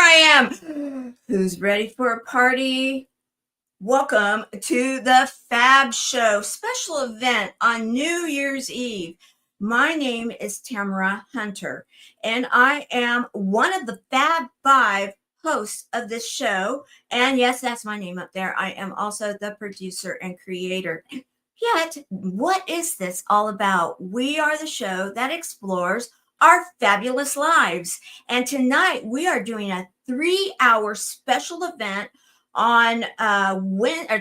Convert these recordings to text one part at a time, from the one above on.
I am. Who's ready for a party? Welcome to the Fab Show special event on New Year's Eve. My name is Tamara Hunter, and I am one of the Fab Five hosts of this show. And yes, that's my name up there. I am also the producer and creator. Yet, what is this all about? We are the show that explores our fabulous lives. And tonight we are doing a 3-hour special event on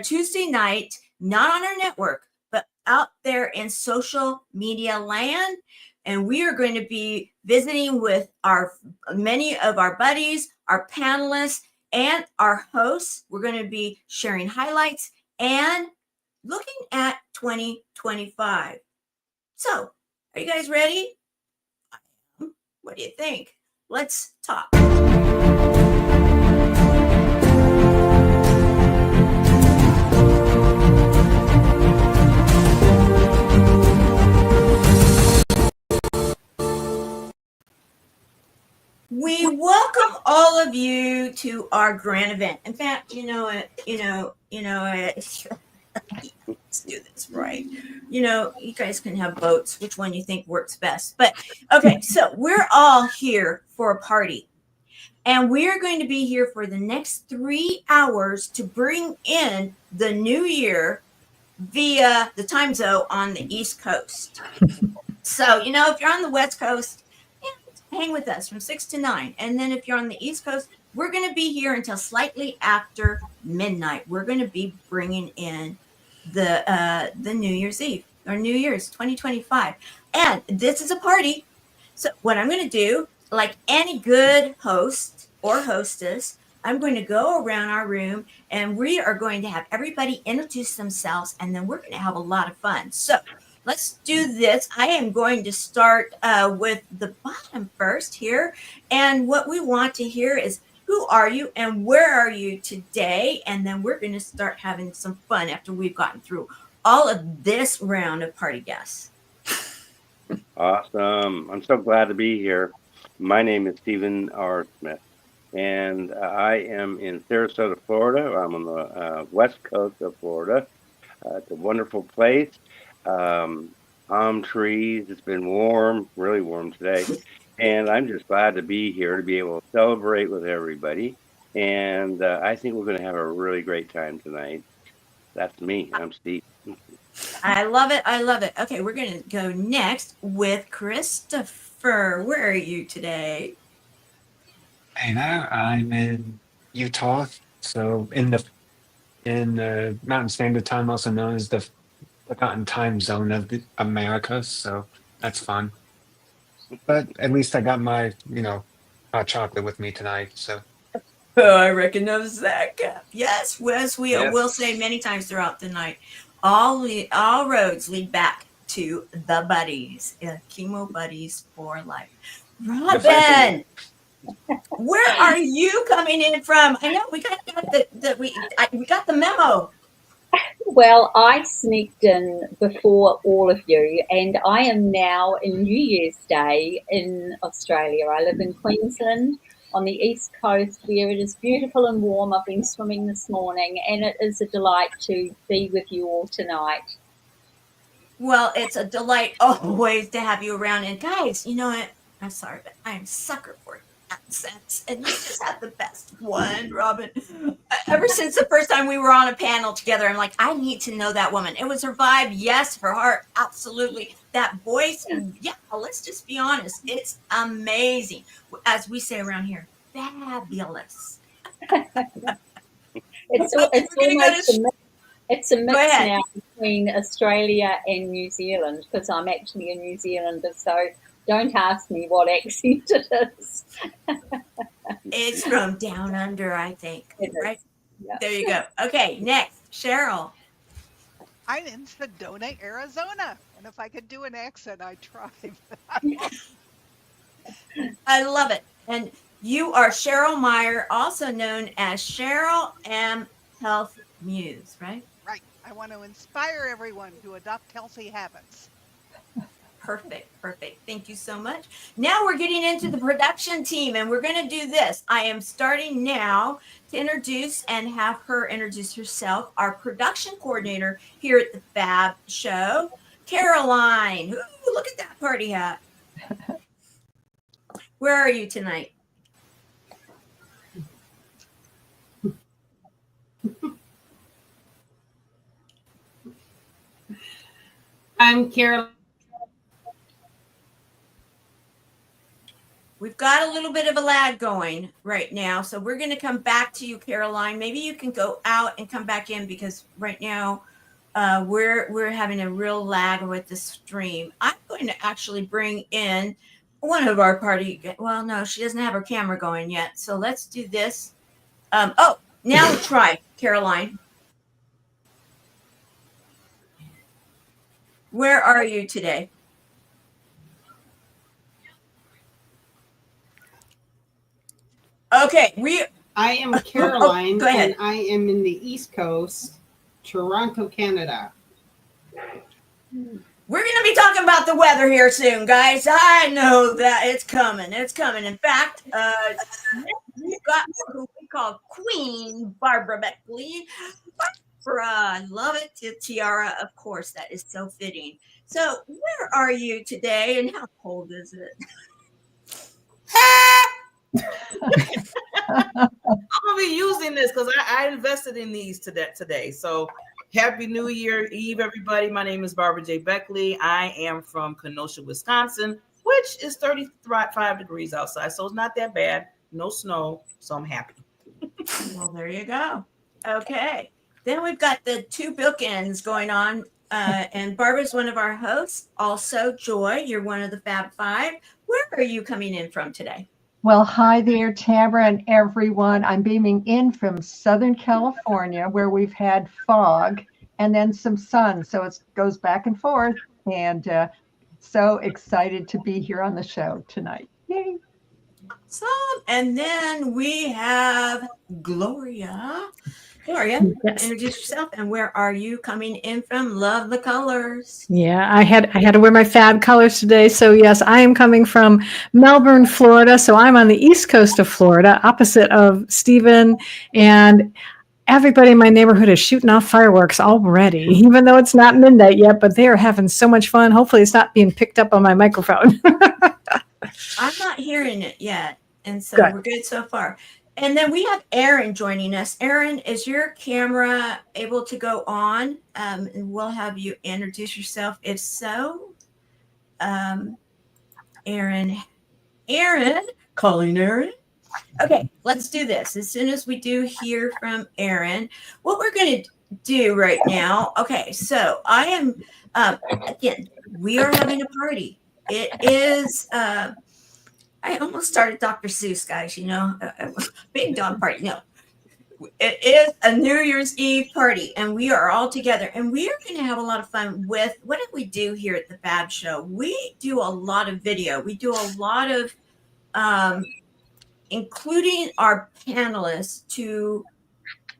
Tuesday night, not on our network, but out there in social media land. And we are going to be visiting with many of our buddies, our panelists, and our hosts. We're going to be sharing highlights and looking at 2025. So, are you guys ready? What do you think? Let's talk. We welcome all of you to our grand event. In fact, let's do this right. You guys can have votes, which one you think works best. But okay, so we're all here for a party. And we're going to be here for the next 3 hours to bring in the new year via the time zone on the East Coast. So, if you're on the West Coast, hang with us from 6 to 9. And then if you're on the East Coast, we're going to be here until slightly after midnight. We're going to be bringing in the New Year's Eve or New Year's 2025. And this is a party. So what I'm going to do, like any good host or hostess, I'm going to go around our room and we are going to have everybody introduce themselves, and then we're going to have a lot of fun. So let's do this. I am going to start with the bottom first here. And what we want to hear is, who are you and where are you today? And then we're going to start having some fun after we've gotten through all of this round of party guests. Awesome. I'm so glad to be here. My name is Stephen R. Smith, and I am in Sarasota, Florida. I'm on the west coast of Florida. It's a wonderful place. Palm trees. It's been warm, really warm today. And I'm just glad to be here to be able to celebrate with everybody. And I think we're going to have a really great time tonight. That's me. I'm Steve. I love it. I love it. Okay, we're going to go next with Christopher. Where are you today? Hey there, I'm in Utah, so in the Mountain Standard Time, also known as the Forgotten Time Zone of the Americas. So that's fun. But at least I got my, hot chocolate with me tonight. So Oh, I recognize that cap. Yes, as we yeah, will say many times throughout the night, all roads lead back to the buddies, chemo buddies for life. Robin, where are you coming in from? I know we got the memo. Well, I sneaked in before all of you, and I am now in New Year's Day in Australia. I live in Queensland on the east coast, where it is beautiful and warm. I've been swimming this morning, and it is a delight to be with you all tonight. Well, it's a delight always to have you around. And guys, you know what? I'm sorry, but I'm a sucker for accents, and you just have the best one, Robin. Ever since the first time we were on a panel together, I'm like, I need to know that woman. It was her vibe, yes, her heart, absolutely. That voice, yeah, let's just be honest, it's amazing. As we say around here, fabulous. It's a mix now between Australia and New Zealand, because I'm actually a New Zealander, so don't ask me what accent it is. It's from down under, I think. Right? Yeah. There you go. Okay, next, Cheryl. I'm in Sedona, Arizona. And if I could do an accent, I'd try. I love it. And you are Cheryl Meyer, also known as Cheryl M. Health Muse, right? Right. I want to inspire everyone to adopt healthy habits. Perfect. Thank you so much. Now we're getting into the production team, and we're going to do this. I am starting now to introduce and have her introduce herself, our production coordinator here at the Fab Show, Caroline. Ooh, look at that party hat. Where are you tonight? I'm Carol. We've got a little bit of a lag going right now, so we're going to come back to you, Caroline. Maybe you can go out and come back in, because right now we're having a real lag with the stream. I'm going to actually bring in one of our party. Well, no, she doesn't have her camera going yet, so let's do this. Now try, Caroline. Where are you today? Okay, I am Caroline, go ahead. and I am in the East Coast, Toronto, Canada. We're going to be talking about the weather here soon, guys. I know that it's coming. It's coming. In fact, we've got who we call Queen Barbara Beckley. Barbara, I love it. Tiara, of course, that is so fitting. So, where are you today, and how cold is it? I'm gonna be using this because I invested in these today. So happy New Year Eve, everybody. My name is Barbara J. Beckley. I am from Kenosha, Wisconsin, which is 35 degrees outside. So it's not that bad. No snow. So I'm happy. Well, there you go. Okay. Then we've got the two bookends going on. And Barbara's one of our hosts. Also, Joy, you're one of the Fab Five. Where are you coming in from today? Well, hi there, Tamara and everyone. I'm beaming in from Southern California, where we've had fog and then some sun. So it goes back and forth. And so excited to be here on the show tonight. Yay. Awesome. And then we have Gloria. Gloria, introduce yourself, and where are you coming in from? Love the colors. Yeah, I had to wear my Fab colors today. So yes, I am coming from Melbourne, Florida. So I'm on the east coast of Florida, opposite of Stephen, and everybody in my neighborhood is shooting off fireworks already, even though it's not midnight yet, but they are having so much fun. Hopefully it's not being picked up on my microphone. I'm not hearing it yet, and so Good. We're good so far. And then we have Erin joining us. Erin, is your camera able to go on? And we'll have you introduce yourself. If so, Erin, calling Erin. Okay, let's do this. As soon as we do hear from Erin, what we're going to do right now. Okay, so I am, again, we are having a party. It is, I almost started Dr. Seuss, guys, big dog party. No, it is a New Year's Eve party, and we are all together, and we are going to have a lot of fun with, what did we do here at the Fab Show? We do a lot of video. We do a lot of, including our panelists, to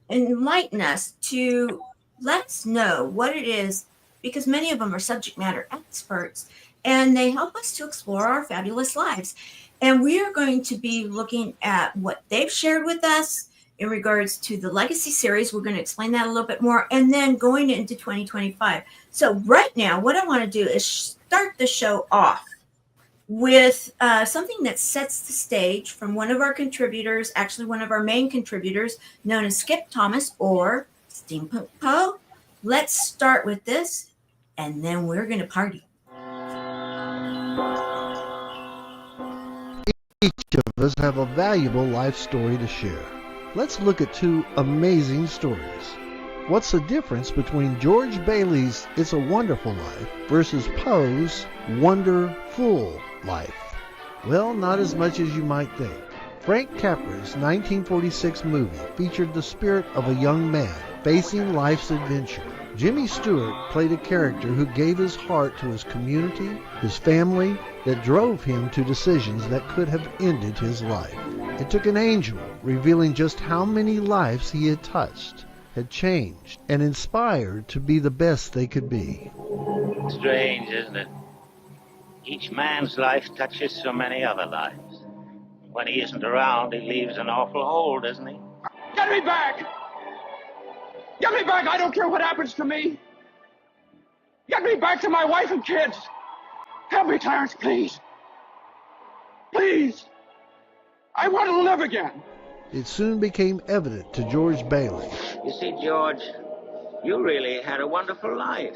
enlighten us, to let us know what it is, because many of them are subject matter experts, and they help us to explore our fabulous lives. And we are going to be looking at what they've shared with us in regards to the Legacy series. We're going to explain that a little bit more, and then going into 2025. So right now, what I want to do is start the show off with something that sets the stage from one of our contributors, actually one of our main contributors, known as Skip Thomas or Steampunk Poe. Let's start with this, and then we're going to party. Each of us have a valuable life story to share. Let's look at two amazing stories. What's the difference between George Bailey's It's a Wonderful Life versus Poe's Wonderful Life? Well, not as much as you might think. Frank Capra's 1946 movie featured the spirit of a young man facing life's adventure. Jimmy Stewart played a character who gave his heart to his community, his family, that drove him to decisions that could have ended his life. It took an angel revealing just how many lives he had touched, had changed, and inspired to be the best they could be. Strange, isn't it? Each man's life touches so many other lives. When he isn't around, he leaves an awful hole, doesn't he? Get me back! Get me back! I don't care what happens to me! Get me back to my wife and kids! Help me, Clarence, please! Please! I want to live again! It soon became evident to George Bailey. You see, George, you really had a wonderful life.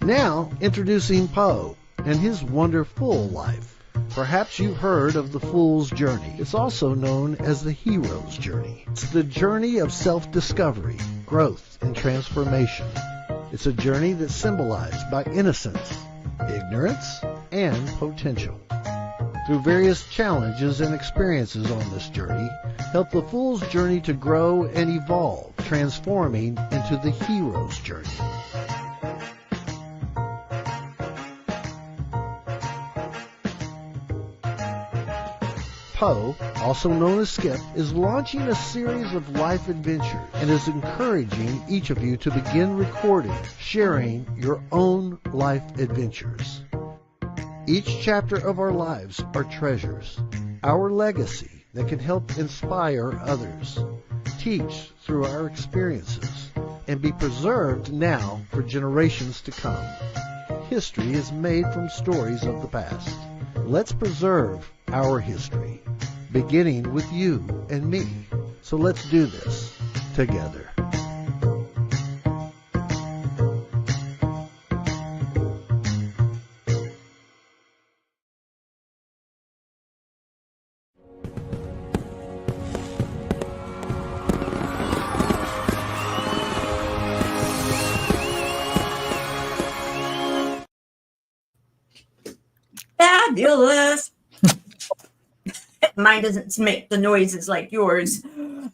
Now, introducing Poe and his wonderful life. Perhaps you've heard of the fool's journey. It's also known as the hero's journey. It's the journey of self-discovery, growth, and transformation. It's a journey that's symbolized by innocence, ignorance, and potential. Through various challenges and experiences on this journey, help the fool's journey to grow and evolve, transforming into the hero's journey. Poe, also known as Skip, is launching a series of life adventures and is encouraging each of you to begin recording, sharing your own life adventures. Each chapter of our lives are treasures, our legacy that can help inspire others, teach through our experiences, and be preserved now for generations to come. History is made from stories of the past. Let's preserve our history, beginning with you and me. So let's do this together. Fabulous. Mine doesn't make the noises like yours,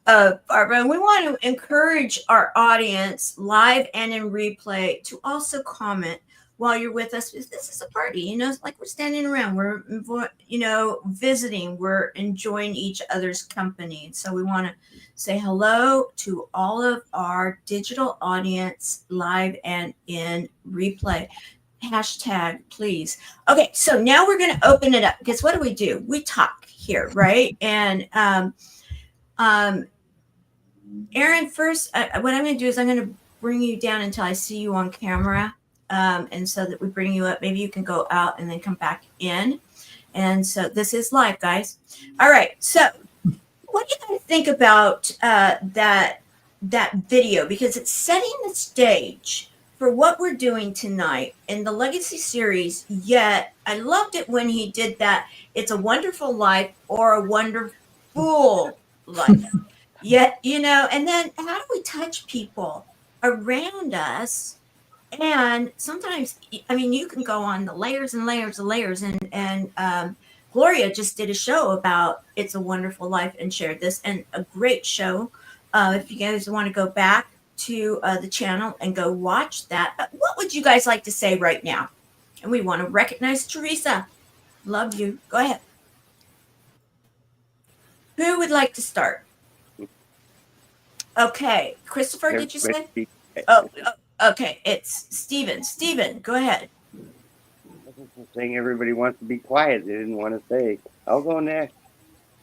Barbara. And we want to encourage our audience, live and in replay, to also comment while you're with us. This is a party, you know, it's like we're standing around, we're, you know, visiting, we're enjoying each other's company. So we want to say hello to all of our digital audience, live and in replay. Hashtag, please. Okay, so now we're going to open it up, because what do? We talk here, right? And Erin, first, what I'm going to do is I'm going to bring you down until I see you on camera, and so that we bring you up. Maybe you can go out and then come back in. And so this is live, guys. All right, so what do you guys think about that video? Because it's setting the stage for what we're doing tonight in the Legacy series. Yet I loved it when he did that. It's a wonderful life or a wonderful life. Yet, you know, and then how do we touch people around us? And sometimes, I mean, you can go on the layers and layers and layers. And Gloria just did a show about It's a Wonderful Life and shared this, and a great show. If you guys want to go back to the channel and go watch that. But what would you guys like to say right now? And we want to recognize Teresa. Love you. Go ahead. Who would like to start? Okay. Christopher, did you say? Oh, okay. It's Stephen. Stephen, go ahead. Saying everybody wants to be quiet. They didn't want to say, I'll go next.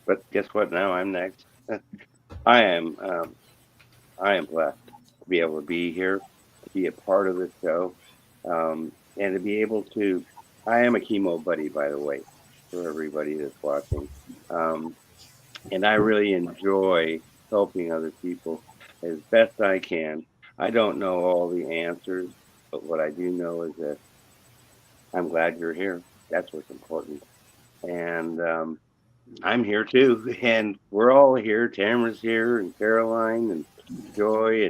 But guess what? Now I'm next. I am blessed to be able to be here, to be a part of this show, and to be able to. I am a chemo buddy, by the way, for everybody that's watching, and I really enjoy helping other people as best I can. I don't know all the answers, but what I do know is that I'm glad you're here. That's what's important, and I'm here too, and we're all here. Tamara's here, and Caroline, and Joy,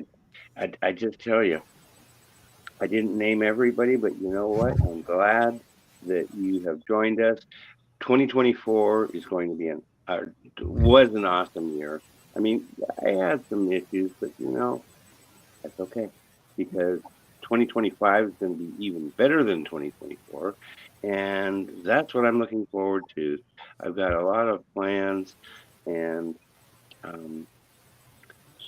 and I just tell you, I didn't name everybody, but you know what? I'm glad that you have joined us. 2024 is going to be was an awesome year. I mean, I had some issues, but you know, that's okay, because 2025 is going to be even better than 2024, and that's what I'm looking forward to. I've got a lot of plans, and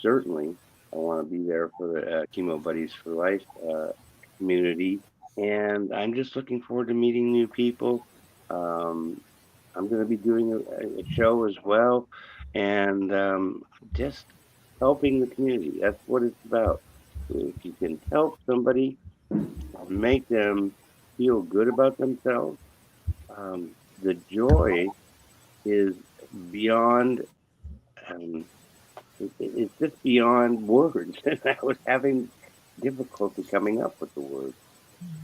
certainly I want to be there for the Chemo Buddies for Life community, and I'm just looking forward to meeting new people. I'm going to be doing a show as well, and just helping the community. That's what it's about. If you can help somebody, make them feel good about themselves, the joy is beyond. Um, it's just beyond words. I was having difficulty coming up with the words.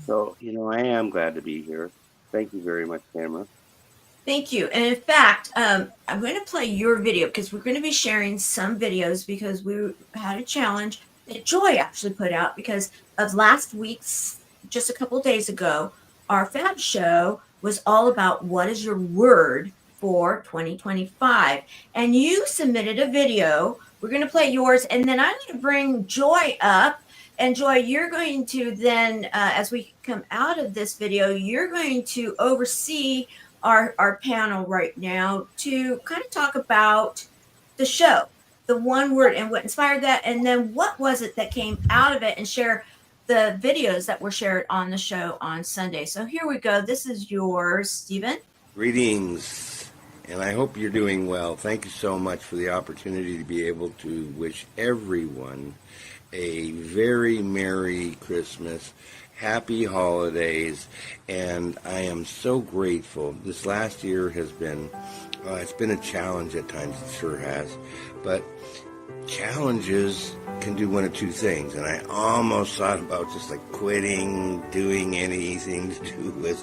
So, I am glad to be here. Thank you very much, Tamara. Thank you. And in fact, I'm going to play your video because we're going to be sharing some videos because we had a challenge that Joy actually put out because of last week's, just a couple of days ago, our Fab Show was all about what is your word for 2025. And you submitted a video. We're going to play yours. And then I'm going to bring Joy up. And Joy, you're going to then, as we come out of this video, you're going to oversee our panel right now to kind of talk about the show, the one word and what inspired that, and then what was it that came out of it, and share the videos that were shared on the show on Sunday. So here we go. This is yours, Stephen. Greetings, and I hope you're doing well. Thank you so much for the opportunity to be able to wish everyone a very Merry Christmas, Happy Holidays, and I am so grateful. This last year has been, it's been a challenge at times, it sure has, but challenges can do one of two things, and I almost thought about just like quitting, doing anything to do with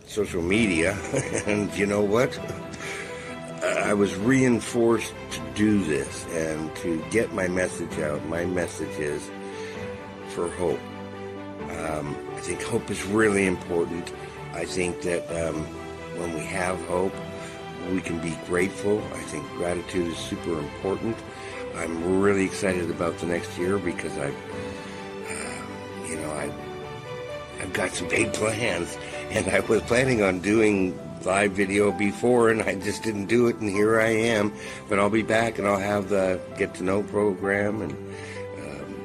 social media, and you know what? I was reinforced to do this and to get my message out. My message is for hope. I think hope is really important. I think that when we have hope, we can be grateful. I think gratitude is super important. I'm really excited about the next year because I've got some big plans, and I was planning on doing live video before, and I just didn't do it, and here I am. But I'll be back, and I'll have the Get to Know program, and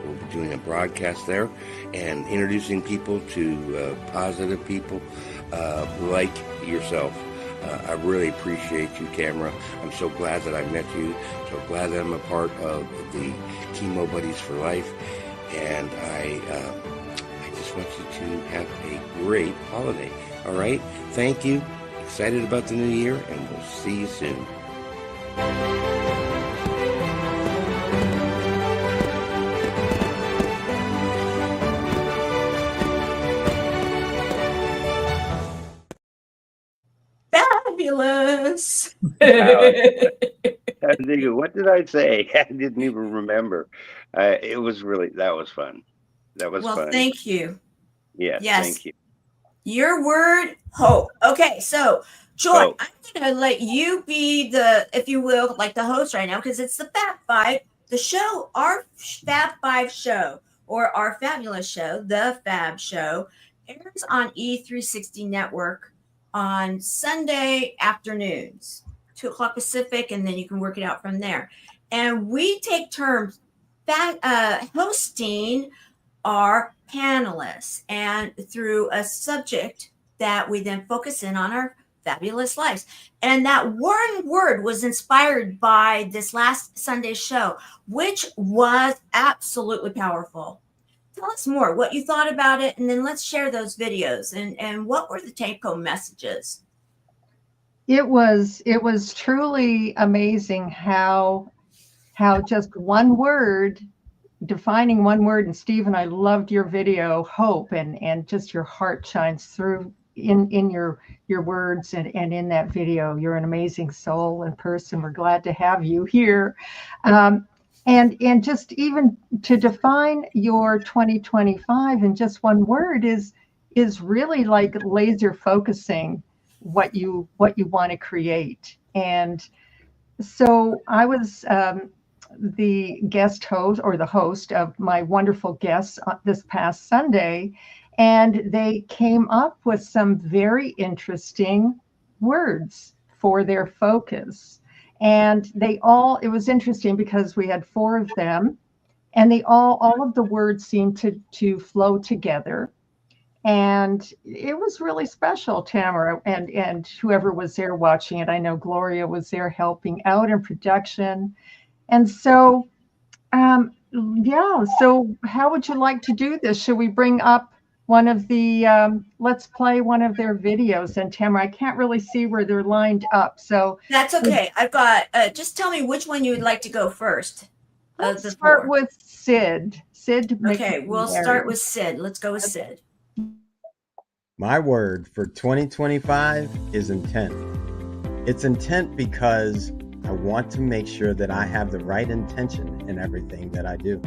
we'll be doing a broadcast there and introducing people to positive people like yourself. I really appreciate you, Tamara. I'm so glad that I met you, so glad that I'm a part of the Chemo Buddies for Life, and I just want you to have a great holiday. All right? Thank you. Excited about the new year, and we'll see you soon. Fabulous. I was thinking, what did I say? I didn't even remember. That was fun. That was fun. Well, thank you. Yes, thank you. Your word, hope. Okay, so Joy, Hope. I'm going to let you be the, if you will, like the host right now, because it's the Fab Five, the show, our Fab Five show, or our fabulous show, the Fab Show, airs on E360 Network on Sunday afternoons, 2 o'clock Pacific, and then you can work it out from there. And we take turns hosting our panelists and through a subject that we then focus in on our fabulous lives. And that one word was inspired by this last Sunday's show, which was absolutely powerful. Tell us more what you thought about it, and then let's share those videos and what were the take-home messages. It was truly amazing how just one word, defining one word, and Stephen, I loved your video, hope, and just your heart shines through in your words and in that video. You're an amazing soul and person. We're glad to have you here. And just even to define your 2025 in just one word is really like laser focusing what you want to create. And so I was the guest host or the host of my wonderful guests this past Sunday, and they came up with some very interesting words for their focus. And it was interesting because we had 4 of them, and they all of the words seemed to flow together. And it was really special, Tamara, and whoever was there watching it. I know Gloria was there helping out in production. And so, so how would you like to do this? Should we bring up one of the, let's play one of their videos? And Tamara, I can't really see where they're lined up. So that's okay. I've got, just tell me which one you would like to go first. Let's start with Sid. Okay, we'll start with Sid. Let's go with Sid. My word for 2025 is intent. It's intent because I want to make sure that I have the right intention in everything that I do.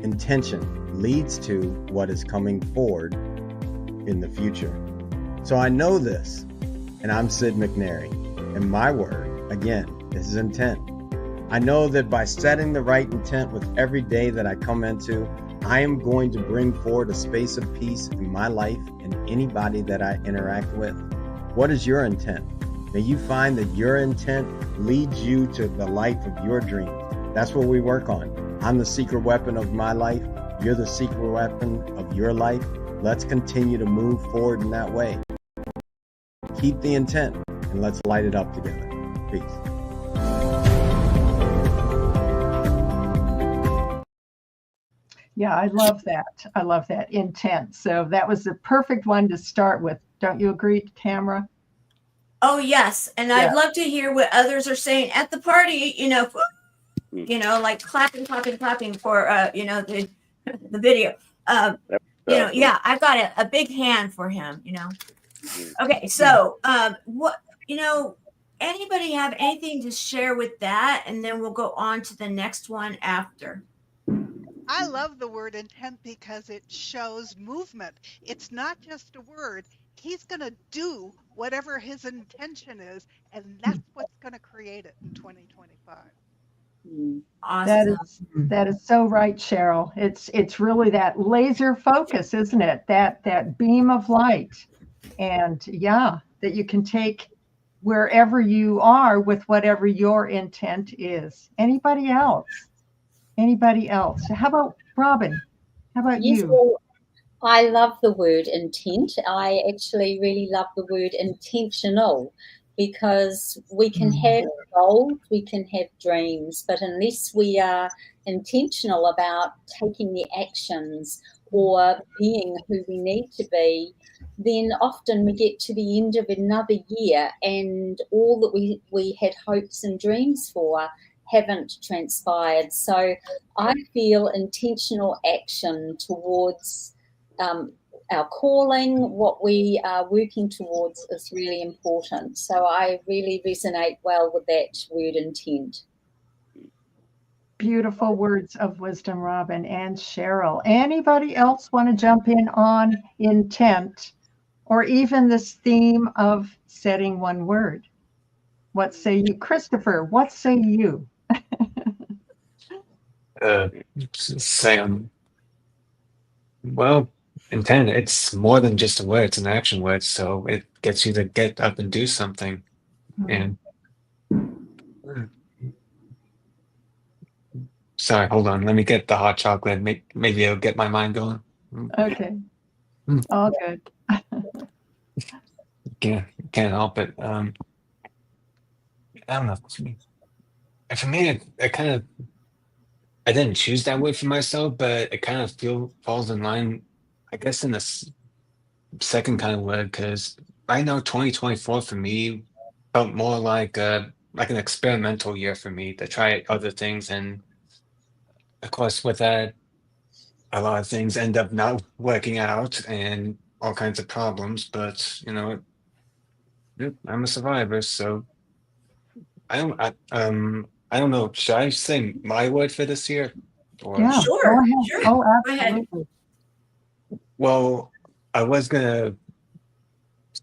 Intention leads to what is coming forward in the future. So I know this, and I'm Sid McNary, and my word, again, is intent. I know that by setting the right intent with every day that I come into, I am going to bring forward a space of peace in my life and anybody that I interact with. What is your intent? May you find that your intent leads you to the life of your dreams. That's what we work on. I'm the secret weapon of my life. You're the secret weapon of your life. Let's continue to move forward in that way. Keep the intent and let's light it up together. Peace. Yeah, I love that. I love that intent. So that was the perfect one to start with. Don't you agree, Tamara? Oh, yes. And I'd love to hear what others are saying at the party, like clapping for, the video. I've got a big hand for him, Okay. So, anybody have anything to share with that? And then we'll go on to the next one after. I love the word intent because it shows movement. It's not just a word. He's going to do whatever his intention is, and that's what's going to create it in 2025. Awesome. That is so right, Cheryl. It's really that laser focus, isn't it? That beam of light, and that you can take wherever you are with whatever your intent is. Anybody else? How about Robin? How about you? Well, I love the word intent. I actually really love the word intentional, because we can have goals, we can have dreams, but unless we are intentional about taking the actions or being who we need to be, then often we get to the end of another year and all that we had hopes and dreams for haven't transpired. So I feel intentional action towards our calling, what we are working towards, is really important. So I really resonate well with that word intent. Beautiful words of wisdom, Robin and Cheryl. Anybody else want to jump in on intent, or even this theme of setting one word? What say you, Christopher? What say you? Intent, it's more than just a word, it's an action word, so it gets you to get up and do something. And sorry, hold on, let me get the hot chocolate. Maybe it'll get my mind going. Okay. All good. Can't help it. I don't know. For me, it kind of, I didn't choose that word for myself, but it kind of falls in line, I guess, in the second kind of word, because right now 2024 for me felt more like an experimental year for me to try other things, and of course with that a lot of things end up not working out and all kinds of problems, but I'm a survivor, so I don't know, should I say my word for this year? Or... Yeah, sure. Oh, absolutely. Well, I was gonna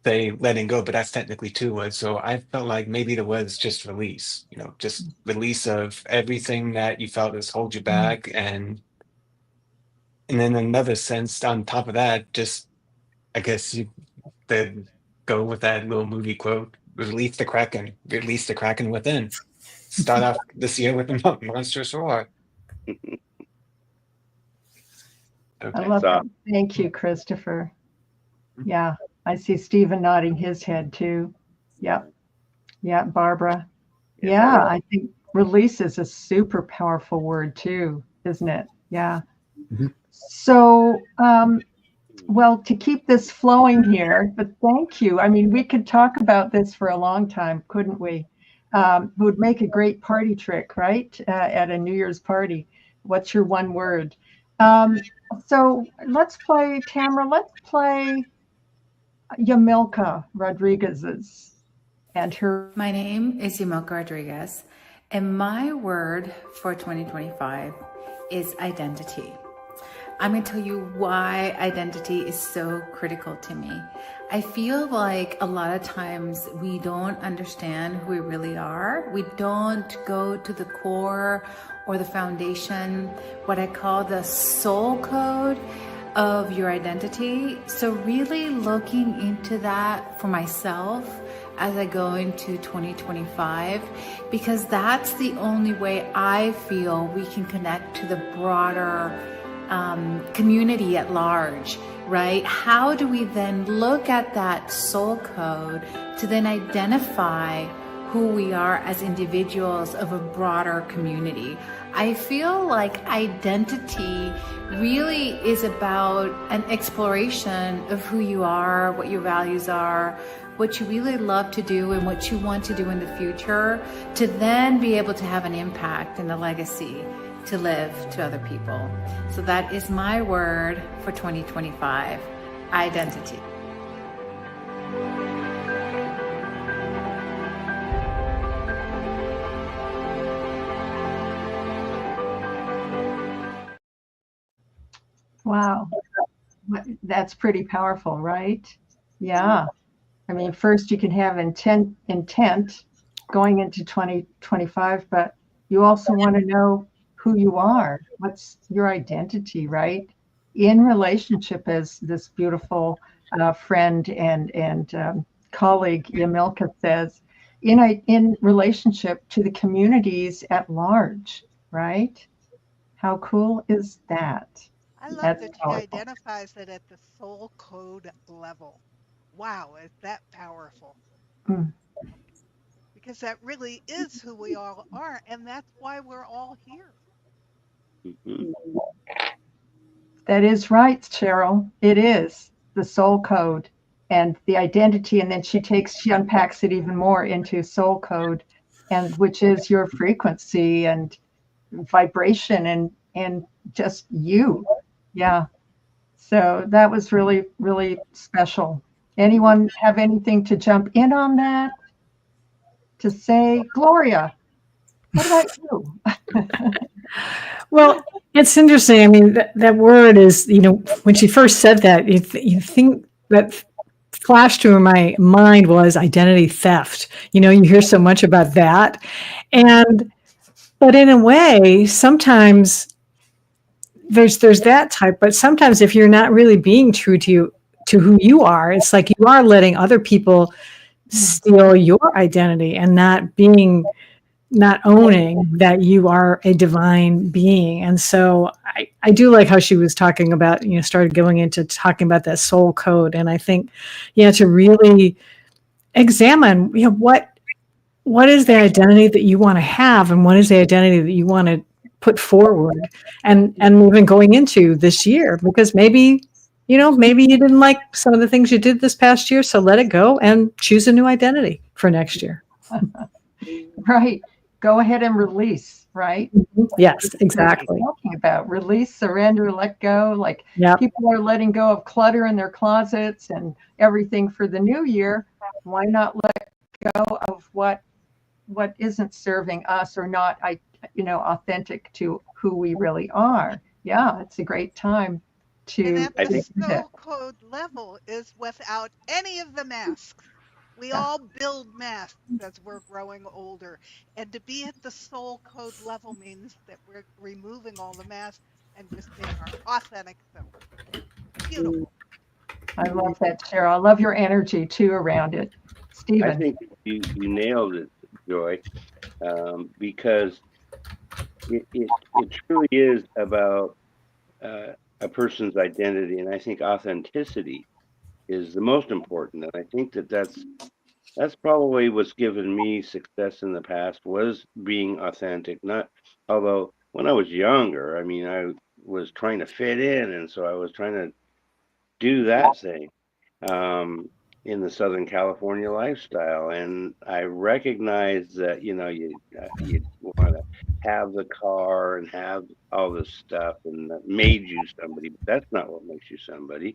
say letting go, but that's technically two words. So I felt like maybe the word is just release, just release of everything that you felt has hold you back. And in another sense, on top of that, just, I guess you could go with that little movie quote, release the Kraken within. Start off this year with a monstrous roar. I love that. Thank you, Christopher. Yeah, I see Stephen nodding his head too. Yeah, yeah, Barbara. Yeah, I think release is a super powerful word too, isn't it? Yeah. So, well, to keep this flowing here, but thank you. I mean, we could talk about this for a long time, couldn't we? It would make a great party trick, right? At a New Year's party. What's your one word? So let's play, Tamara, let's play Yamilka Rodriguez's and her. My name is Yamilka Rodriguez, and my word for 2025 is identity. I'm going to tell you why identity is so critical to me. I feel like a lot of times we don't understand who we really are. We don't go to the core or the foundation, what I call the soul code of your identity. So really looking into that for myself as I go into 2025, because that's the only way I feel we can connect to the broader community at large, right? How do we then look at that soul code to then identify who we are as individuals of a broader community? I feel like identity really is about an exploration of who you are, what your values are, what you really love to do and what you want to do in the future, to then be able to have an impact and a legacy to live to other people. So that is my word for 2025, identity. Wow, that's pretty powerful, right? Yeah. I mean, first you can have intent going into 2025, but you also want to know who you are. What's your identity, right? In relationship, as this beautiful friend and colleague Yamilka says, in relationship to the communities at large, right? How cool is that? I love That's that powerful. she identifies it at the soul code level. Wow, is that powerful? Mm. Because that really is who we all are, and that's why we're all here. That is right, Cheryl. It is the soul code and the identity, and then she unpacks it even more into soul code, and which is your frequency and vibration and just you. Yeah. So that was really, really special. Anyone have anything to jump in on that? To say, Gloria, what about you? Well, it's interesting. I mean, that word is, when she first said that, you think that flashed through my mind was identity theft. You hear so much about that. But in a way, sometimes there's that type, but sometimes if you're not really being true to who you are, it's like you are letting other people steal your identity and not owning that you are a divine being. And so I do like how she was talking about, started going into talking about that soul code. And I think, to really examine, what is the identity that you want to have and what is the identity that you want to put forward and even going into this year, because maybe you didn't like some of the things you did this past year. So let it go and choose a new identity for next year. Right. Go ahead and release, right? Yes, exactly. Talking about release, surrender, let go. Like people are letting go of clutter in their closets and everything for the new year. Why not let go of what isn't serving us or not, authentic to who we really are? Yeah, it's a great time to. And at the soul code level is without any of the masks. We all build masks as we're growing older. And to be at the soul code level means that we're removing all the masks and just being our authentic self. Beautiful. I love that, Cheryl. I love your energy too around it. Stephen. I think you nailed it, Joy, because it truly is about a person's identity. And I think authenticity is the most important. And I think that's probably what's given me success in the past, was being authentic. Not, although when I was younger, I mean, I was trying to fit in, and so I was trying to do that thing in the Southern California lifestyle. And I recognize that, you want to have the car and have all this stuff, and that made you somebody, but that's not what makes you somebody.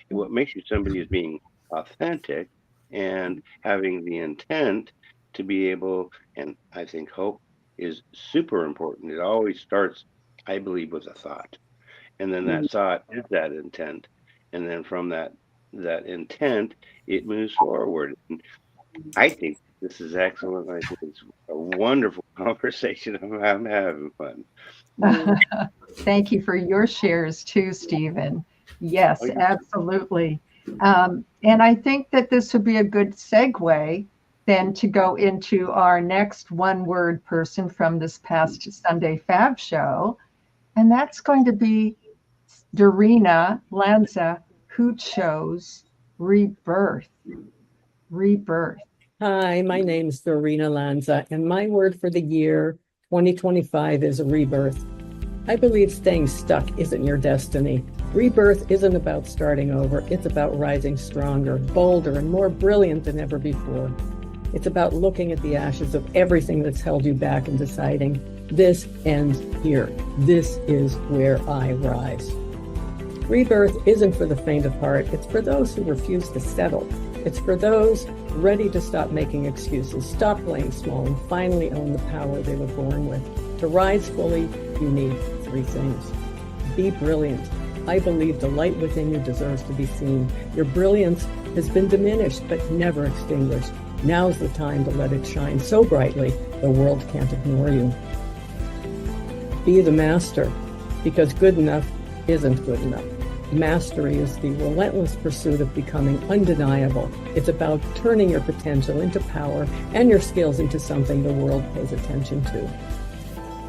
And what makes you somebody is being authentic and having the intent to be able, and I think hope is super important. It always starts, I believe, with a thought. And then that thought is that intent. And then from that intent, it moves forward. And I think this is excellent. I think it's a wonderful conversation. I'm having fun. Thank you for your shares too, Stephen. Yes, absolutely. And I think that this would be a good segue then to go into our next one-word person from this past Sunday Fab Show. And that's going to be Dorina Lanza, who chose rebirth. Rebirth. Hi, my name is Dorina Lanza, and my word for the year 2025 is rebirth. I believe staying stuck isn't your destiny. Rebirth isn't about starting over. It's about rising stronger, bolder, and more brilliant than ever before. It's about looking at the ashes of everything that's held you back and deciding, this ends here. This is where I rise. Rebirth isn't for the faint of heart. It's for those who refuse to settle. It's for those ready to stop making excuses, stop playing small, and finally own the power they were born with. To rise fully, you need three things. Be brilliant. I believe the light within you deserves to be seen. Your brilliance has been diminished, but never extinguished. Now's the time to let it shine so brightly the world can't ignore you. Be the master, because good enough isn't good enough. Mastery is the relentless pursuit of becoming undeniable. It's about turning your potential into power and your skills into something the world pays attention to.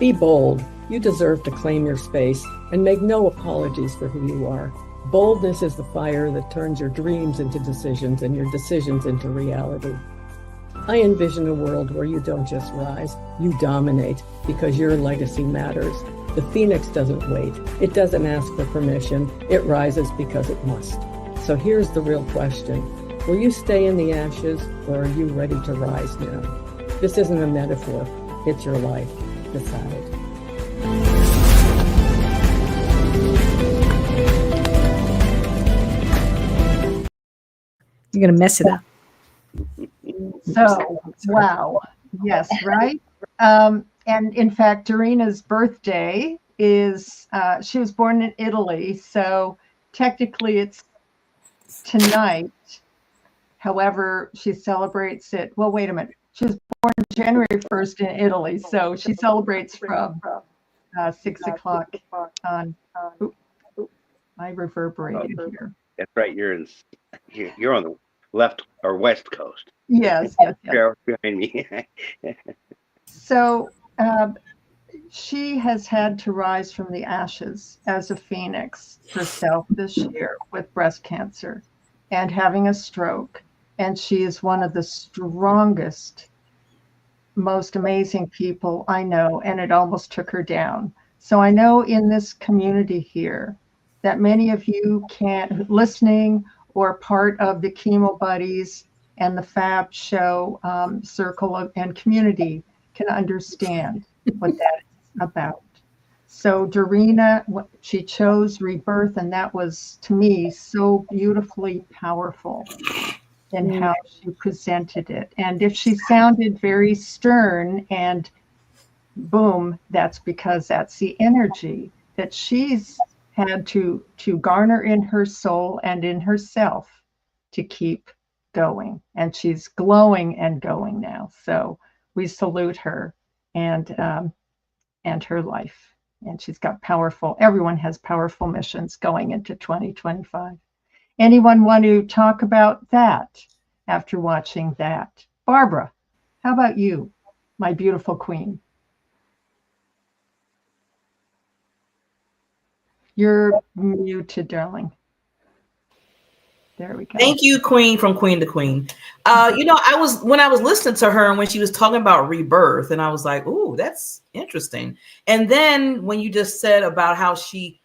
Be bold. You deserve to claim your space and make no apologies for who you are. Boldness is the fire that turns your dreams into decisions and your decisions into reality. I envision a world where you don't just rise, you dominate, because your legacy matters. The phoenix doesn't wait. It doesn't ask for permission. It rises because it must. So here's the real question. Will you stay in the ashes, or are you ready to rise now? This isn't a metaphor. It's your life. Decide. You're going to mess it up. So, wow. Yes, right? And in fact, Dorina's birthday is, she was born in Italy, so technically it's tonight. However, she celebrates it. Well, wait a minute. She was born January 1st in Italy, so she celebrates from 6 o'clock on. I reverberated here. That's right. You're on the left or west coast. Yes. Behind me. So she has had to rise from the ashes as a phoenix herself this year with breast cancer and having a stroke. And she is one of the strongest, most amazing people I know, and it almost took her down. So I know in this community here that many of you listening or part of the Chemo Buddies and the Fab Show circle and community can understand what that is about. So Dorina, she chose rebirth, and that was, to me, so beautifully powerful in how she presented it. And if she sounded very stern and boom, that's because that's the energy that she's had to garner in her soul and in herself to keep going. And she's glowing and going now. So we salute her and her life. And she's got everyone has powerful missions going into 2025. Anyone want to talk about that after watching that? Barbara, how about you, my beautiful queen? You're muted, darling. There we go. Thank you, Queen, from Queen to Queen. When I was listening to her and when she was talking about rebirth, and I was like, "Ooh, that's interesting." And then when you just said about how she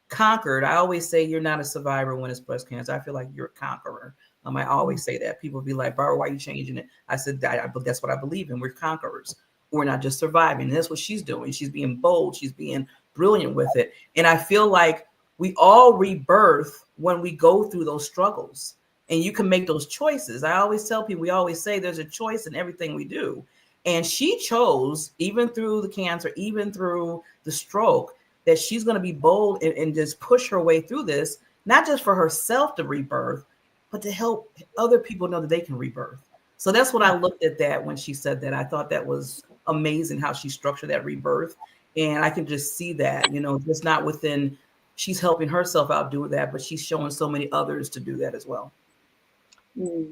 conquered, I always say you're not a survivor when it's breast cancer. I feel like you're a conqueror. I always say that. People be like, "Barbara, why are you changing it?" I said, "That's what I believe in. We're conquerors. We're not just surviving." And that's what she's doing. She's being bold. She's being brilliant with it. And I feel like we all rebirth when we go through those struggles. And you can make those choices. I always tell people, we always say there's a choice in everything we do. And she chose, even through the cancer, even through the stroke, that she's going to be bold and just push her way through this, not just for herself to rebirth, but to help other people know that they can rebirth. So that's what I looked at that when she said that. I thought that was amazing how she structured that rebirth. And I can just see that, just not within, she's helping herself out do that, but she's showing so many others to do that as well.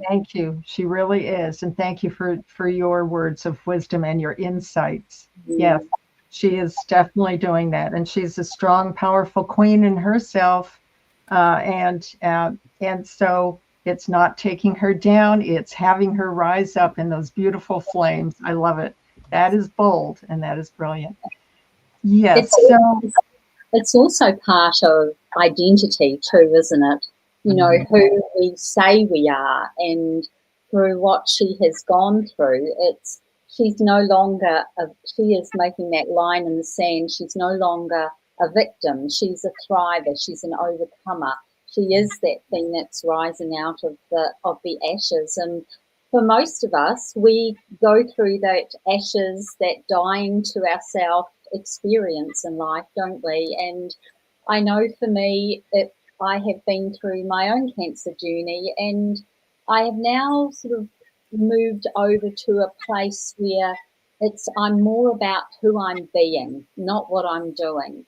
Thank you. She really is. And thank you for your words of wisdom and your insights. Yes, she is definitely doing that. And she's a strong, powerful queen in herself. And so it's not taking her down. It's having her rise up in those beautiful flames. I love it. That is bold and that is brilliant. Yes. It's also part of identity too, isn't it? Who we say we are, and through what she has gone through, she's no longer, she is making that line in the sand. She's no longer a victim. She's a thriver. She's an overcomer. She is that thing that's rising out of the ashes. And for most of us, we go through that ashes, that dying to ourself experience in life, don't we? And I know for me, I have been through my own cancer journey, and I have now sort of moved over to a place where I'm more about who I'm being, not what I'm doing.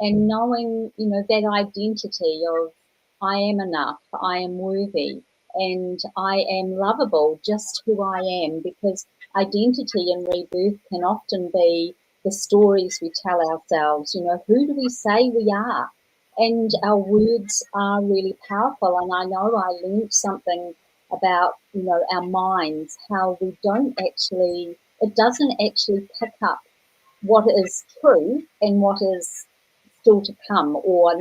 And knowing, that identity of I am enough, I am worthy, and I am lovable, just who I am, because identity and rebirth can often be the stories we tell ourselves. Who do we say we are? And our words are really powerful. And I know I learned something about, our minds, how we it doesn't actually pick up what is true and what is still to come, or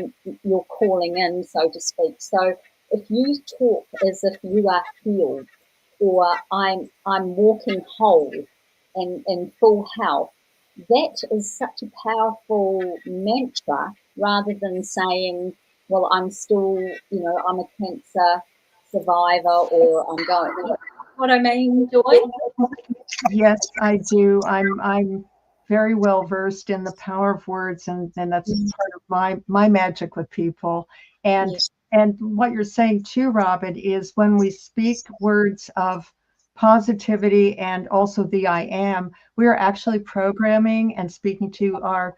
you're calling in, so to speak. So if you talk as if you are healed, or I'm walking whole and in full health, that is such a powerful mantra, rather than saying, well, I'm still, I'm a cancer survivor, or I'm going. You know what I mean, Joy? Yes, I do. I'm very well versed in the power of words, and that's part of my magic with people. And what you're saying too, Robin, is when we speak words of positivity and also the I am, we are actually programming and speaking to our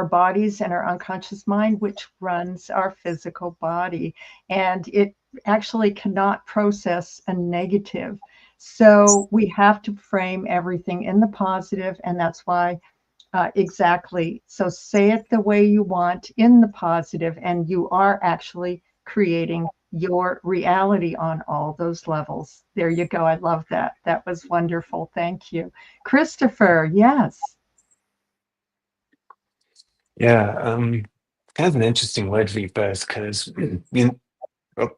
bodies and our unconscious mind, which runs our physical body, and it actually cannot process a negative. So we have to frame everything in the positive, and that's why exactly. So say it the way you want in the positive, and you are actually creating your reality on all those levels. There you go. I love that. That was wonderful. Thank you. Christopher, yes. Yeah, kind of an interesting word rebirth, because oh,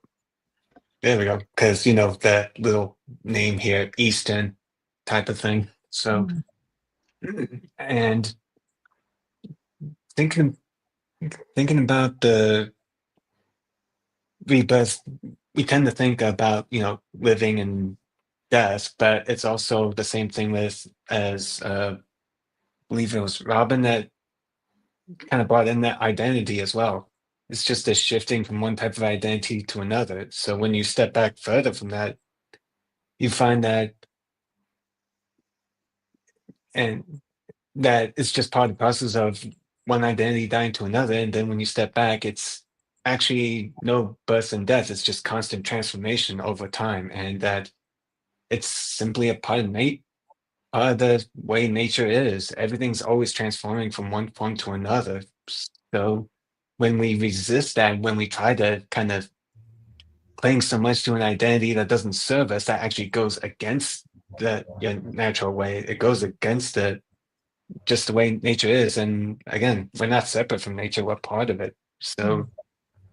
there we go. Because that little name here, Eastern type of thing. So, and thinking about the rebirth, we tend to think about living and death, but it's also the same thing with, as I believe it was Robin that kind of brought in, that identity as well. It's just a shifting from one type of identity to another. So when you step back further from that, you find that it's just part of the process of one identity dying to another. And then when you step back, it's actually no birth and death. It's just constant transformation over time. And that it's simply a part of the way nature is. Everything's always transforming from one form to another. So when we resist that, when we try to kind of cling so much to an identity that doesn't serve us, that actually goes against the natural way. It goes against just the way nature is. And again, we're not separate from nature, we're part of it. So,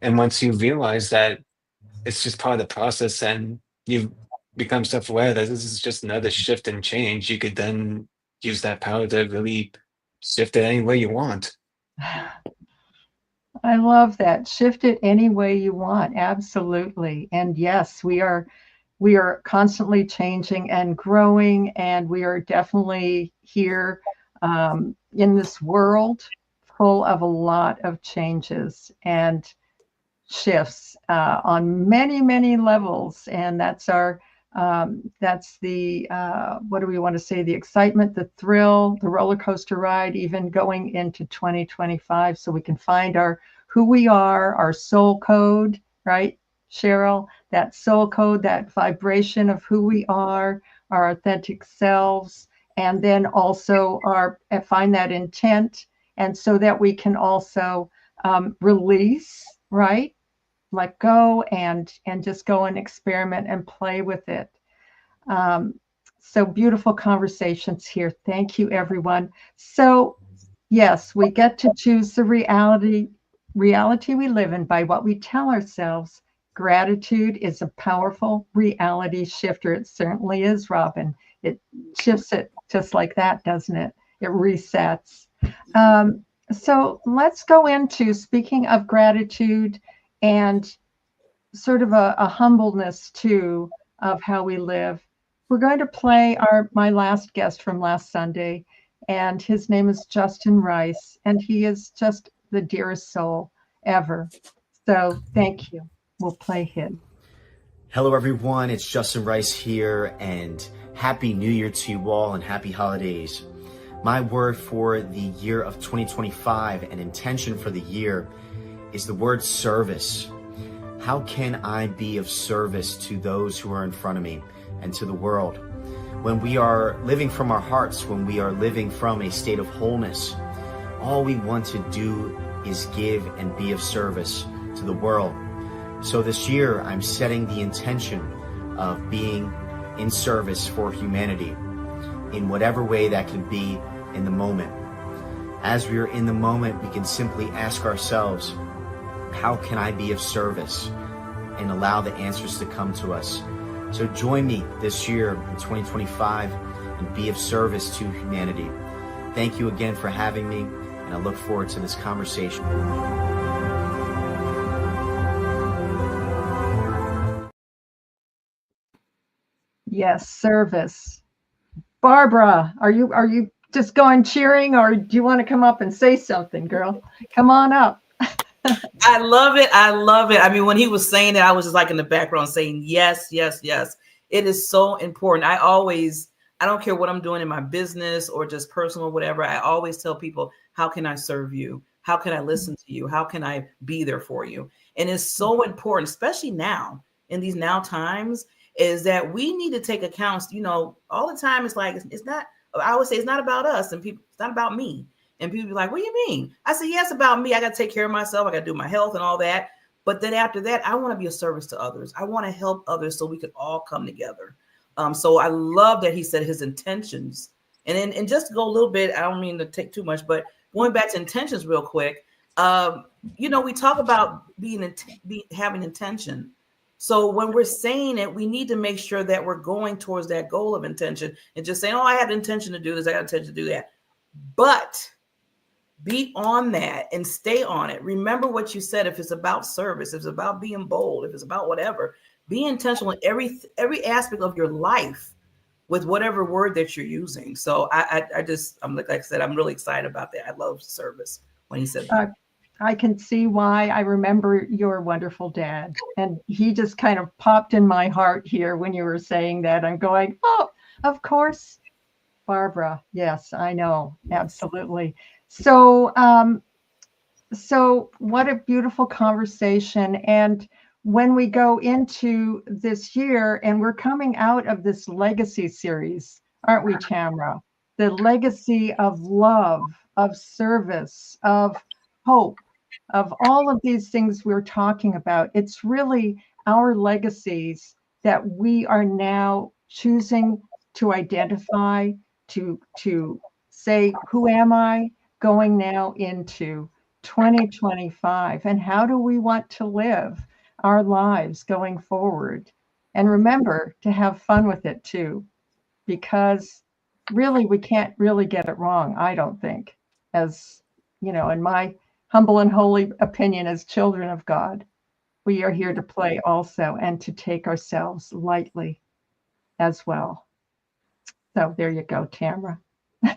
and once you realize that it's just part of the process and you become self-aware that this is just another shift and change, you could then use that power to really shift it any way you want. I love that. Shift it any way you want. Absolutely. And yes, we are constantly changing and growing, and we are definitely here in this world full of a lot of changes and shifts on many, many levels. And that's that's the, what do we want to say, the excitement, the thrill, the roller coaster ride, even going into 2025, so we can find who we are, our soul code, right, Cheryl? That soul code, that vibration of who we are, our authentic selves, and then also find that intent, and so that we can also release, right? Let go and just go and experiment and play with it. So beautiful conversations here. Thank you, everyone. So yes, we get to choose the reality we live in by what we tell ourselves. Gratitude is a powerful reality shifter. It certainly is, Robin. It shifts it just like that, doesn't it? It resets. So let's go into, speaking of gratitude and sort of a humbleness too of how we live. We're going to play my last guest from last Sunday, and his name is Justin Rice, and he is just the dearest soul ever. So thank you. We'll play him. Hello, everyone. It's Justin Rice here, and Happy New Year to you all, and happy holidays. My word for the year of 2025 and intention for the year is the word service. How can I be of service to those who are in front of me and to the world? When we are living from our hearts, when we are living from a state of wholeness, all we want to do is give and be of service to the world. So this year, I'm setting the intention of being in service for humanity in whatever way that can be in the moment. As we are in the moment, we can simply ask ourselves, how can I be of service? And allow the answers to come to us. So join me this year in 2025 and be of service to humanity. Thank you again for having me, and I look forward to this conversation. Yes, service. Barbara, are you just going cheering, or do you want to come up and say something, girl? Come on up. I love it. I love it. I mean, when he was saying it, I was just like in the background saying, yes, yes, yes. It is so important. I don't care what I'm doing in my business or just personal, whatever. I always tell people, how can I serve you? How can I listen to you? How can I be there for you? And it's so important, especially now in these now times, is that we need to take account. All the time it's like, it's not, I always say it's not about us, and people, it's not about me. And people be like, what do you mean? I say, yes, about me. I got to take care of myself. I got to do my health and all that. But then after that, I want to be of service to others. I want to help others so we can all come together. So I love that he said his intentions. And just to go a little bit, I don't mean to take too much, but going back to intentions real quick, we talk about having intention. So when we're saying it, we need to make sure that we're going towards that goal of intention and just saying, oh, I have the intention to do this. I got intention to do that. But be on that and stay on it. Remember what you said. If it's about service, if it's about being bold, if it's about whatever, be intentional in every aspect of your life with whatever word that you're using. So I'm like I said, I'm really excited about that. I love service when he said that. I can see why. I remember your wonderful dad, and he just kind of popped in my heart here when you were saying that. I'm going, oh, of course, Barbara. Yes, I know. Absolutely. So what a beautiful conversation. And when we go into this year, and we're coming out of this legacy series, aren't we, Tamara? The legacy of love, of service, of hope, of all of these things we're talking about. It's really our legacies that we are now choosing to identify, to say, who am I going now into 2025? And how do we want to live our lives going forward? And remember to have fun with it too, because really we can't really get it wrong, I don't think, as you know, in my humble and holy opinion as children of God. We are here to play also and to take ourselves lightly as well. So there you go, Tamara.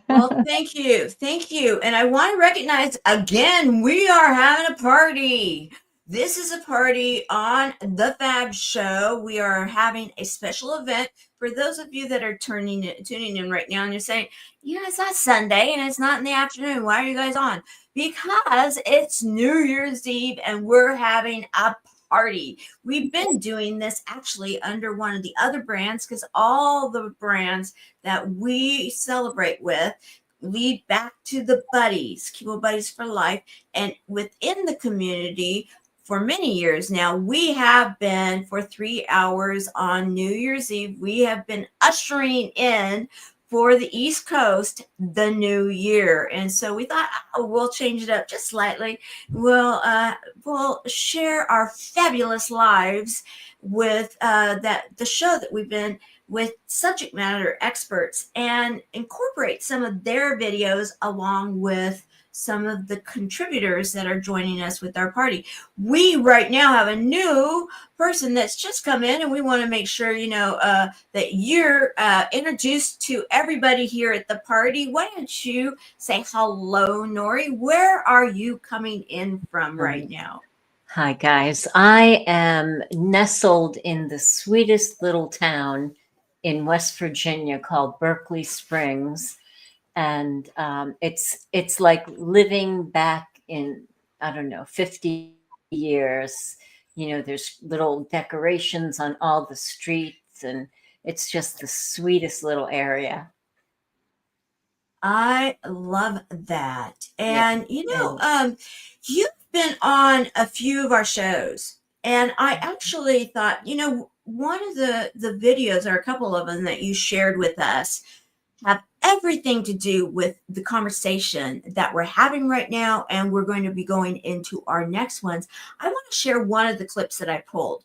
Well, thank you. Thank you. And I want to recognize again, we are having a party. This is a party on the Fab Show. We are having a special event for those of you that are tuning in right now and you're saying, yeah, it's not Sunday and it's not in the afternoon. Why are you guys on? Because it's New Year's Eve and we're having a party. We've been doing this actually under one of the other brands because all the brands that we celebrate with lead back to the buddies, Keeble Buddies for Life. And within the community, for many years now, we have been for 3 hours on New Year's Eve. We have been ushering in for the East Coast the new year. And so we thought, oh, we'll change it up just slightly. We'll share our fabulous lives with the show that we've been with subject matter experts and incorporate some of their videos along with some of the contributors that are joining us with our party. We right now have a new person that's just come in and we want to make sure, that you're introduced to everybody here at the party. Why don't you say hello, Nori? Where are you coming in from right now? Hi, guys. I am nestled in the sweetest little town in West Virginia called Berkeley Springs. And it's like living back in, I don't know, 50 years. There's little decorations on all the streets, and it's just the sweetest little area. I love that. And, you've been on a few of our shows, and I actually thought, one of the videos, or a couple of them that you shared with us, have everything to do with the conversation that we're having right now, and we're going to be going into our next ones. I want to share one of the clips that I pulled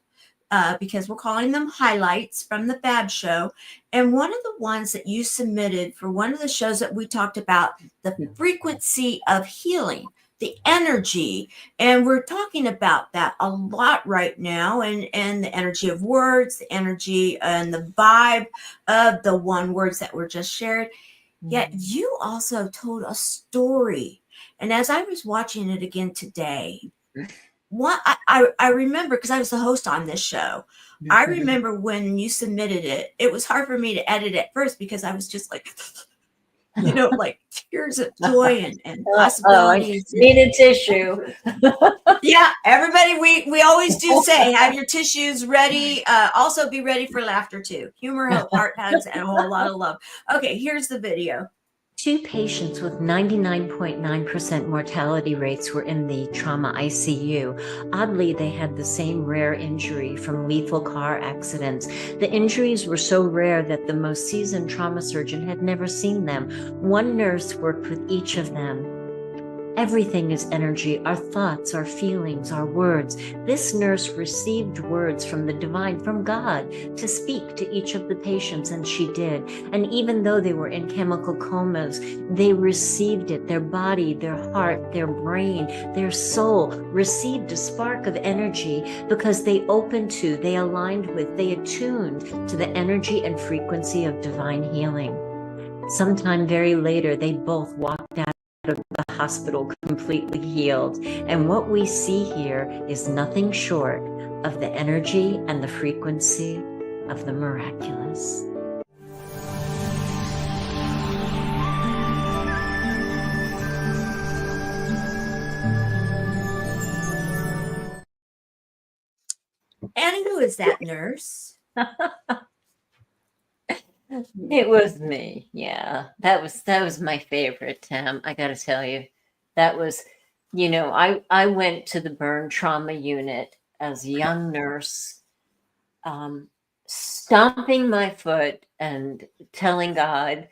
because we're calling them highlights from the Fab Show. And one of the ones that you submitted for one of the shows that we talked about, the frequency of healing, the energy. And we're talking about that a lot right now, and the energy of words, the energy and the vibe of the one words that were just shared. Yet you also told a story. And as I was watching it again today, I remember, because I was the host on this show, I remember when you submitted it, it was hard for me to edit at first because I was just like, like tears of joy and possibilities. I needed tissue. Yeah, everybody, we always do say, have your tissues ready. Also be ready for laughter too. Humor, heart hugs, and a whole lot of love. Okay, here's the video. 2 patients with 99.9% mortality rates were in the trauma ICU. Oddly, they had the same rare injury from lethal car accidents. The injuries were so rare that the most seasoned trauma surgeon had never seen them. One nurse worked with each of them. Everything is energy, our thoughts, our feelings, our words. This nurse received words from the divine, from God, to speak to each of the patients, and she did. And even though they were in chemical comas, they received it. Their body, their heart, their brain, their soul received a spark of energy because they opened to, they aligned with, they attuned to the energy and frequency of divine healing. Sometime very later, they both walked out of the hospital completely healed. And what we see here is nothing short of the energy and the frequency of the miraculous. And who is that nurse? It was me. Yeah, that was my favorite, Tam. I got to tell you, that was You know, I went to the burn trauma unit as a young nurse, stomping my foot and telling God,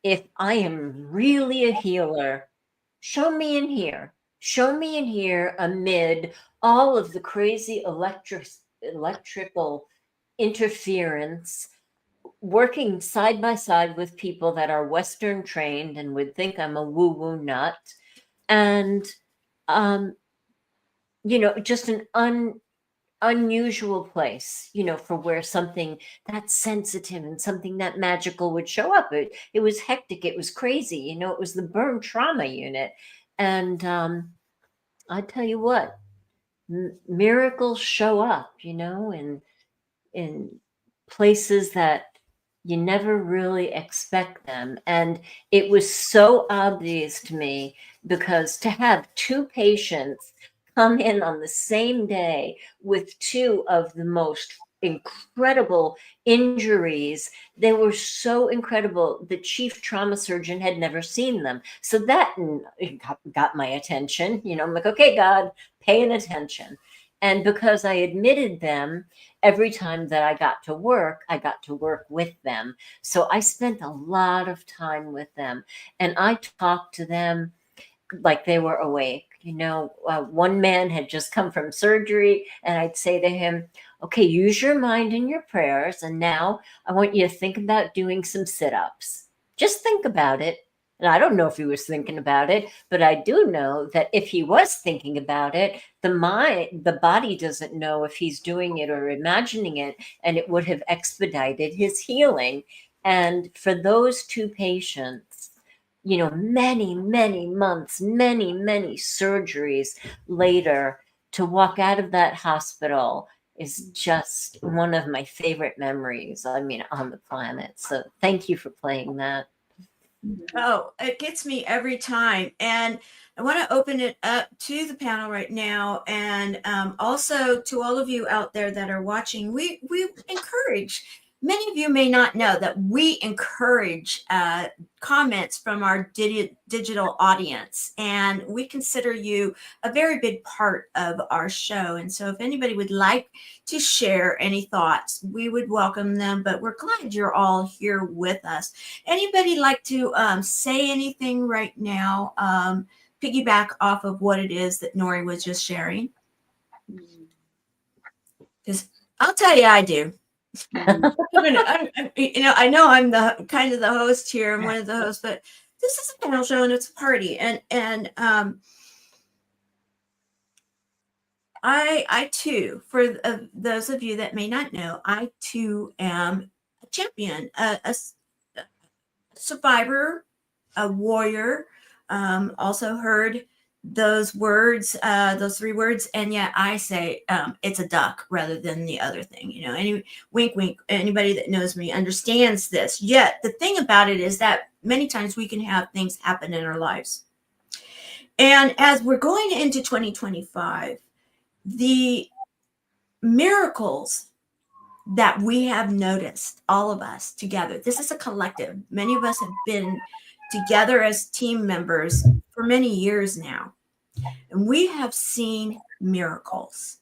if I am really a healer, show me in here. Show me in here amid all of the crazy electrical interference, working side by side with people that are Western trained and would think I'm a woo-woo nut. And, you know, just an unusual place, you know, for where something that sensitive and something that magical would show up. It was hectic. It was crazy. You know, it was the burn trauma unit. And I tell you what, miracles show up, you know, in places that you never really expect them. And it was so obvious to me because to have two patients come in on the same day with two of the most incredible injuries, they were so incredible. The chief trauma surgeon had never seen them. So that got my attention. You know, I'm like, okay, God, paying attention. And because I admitted them, every time that I got to work with them. So I spent a lot of time with them, and I talked to them like they were awake. You know, one man had just come from surgery, and I'd say to him, okay, use your mind in your prayers, and now I want you to think about doing some sit-ups. Just think about it. And I don't know if he was thinking about it, but I do know that if he was thinking about it, the body doesn't know if he's doing it or imagining it, and it would have expedited his healing. And for those two patients, you know, many, many months, many, many surgeries later, to walk out of that hospital is just one of my favorite memories, I mean, on the planet. So thank you for playing that. Oh, it gets me every time. And I want to open it up to the panel right now. And also to all of you out there that are watching, we encourage, many of you may not know that we encourage comments from our digital audience. And we consider you a very big part of our show. And so if anybody would like to share any thoughts, we would welcome them. But we're glad you're all here with us. Anybody like to say anything right now? Piggyback off of what it is that Nori was just sharing? Because I'll tell you, I do. I know I'm the kind of the host here. I'm one of the hosts, but this is a panel show and it's a party. And I too, for those of you that may not know, I too am a champion, a survivor, a warrior. Also heard those words, those three words, and yet I say it's a duck rather than the other thing. You know, any wink, wink. Anybody that knows me understands this. Yet the thing about it is that many times we can have things happen in our lives, and as we're going into 2025, the miracles that we have noticed, all of us together. This is a collective. Many of us have been together as team members for many years now, and we have seen miracles.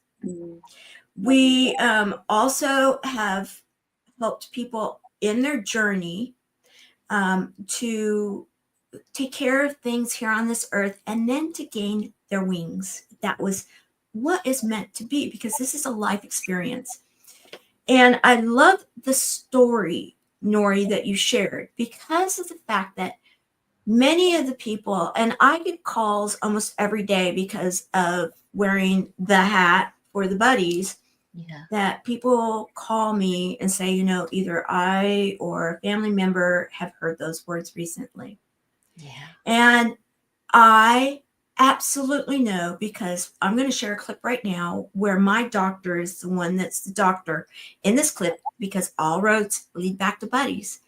We also have helped people in their journey to take care of things here on this earth and then to gain their wings. That was what is meant to be, because this is a life experience. And I love the story, Nori, that you shared, because of the fact that many of the people, and I get calls almost every day because of wearing the hat for the buddies, that people call me and say, you know, either I or a family member have heard those words recently. And I absolutely know, because I'm going to share a clip right now where my doctor is the one that's the doctor in this clip, because all roads lead back to buddies.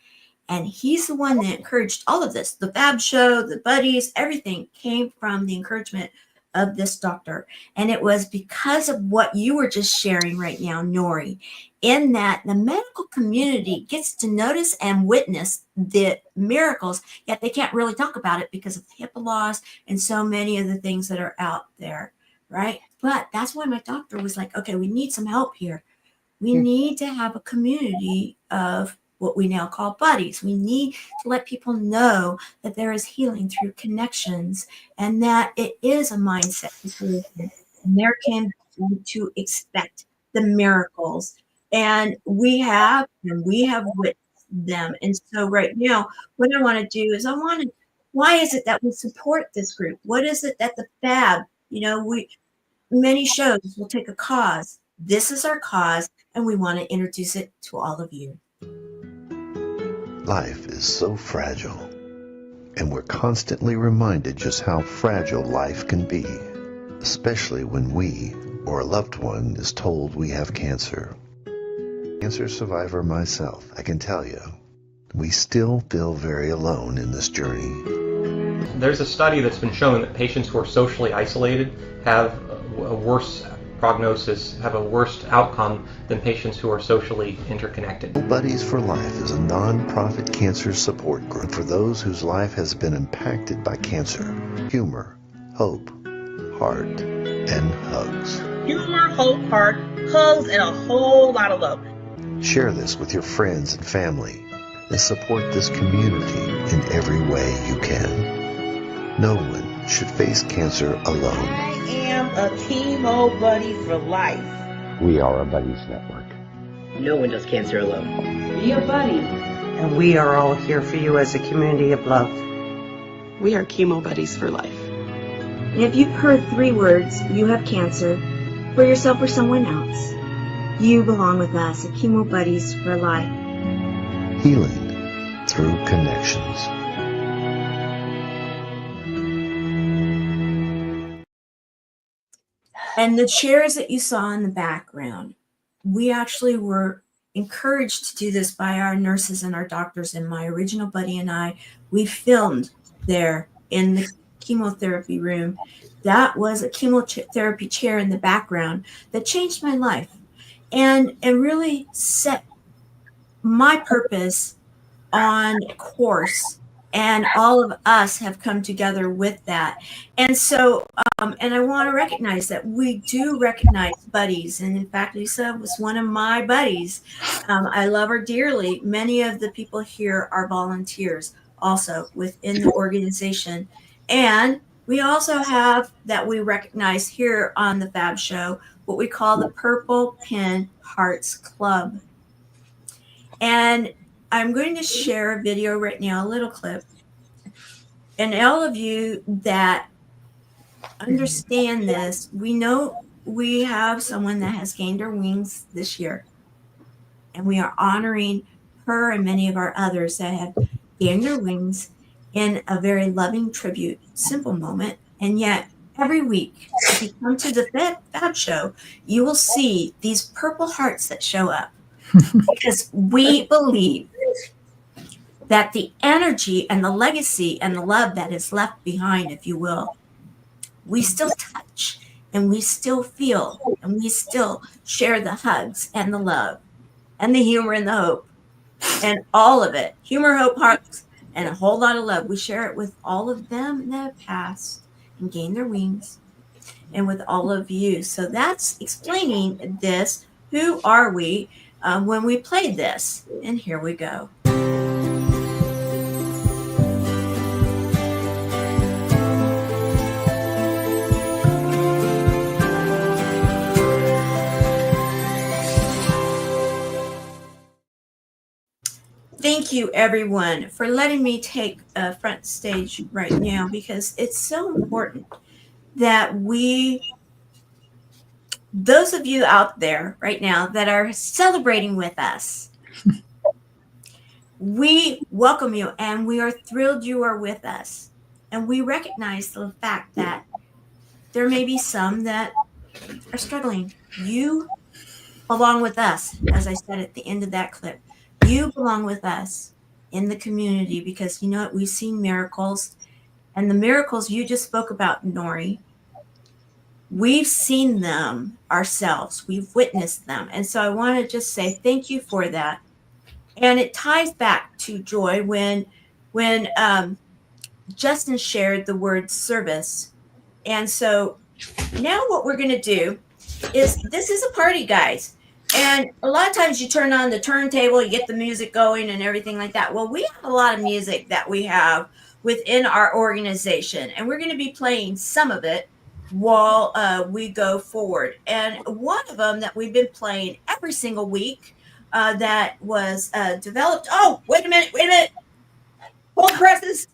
And he's the one that encouraged all of this. The Fab Show, the buddies, everything came from the encouragement of this doctor. And it was because of what you were just sharing right now, Nori, in that the medical community gets to notice and witness the miracles, yet they can't really talk about it because of HIPAA laws and so many of the things that are out there, right? But that's why my doctor was like, okay, we need some help here. We need to have a community of what we now call buddies. We need to let people know that there is healing through connections and that it is a mindset situation. And there can be to expect the miracles. And we have witnessed them. And so right now, what I want to do is why is it that we support this group? What is it that the Fab, many shows will take a cause. This is our cause, and we want to introduce it to all of you. Life is so fragile, and we're constantly reminded just how fragile life can be, especially when we or a loved one is told we have cancer. Cancer survivor myself, I can tell you, we still feel very alone in this journey. There's a study that's been showing that patients who are socially isolated have a worse prognosis, have a worse outcome than patients who are socially interconnected. Buddies for Life is a non-profit cancer support group for those whose life has been impacted by cancer. Humor, hope, heart, and hugs. Humor, hope, heart, hugs, and a whole lot of love. Share this with your friends and family and support this community in every way you can. No one should face cancer alone. I am a chemo buddy for life. We are a Buddies Network. No one does cancer alone. Be a buddy. And we are all here for you as a community of love. We are chemo buddies for life. And if you've heard 3 words, you have cancer, for yourself or someone else, you belong with us at Chemo Buddies for Life. Healing through connections. And the chairs that you saw in the background, we actually were encouraged to do this by our nurses and our doctors. And my original buddy and I, we filmed there in the chemotherapy room. That was a chemotherapy chair in the background that changed my life and really set my purpose on course. And all of us have come together with that. And so, and I want to recognize that we do recognize buddies. And in fact, Lisa was one of my buddies. I love her dearly. Many of the people here are volunteers also within the organization. And we also have that we recognize here on the Fab Show, what we call the Purple Pin Hearts Club. And I'm going to share a video right now, a little clip. And all of you that understand this, we know we have someone that has gained her wings this year. And we are honoring her and many of our others that have gained their wings in a very loving tribute, simple moment. And yet every week, if you come to the Fab Show, you will see these purple hearts that show up. Because we believe that the energy and the legacy and the love that is left behind, if you will, we still touch and we still feel and we still share the hugs and the love and the humor and the hope and all of it. Humor, hope, hearts, and a whole lot of love. We share it with all of them that have passed and gained their wings and with all of you. So that's explaining this. Who are we? When we played this, and here we go. Thank you, everyone, for letting me take a front stage right now, because it's so important that those of you out there right now that are celebrating with us, we welcome you and we are thrilled you are with us. And we recognize the fact that there may be some that are struggling. You belong with us, as I said at the end of that clip. You belong with us in the community because you know what? We've seen miracles, and the miracles you just spoke about, Nori, we've seen them ourselves. We've witnessed them. And so I want to just say thank you for that. And it ties back to Joy when Justin shared the word service. And so now what we're going to do is, this is a party, guys. And a lot of times you turn on the turntable, you get the music going and everything like that. Well, we have a lot of music that we have within our organization, and we're going to be playing some of it while we go forward. And one of them that we've been playing every single week that was developed. Oh, wait a minute. Hold presses.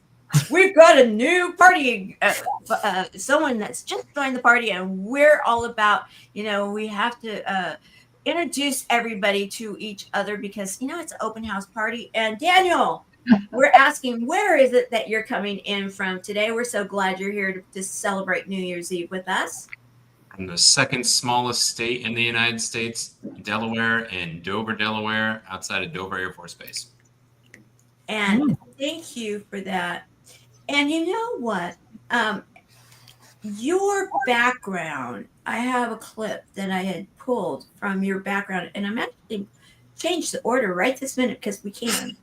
We've got a new party, someone that's just joined the party, and we're all about, we have to introduce everybody to each other because, it's an open house party. And Daniel, we're asking, where is it that you're coming in from today? We're so glad you're here to celebrate New Year's Eve with us. From the second smallest state in the United States, Delaware, in Dover, Delaware, outside of Dover Air Force Base. And thank you for that. And you know what? Your background, I have a clip that I had pulled from your background, and I'm actually changed the order right this minute because we can.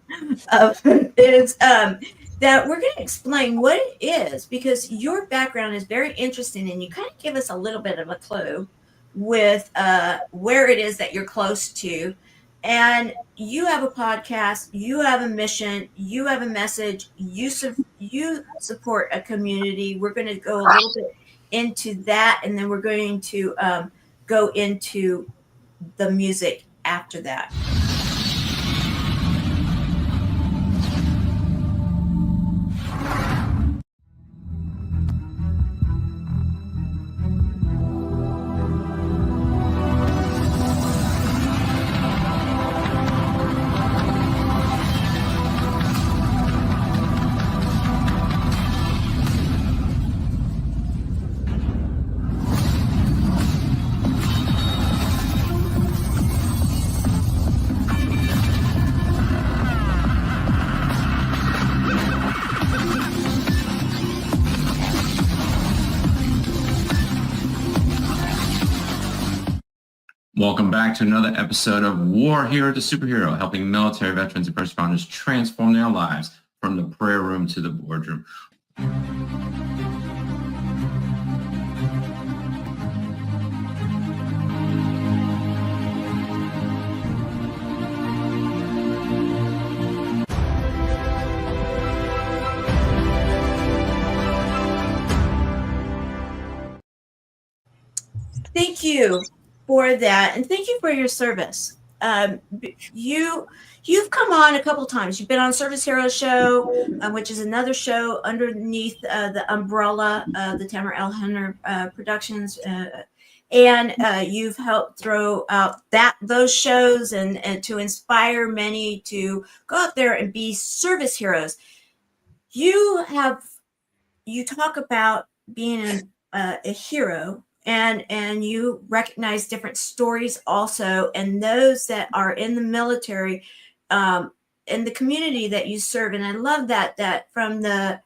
Is that we're going to explain what it is, because your background is very interesting, and you kind of give us a little bit of a clue with where it is that you're close to. And you have a podcast, you have a mission, you have a message, you support a community. We're going to go a little bit into that, and then we're going to go into the music after that. Welcome back to another episode of War Hero to Superhero, helping military veterans and first responders transform their lives from the prayer room to the boardroom. Thank you for that, and thank you for your service. You've come on a couple times. You've been on Service Hero Show, which is another show underneath the umbrella of the Tamara L Productions, and you've helped throw out those shows and to inspire many to go out there and be service heroes. You talk about being a hero. And you recognize different stories also, and those that are in the military, in the community that you serve. And I love that from the,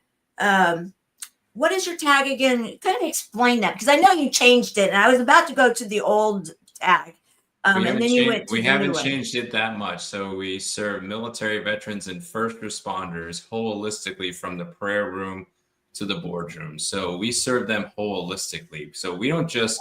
what is your tag again? Kind of explain that, because I know you changed it, and I was about to go to the old tag. And then you went to we the haven't new one. changed it that much. So we serve military veterans and first responders holistically from the prayer room to the boardroom. So we serve them holistically. So we don't just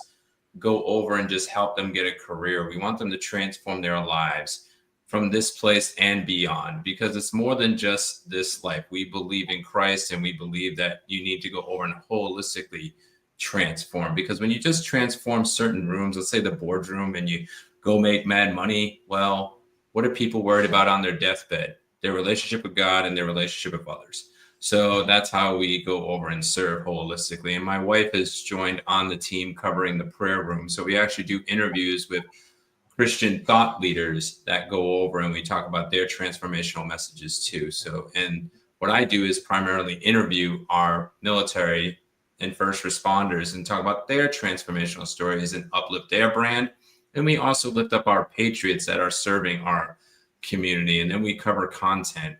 go over and just help them get a career. We want them to transform their lives from this place and beyond, because it's more than just this life. We believe in Christ, and we believe that you need to go over and holistically transform, because when you just transform certain rooms, let's say the boardroom, and you go make mad money, well, what are people worried about on their deathbed? Their relationship with God and their relationship with others. So that's how we go over and serve holistically. And my wife has joined on the team covering the prayer room. So we actually do interviews with Christian thought leaders that go over, and we talk about their transformational messages too. So, and what I do is primarily interview our military and first responders and talk about their transformational stories and uplift their brand. And we also lift up our patriots that are serving our community. And then we cover content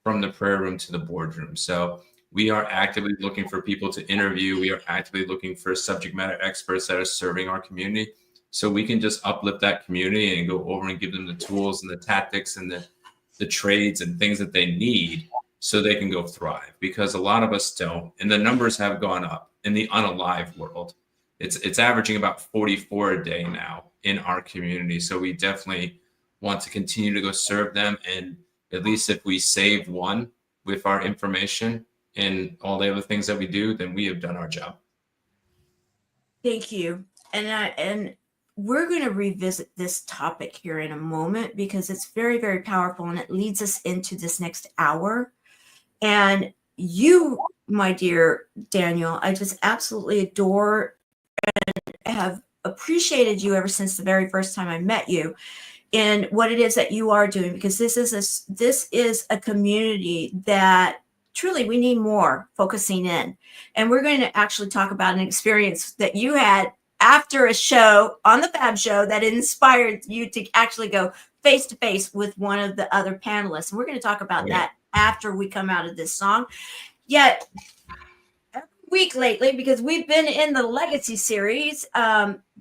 from the prayer room to the boardroom. So We are actively looking for people to interview. We are actively looking for subject matter experts that are serving our community. So we can just uplift that community and go over and give them the tools and the tactics and the trades and things that they need so they can go thrive, because a lot of us don't. And the numbers have gone up in the unalive world. It's averaging about 44 a day now in our community. So we definitely want to continue to go serve them. And at least if we saved one with our information and all the other things that we do, then we have done our job. Thank you. And we're going to revisit this topic here in a moment because it's very, very powerful, and it leads us into this next hour. And you, my dear Daniel, I just absolutely adore and have appreciated you ever since the very first time I met you in what it is that you are doing, because this is a community that truly we need more focusing in. And we're going to actually talk about an experience that you had after a show on the Fab Show that inspired you to actually go face to face with one of the other panelists. And we're going to talk about that after we come out of this song. Yet every week lately, because we've been in the Legacy series,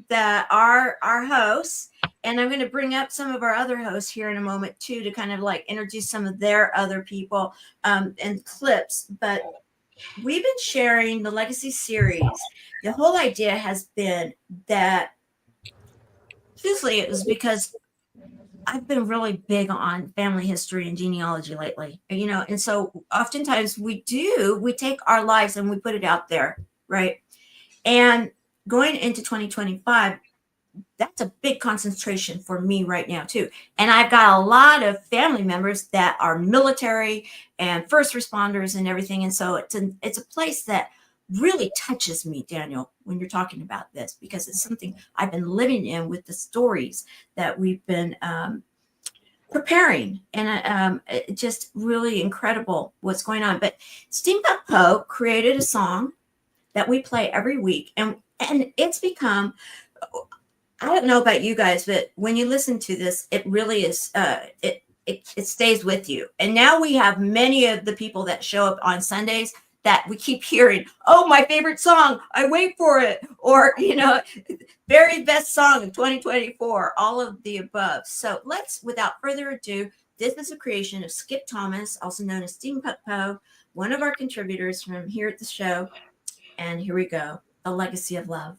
that our hosts, and I'm going to bring up some of our other hosts here in a moment too, to kind of like introduce some of their other people and clips. But we've been sharing the Legacy series. The whole idea has been that usually it was because I've been really big on family history and genealogy lately, you know, and so oftentimes we take our lives and we put it out there, right? And going into 2025, that's a big concentration for me right now too. And I've got a lot of family members that are military and first responders and everything. And so it's a place that really touches me, Daniel, when you're talking about this, because it's something I've been living in with the stories that we've been preparing. And it's just really incredible what's going on. But Steampunk Poe created a song that we play every week. And it's become, I don't know about you guys, but when you listen to this, it really is, it stays with you. And now we have many of the people that show up on Sundays that we keep hearing, oh, my favorite song, I wait for it. Or, you know, very best song of 2024, all of the above. So let's, without further ado, this is a creation of Skip Thomas, also known as Steampunk Poe, one of our contributors from here at the show. And here we go, A Legacy of Love.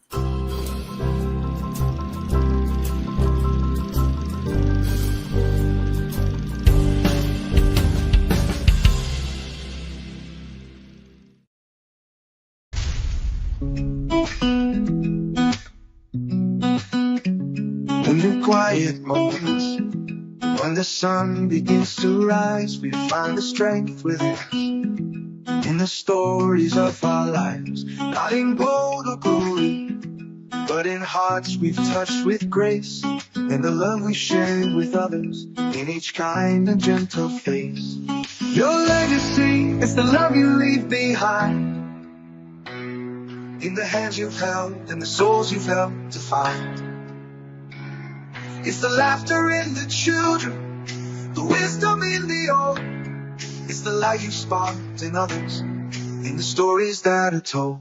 In the quiet moments, when the sun begins to rise, we find the strength within us. In the stories of our lives, not in gold or glory, but in hearts we've touched with grace, and the love we shared with others, in each kind and gentle face. Your legacy is the love you leave behind, in the hands you've held and the souls you've helped to find. It's the laughter in the children, the wisdom in the old. It's the light you sparked in others, in the stories that are told.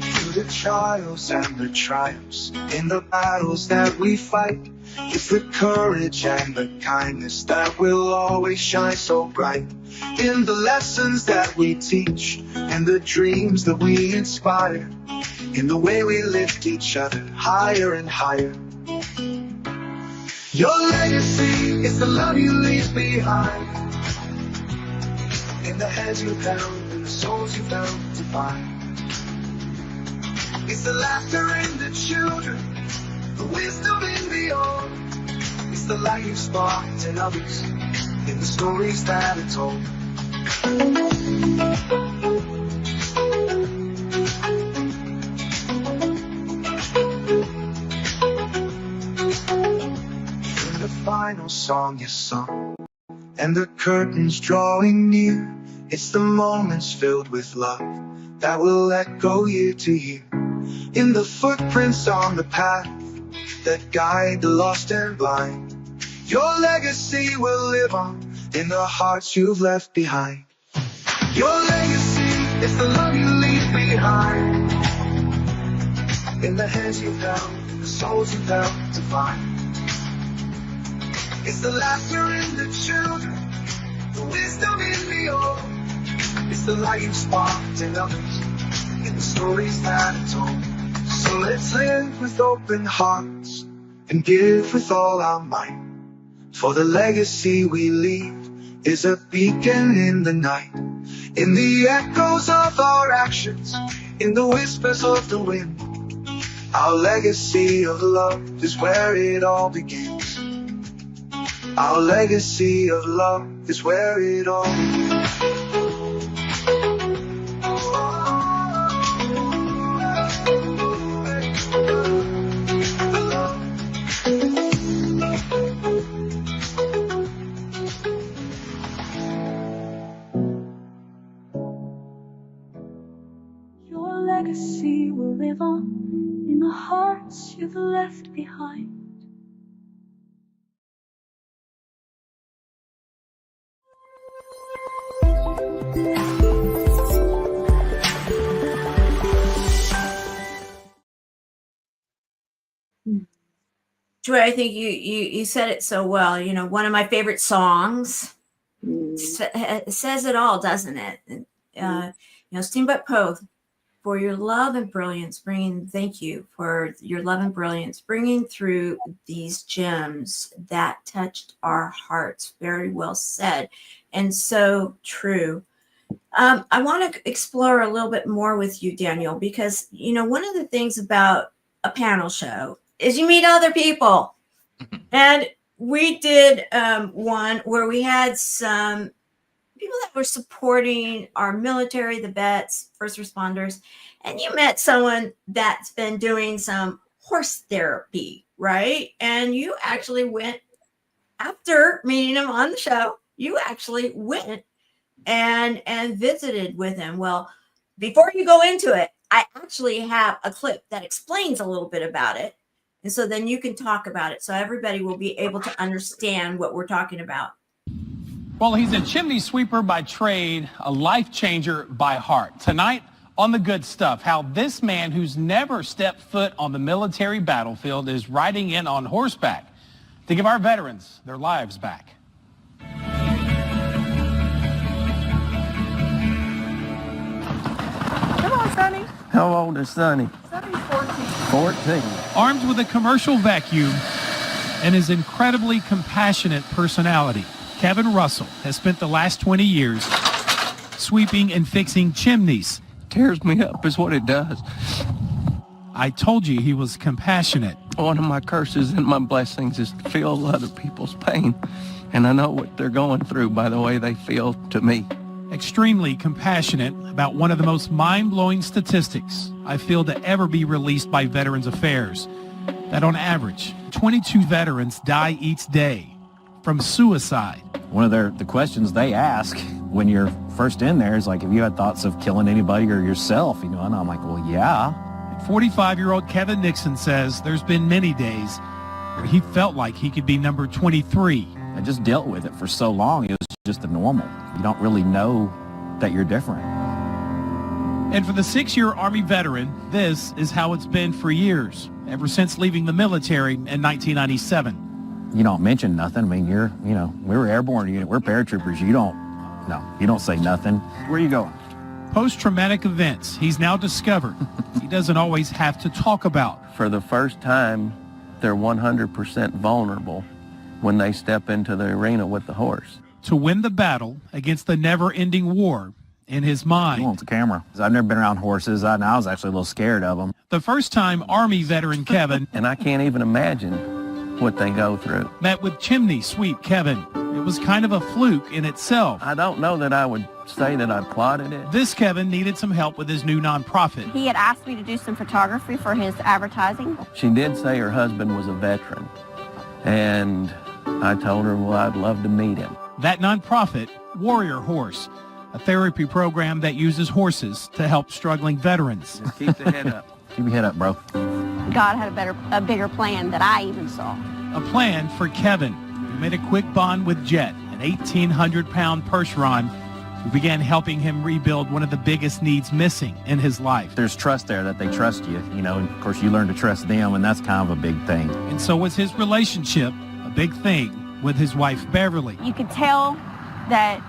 Through the trials and the triumphs, in the battles that we fight, it's the courage and the kindness that will always shine so bright. In the lessons that we teach and the dreams that we inspire, in the way we lift each other higher and higher. Your legacy is the love you leave behind, in the hands you've held and the souls you've helped to find. It's the laughter in the children, the wisdom in the old. It's the light you sparked in others, in the stories that are told. In the final song you sung, and the curtains drawing near, it's the moments filled with love that will echo year to year. in the footprints on the path that guide the lost and blind. Your legacy will live on in the hearts you've left behind. Your legacy is the love you leave behind, in the hands you've held, the souls you've helped to find. It's the laughter in the children, the wisdom in the old. It's the light you sparked in others, in the stories that are told. So let's live with open hearts and give with all our might. For the legacy we leave is a beacon in the night, in the echoes of our actions, in the whispers of the wind. Our legacy of love is where it all begins. Our legacy of love is where it all begins. Your legacy will live on in the hearts you've left behind. Joy, I think you said it so well. You know, one of my favorite songs says it all, doesn't it? Steamboat Poe, for your love and brilliance, thank you for your love and brilliance, bringing through these gems that touched our hearts. Very well said, and so true. I want to explore a little bit more with you, Daniel, because, one of the things about a panel show is you meet other people. And we did one where we had some people that were supporting our military, the vets, first responders, and you met someone that's been doing some horse therapy, right? And you actually went, after meeting him on the show, you actually went and visited with him. Well, before you go into it, I actually have a clip that explains a little bit about it. And so then you can talk about it, so everybody will be able to understand what we're talking about. Well, he's a chimney sweeper by trade, a life changer by heart. Tonight on The Good Stuff, how this man who's never stepped foot on the military battlefield is riding in on horseback to give our veterans their lives back. Come on, Sonny. How old is Sonny? Sonny's 14. Armed with a commercial vacuum and his incredibly compassionate personality, Kevin Russell has spent the last 20 years sweeping and fixing chimneys. Tears me up is what it does. I told you he was compassionate. One of my curses and my blessings is to feel other people's pain. And I know what they're going through by the way they feel to me. Extremely compassionate about one of the most mind-blowing statistics I feel to ever be released by Veterans Affairs. That on average, 22 veterans die each day from suicide. One of the questions they ask when you're first in there is like, have you had thoughts of killing anybody or yourself? And I'm like, well, yeah. 45-year-old Kevin Nixon says there's been many days where he felt like he could be number 23. I just dealt with it for so long. It was just the normal. You don't really know that you're different. And for the 6-year Army veteran, this is how it's been for years, ever since leaving the military in 1997. You don't mention nothing. I mean, we were airborne unit. We're paratroopers. You don't say nothing. Where are you going? Post-traumatic events he's now discovered he doesn't always have to talk about. For the first time, they're 100% vulnerable when they step into the arena with the horse. To win the battle against the never-ending war in his mind. He wants a camera. I've never been around horses. I was actually a little scared of them. The first time Army veteran Kevin and I can't even imagine what they go through. Met with chimney sweep Kevin. It was kind of a fluke in itself. I don't know that I would say that I plotted it. This Kevin needed some help with his new nonprofit. He had asked me to do some photography for his advertising. She did say her husband was a veteran, and I told her, well, I'd love to meet him. That nonprofit, Warrior Horse, a therapy program that uses horses to help struggling veterans. Just keep the head up. Keep your head up, bro. God had a bigger plan that I even saw. A plan for Kevin, who made a quick bond with Jet, an 1,800-pound Percheron, who began helping him rebuild one of the biggest needs missing in his life. There's trust there that they trust you, you know, and of course you learn to trust them, and that's kind of a big thing. And so was his relationship, a big thing, with his wife, Beverly. You could tell that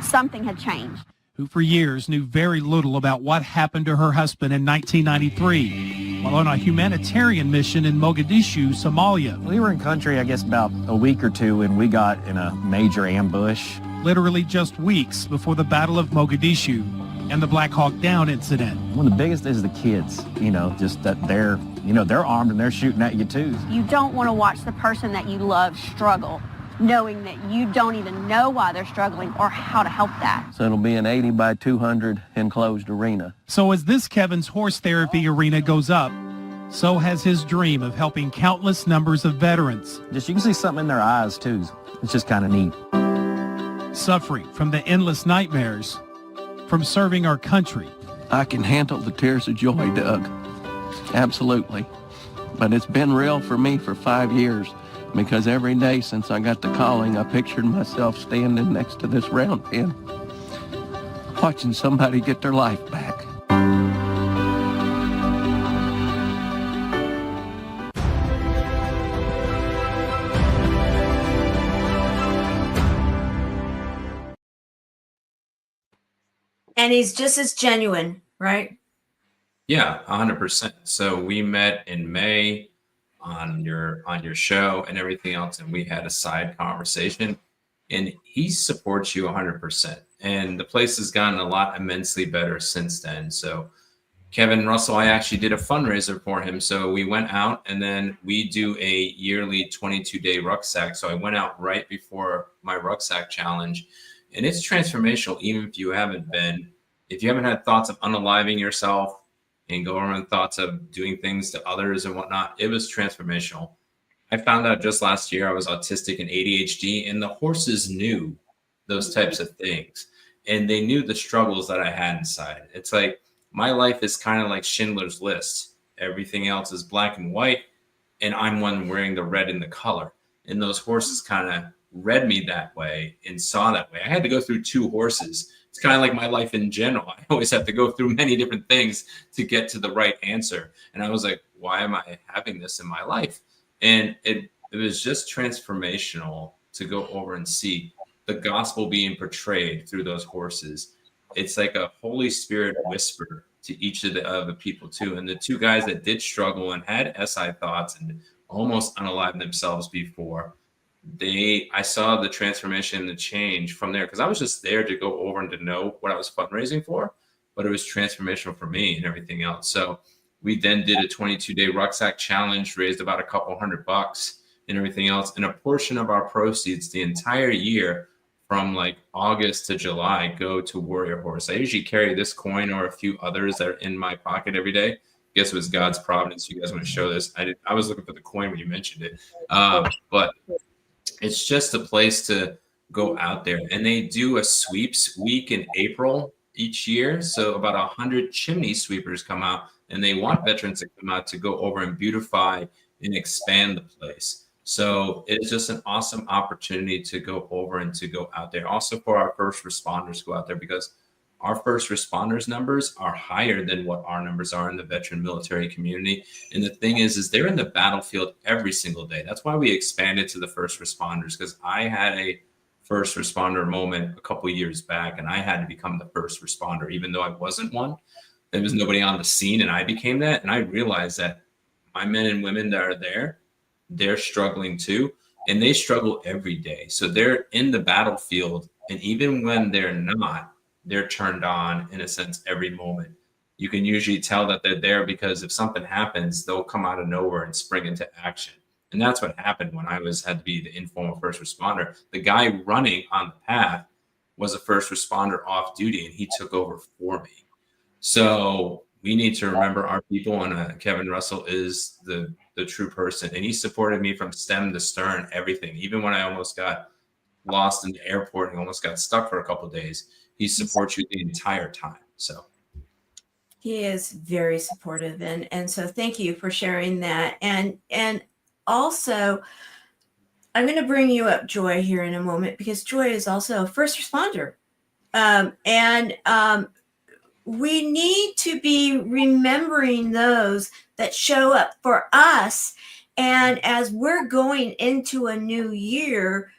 something had changed. Who for years knew very little about what happened to her husband in 1993 while on a humanitarian mission in Mogadishu, Somalia. We were in country, I guess, about a week or two, and we got in a major ambush. Literally just weeks before the Battle of Mogadishu and the Black Hawk Down incident. One of the biggest is the kids, you know, just that they're armed and they're shooting at you too. You don't want to watch the person that you love struggle, knowing that you don't even know why they're struggling or how to help that. So it'll be an 80 by 200 enclosed arena. So as this Kevin's horse therapy arena goes up, so has his dream of helping countless numbers of veterans. Just you can see something in their eyes too. It's just kind of neat. Suffering from the endless nightmares from serving our country. I can handle the tears of joy, Doug. Absolutely. But it's been real for me for 5 years, because every day since I got the calling, I pictured myself standing next to this round pen, watching somebody get their life back. And he's just as genuine, right? Yeah, 100%. So we met in May on your show and everything else, and we had a side conversation, and he supports you 100%. And the place has gotten a lot immensely better since then. So Kevin Russell, I actually did a fundraiser for him. So we went out, and then we do a yearly 22-day rucksack. So I went out right before my rucksack challenge, and it's transformational. Even if you haven't had thoughts of unaliving yourself and go around thoughts of doing things to others and whatnot, it was transformational. I found out just last year I was autistic and ADHD, and the horses knew those types of things. And they knew the struggles that I had inside. It's like my life is kind of like Schindler's List. Everything else is black and white, and I'm one wearing the red in the color. And those horses kind of read me that way and saw that way. I had to go through 2 horses. It's kind of like my life in general. I always have to go through many different things to get to the right answer. And I was like, why am I having this in my life? And it was just transformational to go over and see the gospel being portrayed through those horses. It's like a Holy Spirit whisper to each of the people too. And the 2 guys that did struggle and had SI thoughts and almost unalived themselves before, I saw the transformation and the change from there, because I was just there to go over and to know what I was fundraising for, but it was transformational for me and everything else. So we then did a 22-day rucksack challenge, raised about a couple $100 and everything else. And a portion of our proceeds the entire year from like August to July go to Warrior Horse. I usually carry this coin or a few others that are in my pocket every day. I guess it was God's providence. You guys want to show this? I was looking for the coin when you mentioned it. But it's just a place to go out there. And they do a sweeps week in April each year. So about 100 chimney sweepers come out, and they want veterans to come out to go over and beautify and expand the place. So it's just an awesome opportunity to go over and to go out there. Also for our first responders to go out there, because our first responders numbers are higher than what our numbers are in the veteran military community. And the thing is they're in the battlefield every single day. That's why we expanded to the first responders, because I had a first responder moment a couple of years back, and I had to become the first responder, even though I wasn't one. There was nobody on the scene, and I became that. And I realized that my men and women that are there, they're struggling too, and they struggle every day. So they're in the battlefield, and even when they're not, they're turned on in a sense every moment. You can usually tell that they're there because if something happens, they'll come out of nowhere and spring into action. And that's what happened when I had to be the informal first responder. The guy running on the path was a first responder off duty, and he took over for me. So we need to remember our people, and Kevin Russell is the true person. And he supported me from stem to stern, everything. Even when I almost got lost in the airport and almost got stuck for a couple of days, he supports you the entire time. So He is very supportive, and so thank you for sharing that. And also, I'm going to bring you up, Joy, here in a moment, because Joy is also a first responder, and we need to be remembering those that show up for us. And as we're going into a new year,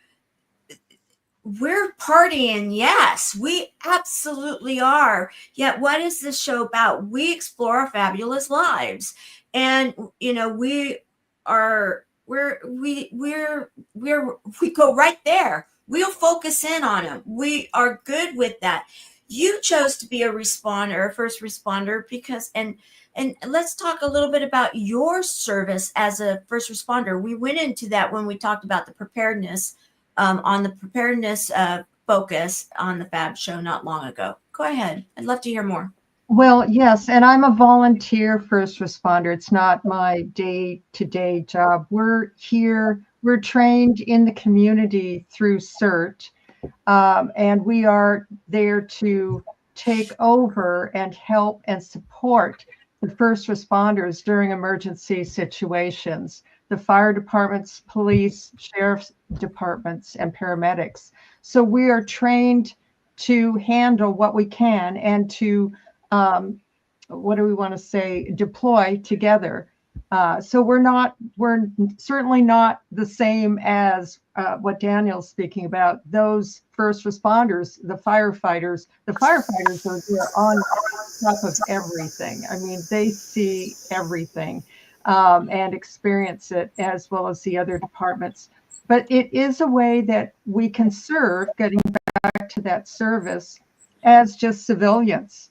we're partying. Yes, we absolutely are. Yet what is this show about? We explore our fabulous lives. And we go right there. We'll focus in on them. We are good with that. You chose to be a responder, a first responder, because and let's talk a little bit about your service as a first responder. We went into that when we talked about the preparedness, on the preparedness focus on the Fab Show not long ago. Go ahead. I'd love to hear more. Well, yes, and I'm a volunteer first responder. It's not my day-to-day job. We're here, we're trained in the community through CERT, and we are there to take over and help and support the first responders during emergency situations, the fire departments, police, sheriff's departments, and paramedics. So we are trained to handle what we can and to deploy together. So we're certainly not the same as what Daniel's speaking about. Those first responders, the firefighters are there on top of everything. I mean, they see everything and experience it as well as the other departments. But it is a way that we can serve, getting back to that service, as just civilians.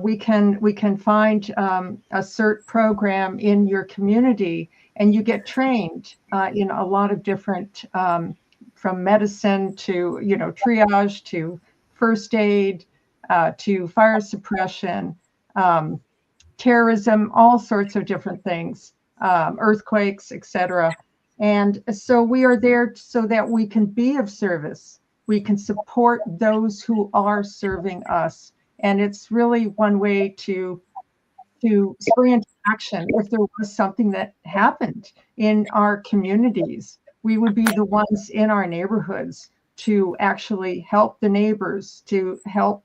We can find a CERT program in your community, and you get trained in a lot of different, from medicine to triage to first aid to fire suppression, terrorism, all sorts of different things, earthquakes, etc. And so we are there so that we can be of service. We can support those who are serving us. And it's really one way to spring into action. If there was something that happened in our communities, we would be the ones in our neighborhoods to actually help the neighbors, to help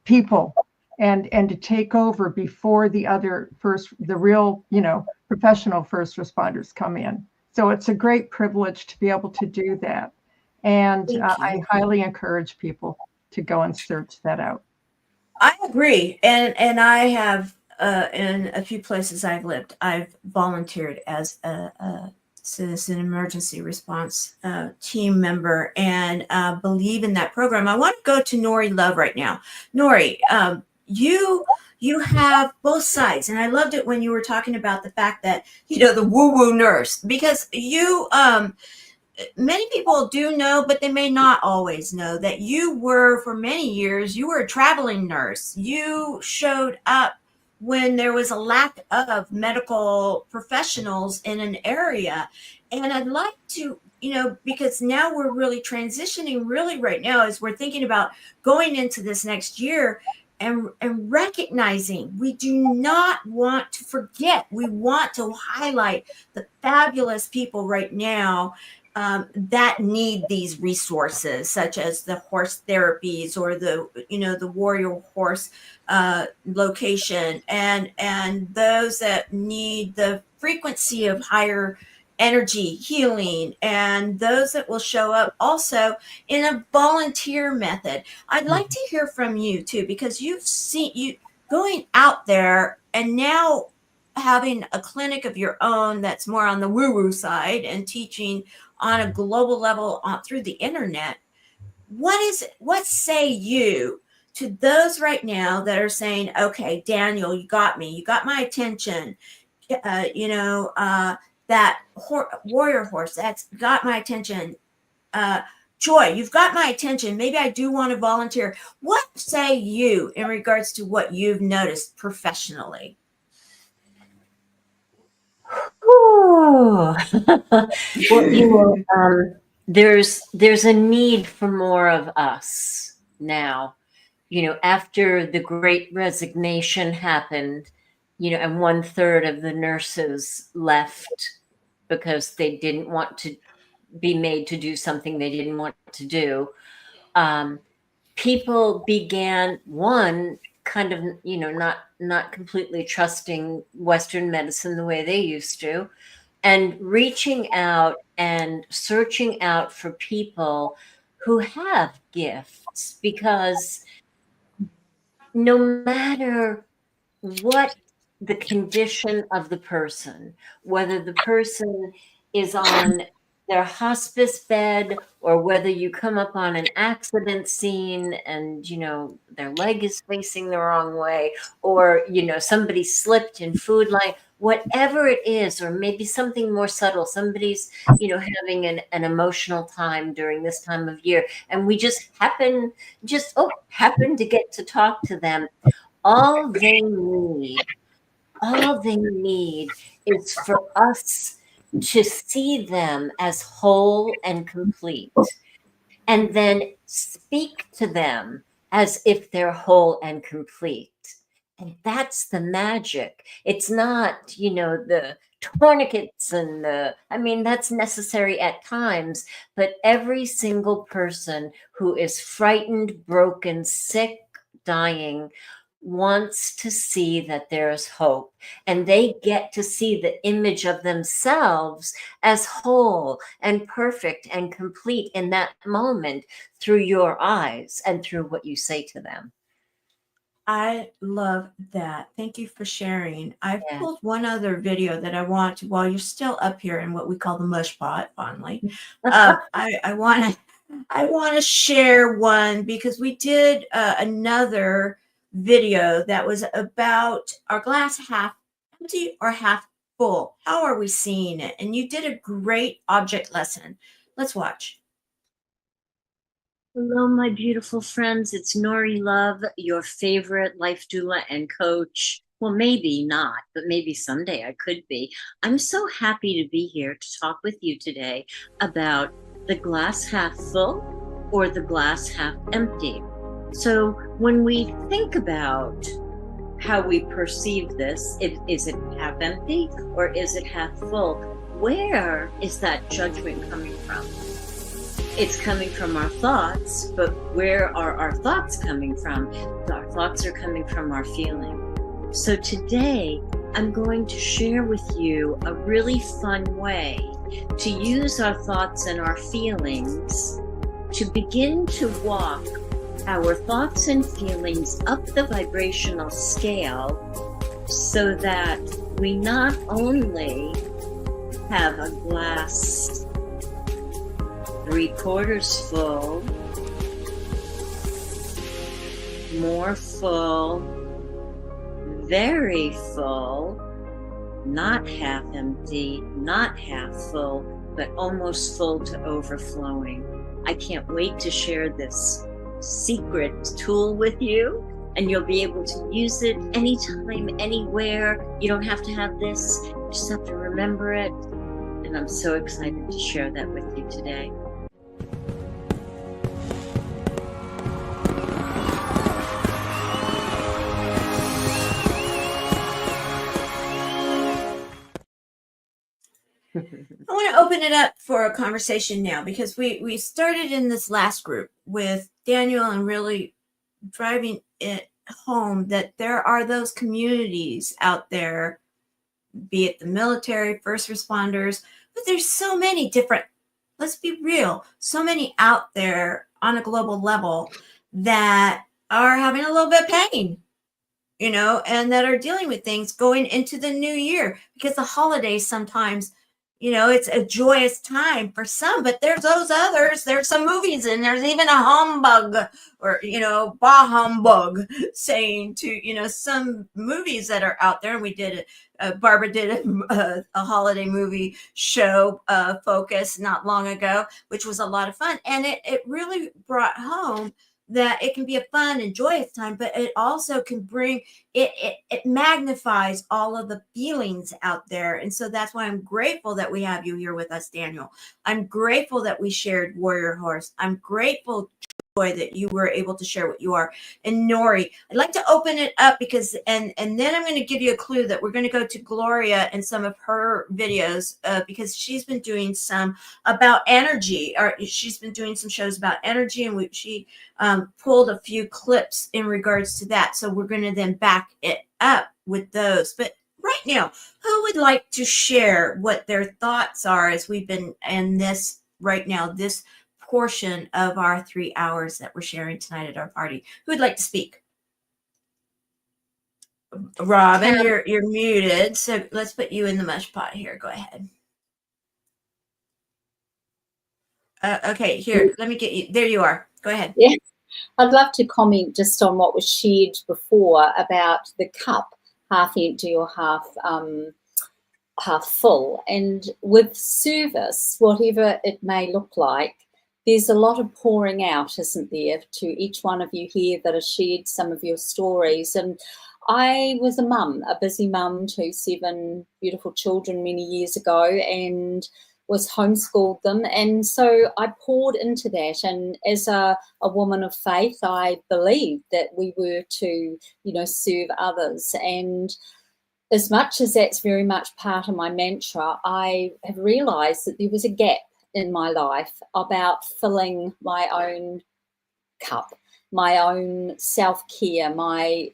people, and to take over before the real, professional first responders come in. So it's a great privilege to be able to do that. And I highly encourage people to go and search that out. I agree. And I have, in a few places I've lived, I've volunteered as a citizen emergency response team member, and believe in that program. I want to go to Nori Love right now. Nori, you have both sides, and I loved it when you were talking about the fact that, the woo-woo nurse, because many people do know, but they may not always know that you were, for many years, you were a traveling nurse. You showed up when there was a lack of medical professionals in an area. And I'd like to, because now we're really transitioning right now as we're thinking about going into this next year and recognizing we do not want to forget. We want to highlight the fabulous people right now that need these resources, such as the horse therapies or the warrior horse location, and those that need the frequency of higher energy healing, and those that will show up also in a volunteer method. I'd like to hear from you too, because you've seen you going out there and now having a clinic of your own that's more on the woo-woo side and teaching on a global level through the internet. What say you to those right now that are saying, okay, Daniel, you got me, you got my attention, that warrior horse, that's got my attention, Joy, you've got my attention, maybe I do want to volunteer. What say you in regards to what you've noticed professionally? Well, there's a need for more of us now. after the Great Resignation happened, and 1/3 of the nurses left because they didn't want to be made to do something they didn't want to do. People began, one, kind of, not completely trusting Western medicine the way they used to, and reaching out and searching out for people who have gifts, because no matter what the condition of the person, whether the person is on their hospice bed or whether you come up on an accident scene and their leg is facing the wrong way, or somebody slipped in food line, whatever it is, or maybe something more subtle, somebody's having an emotional time during this time of year, and we just happen to get to talk to them. All they need is for us to see them as whole and complete, and then speak to them as if they're whole and complete. And that's the magic. It's not, the tourniquets and that's necessary at times, but every single person who is frightened, broken, sick, dying wants to see that there's hope, and they get to see the image of themselves as whole and perfect and complete in that moment through your eyes and through what you say to them. I love that. Thank you for sharing. I've Yeah. pulled one other video that I want to, while you're still up here in what we call the mush pot, fondly. I want to share one, because we did another video that was about our glass half empty or half full. How are we seeing it? And you did a great object lesson. Let's watch. Hello, my beautiful friends. It's Nori Love, your favorite life doula and coach. Well, maybe not, but maybe someday I could be. I'm so happy to be here to talk with you today about the glass half full or the glass half empty. So when we think about how we perceive this, is it half empty or is it half full? Where is that judgment coming from? It's coming from our thoughts, but where are our thoughts coming from? Our thoughts are coming from our feeling. So today, I'm going to share with you a really fun way to use our thoughts and our feelings to begin to walk our thoughts and feelings up the vibrational scale, so that we not only have a glass 3/4 full, more full, very full, not half empty, not half full, but almost full to overflowing. I can't wait to share this secret tool with you, and you'll be able to use it anytime, anywhere. You don't have to have this, you just have to remember it. And I'm so excited to share that with you today. I want to open it up for a conversation now, because we started in this last group with Daniel and really driving it home that there are those communities out there, be it the military, first responders, but there's so many different, let's be real, so many out there on a global level that are having a little bit of pain, and that are dealing with things going into the new year, because the holidays sometimes, it's a joyous time for some, but there's those others. There's some movies, and there's even a humbug or, bah humbug saying to, some movies that are out there. And we did it. Barbara did a holiday movie show focus not long ago, which was a lot of fun. And it really brought home that it can be a fun and joyous time, but it also can bring it magnifies all of the feelings out there. And so that's why I'm grateful that we have you here with us, Daniel. I'm grateful that we shared Warrior Horse. I'm grateful that you were able to share what you are. And Nori, I'd like to open it up because, and then I'm going to give you a clue that we're going to go to Gloria and some of her videos because she's been doing some about energy, or she's been doing some shows about energy, and she pulled a few clips in regards to that. So we're going to then back it up with those. But right now, who would like to share what their thoughts are as we've been in this right now, this portion of our 3 hours that we're sharing tonight at our party? Who would like to speak? Robin, you're muted, so let's put you in the mush pot here. Go ahead. Okay, here, let me get you. There you are. Go ahead. Yeah, I'd love to comment just on what was shared before about the cup, half empty or half full. And with service, whatever it may look like, there's a lot of pouring out, isn't there, to each one of you here that has shared some of your stories. And I was a mum, a busy mum to 7 beautiful children many years ago, and was homeschooled them. And so I poured into that. And as a woman of faith, I believed that we were to, serve others. And as much as that's very much part of my mantra, I have realized that there was a gap in my life about filling my own cup, my own self-care, my,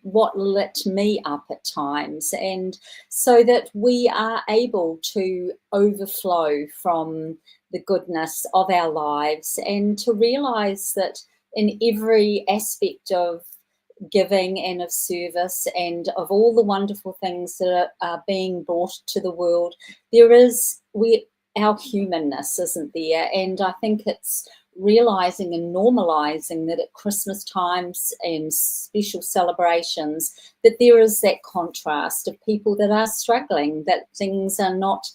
what lit me up at times. And so that we are able to overflow from the goodness of our lives, and to realize that in every aspect of giving and of service and of all the wonderful things that are being brought to the world, there is our humanness, isn't there? And I think it's realizing and normalizing that at Christmas times and special celebrations, that there is that contrast of people that are struggling, that things are not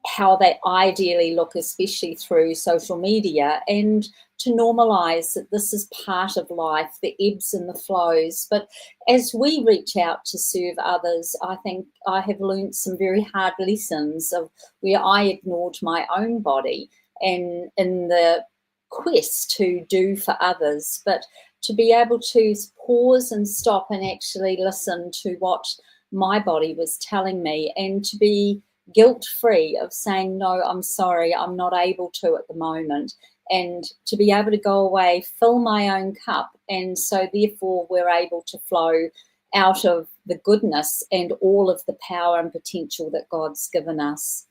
how they ideally look, especially through social media, and to normalize that this is part of life, the ebbs and the flows. But as we reach out to serve others, I think I have learned some very hard lessons of where I ignored my own body and in the quest to do for others, but to be able to pause and stop and actually listen to what my body was telling me, and to be guilt-free of saying, no, I'm sorry, I'm not able to at the moment, and to be able to go away, fill my own cup, and so therefore we're able to flow out of the goodness and all of the power and potential that God's given us.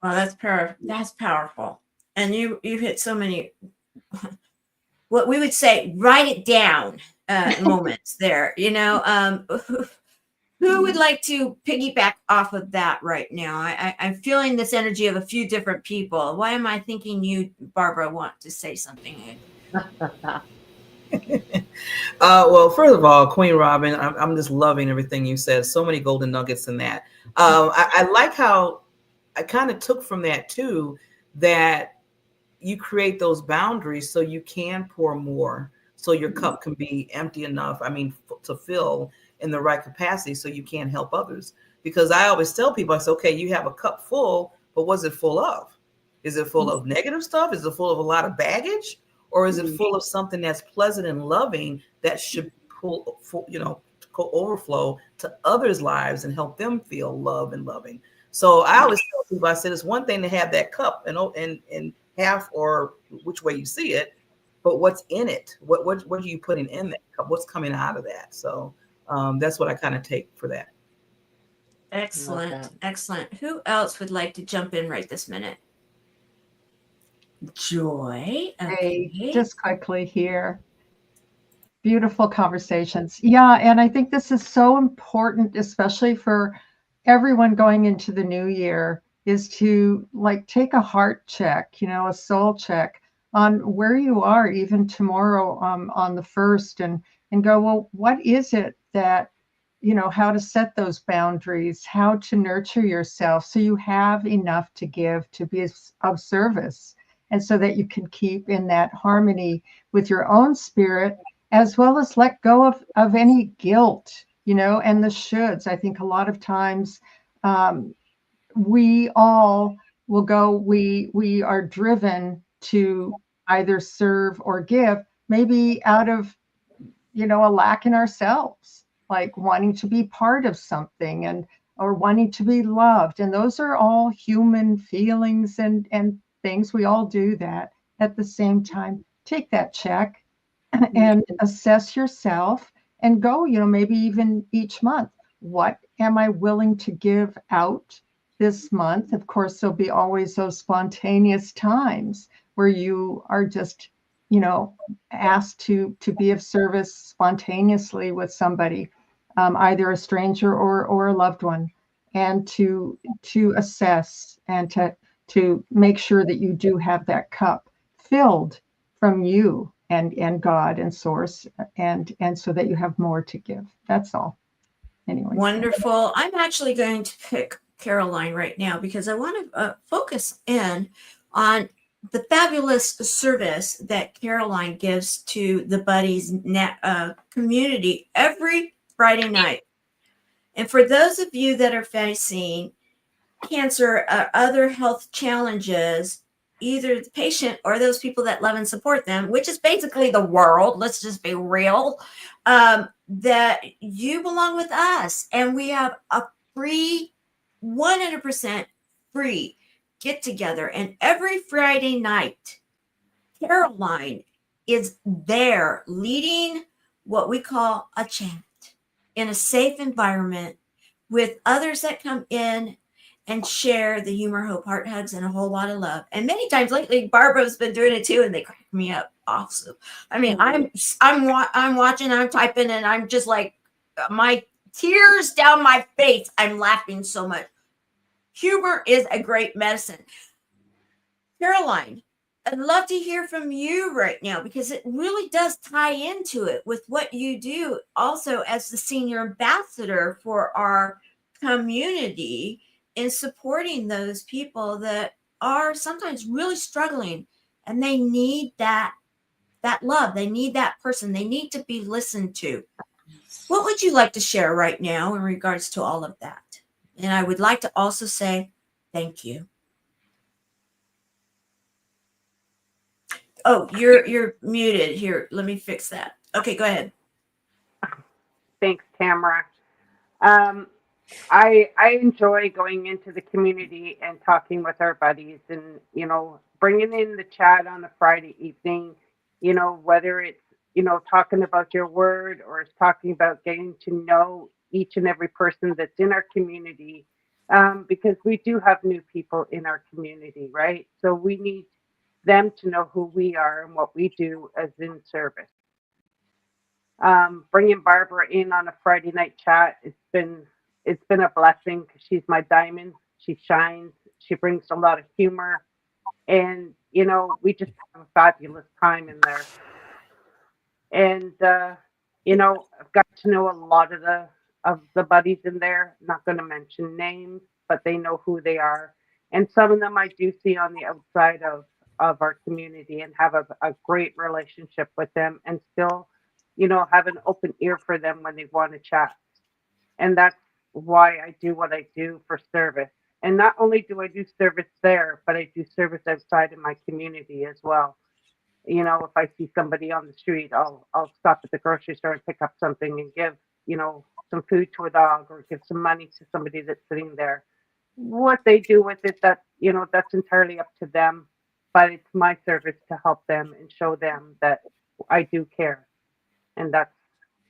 Well, that's powerful. And you hit so many, what we would say, write it down moments there, Who would like to piggyback off of that right now? I'm feeling this energy of a few different people. Why am I thinking you, Barbara, want to say something? Well, first of all, Queen Robin, I'm just loving everything you said. So many golden nuggets in that. I like how I kind of took from that too, that you create those boundaries so you can pour more, so your cup can be empty enough, to fill in the right capacity so you can help others. Because I always tell people, I say, okay, you have a cup full, but what's it full of? Is it full of negative stuff? Is it full of a lot of baggage? Or is it full of something that's pleasant and loving that should overflow to others' lives and help them feel love and loving? So I always tell people, I said, it's one thing to have that cup and half, or which way you see it, but what's in it? What are you putting in that cup? What's coming out of that? So that's what I kind of take for that. Excellent. Excellent. Who else would like to jump in right this minute? Joy. Okay. Hey, just quickly here. Beautiful conversations. Yeah, and I think this is so important, especially for everyone going into the new year, is to take a heart check, a soul check on where you are even tomorrow on the 1st, and go, well, what is it that, how to set those boundaries, how to nurture yourself so you have enough to give, to be of service, and so that you can keep in that harmony with your own spirit, as well as let go of any guilt, and the shoulds. I think a lot of times we all will go, we are driven to either serve or give, maybe out of, a lack in ourselves, like wanting to be part of something or wanting to be loved. And those are all human feelings and things. We all do that. At the same time, take that check and assess yourself and go, maybe even each month, what am I willing to give out this month? Of course, there'll be always those spontaneous times where you are just, asked to be of service spontaneously with somebody, either a stranger or a loved one, and to assess and to make sure that you do have that cup filled from you and God and source, and so that you have more to give. That's all. Anyway. Wonderful. I'm actually going to pick Caroline right now because I want to focus in on the fabulous service that Caroline gives to the Buddies community every Friday night. And for those of you that are facing cancer or other health challenges, either the patient or those people that love and support them, which is basically the world, let's just be real, that you belong with us. And we have a free, 100% free get together. And every Friday night, Caroline is there leading what we call a chat in a safe environment with others that come in and share the humor, hope, heart hugs, and a whole lot of love. And many times lately, Barbara's been doing it too, and they crack me up. Awesome. I mean, I'm watching, I'm typing, and I'm just like, my tears down my face. I'm laughing so much. Humor is a great medicine. Caroline, I'd love to hear from you right now because it really does tie into it with what you do also as the senior ambassador for our community in supporting those people that are sometimes really struggling, and they need that love. They need that person. They need to be listened to. What would you like to share right now in regards to all of that? And I would like to also say thank you. Oh, you're muted. Here, let me fix that. Okay, go ahead. Thanks, Tamara. I enjoy going into the community and talking with our buddies, and bringing in the chat on a Friday evening. Whether it's talking about your word or it's talking about getting to know each and every person that's in our community, because we do have new people in our community, right? So we need them to know who we are and what we do as in service. Bringing Barbara in on a Friday night chat, it's been a blessing because she's my diamond. She shines. She brings a lot of humor, and we just have a fabulous time in there. And I've got to know a lot of the buddies in there. I'm not going to mention names, but they know who they are. And some of them I do see on the outside of our community and have a great relationship with them, and still, have an open ear for them when they want to chat. And that's why I do what I do for service. And not only do I do service there, but I do service outside of my community as well. If I see somebody on the street, I'll stop at the grocery store and pick up something and give, some food to a dog or give some money to somebody that's sitting there. What they do with it, that's entirely up to them. But it's my service to help them and show them that I do care. And that's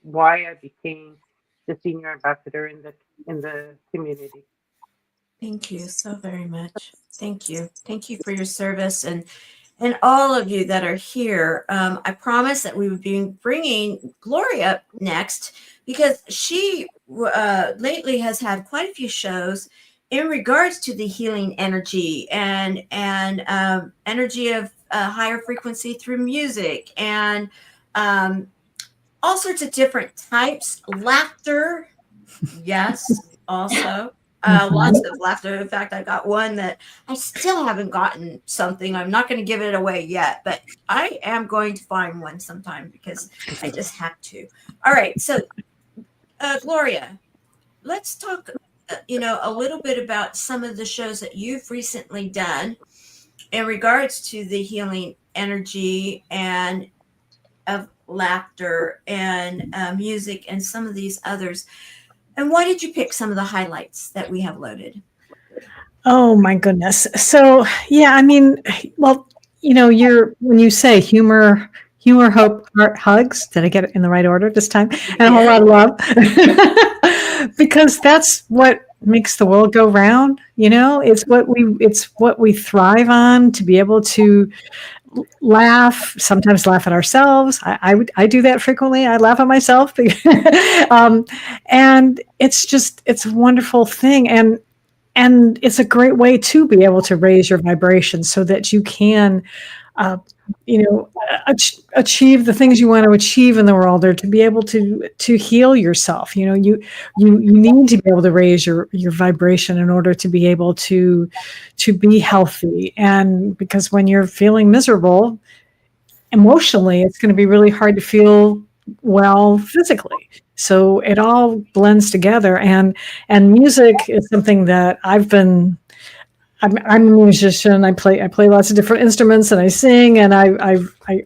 why I became the senior ambassador in the community. Thank you so very much. Thank you. Thank you for your service and all of you that are here. I promised that we would be bringing Gloria next because she lately has had quite a few shows in regards to the healing energy and energy of higher frequency through music and all sorts of different types. Laughter, yes, also. Lots of laughter. In fact, I got one that I still haven't gotten something. I'm not going to give it away yet, but I am going to find one sometime because I just have to. All right. So, Gloria, let's talk, a little bit about some of the shows that you've recently done in regards to the healing energy and of laughter and music and some of these others. And why did you pick some of the highlights that we have loaded? Oh my goodness. So yeah, I mean, well, you know, when you say humor, hope, heart, hugs. Did I get it in the right order this time? And a whole lot of love, because that's what makes the world go round. You know, it's what we thrive on, to be able to laugh, sometimes laugh at ourselves. I do that frequently. I laugh at myself. And it's a wonderful thing. And it's a great way to be able to raise your vibration so that you can, achieve the things you want to achieve in the world, or to be able to heal yourself. You know, you need to be able to raise your vibration in order to be able to be healthy. And because when you're feeling miserable emotionally, it's going to be really hard to feel well physically. So it all blends together, and music is something that I'm a musician. I play lots of different instruments, and I sing, and I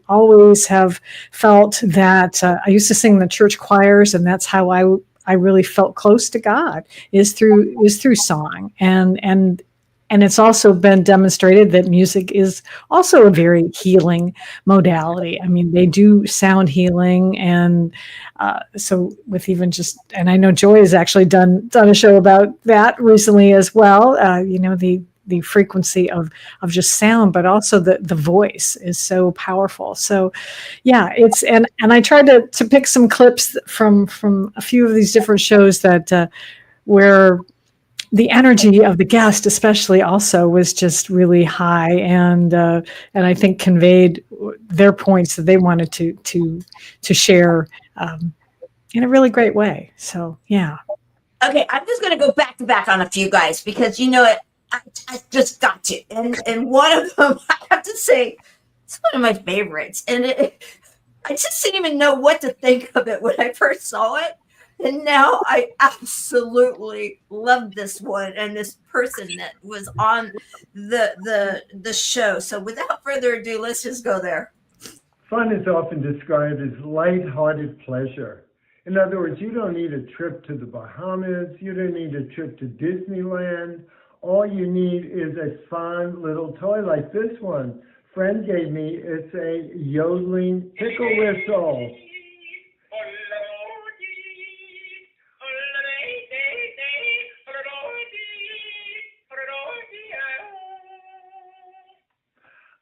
always have felt that I used to sing in the church choirs, and that's how I really felt close to God, is through song. And it's also been demonstrated that music is also a very healing modality. I mean, they do sound healing. And so with even just, and I know Joy has actually done a show about that recently as well. The frequency of just sound, but also the voice is so powerful. So yeah, and I tried to pick some clips from a few of these different shows that where the energy of the guest especially also was just really high, and I think conveyed their points that they wanted to share in a really great way. So yeah. Okay, I'm just going to go back to back on a few guys, because you know it. I just got to, and one of them, I have to say, it's one of my favorites, and I just didn't even know what to think of it when I first saw it. And now I absolutely love this one and this person that was on the show. So without further ado, let's just go there. Fun is often described as light-hearted pleasure. In other words, you don't need a trip to the Bahamas. You don't need a trip to Disneyland. All you need is a fun little toy like this one. Friend gave me. It's a yodeling pickle whistle.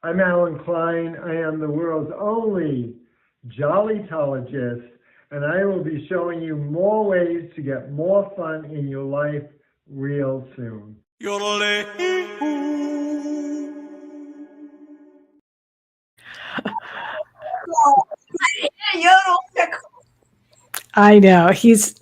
I'm Alan Klein. I am the world's only jollytologist, and I will be showing you more ways to get more fun in your life real soon. I know he is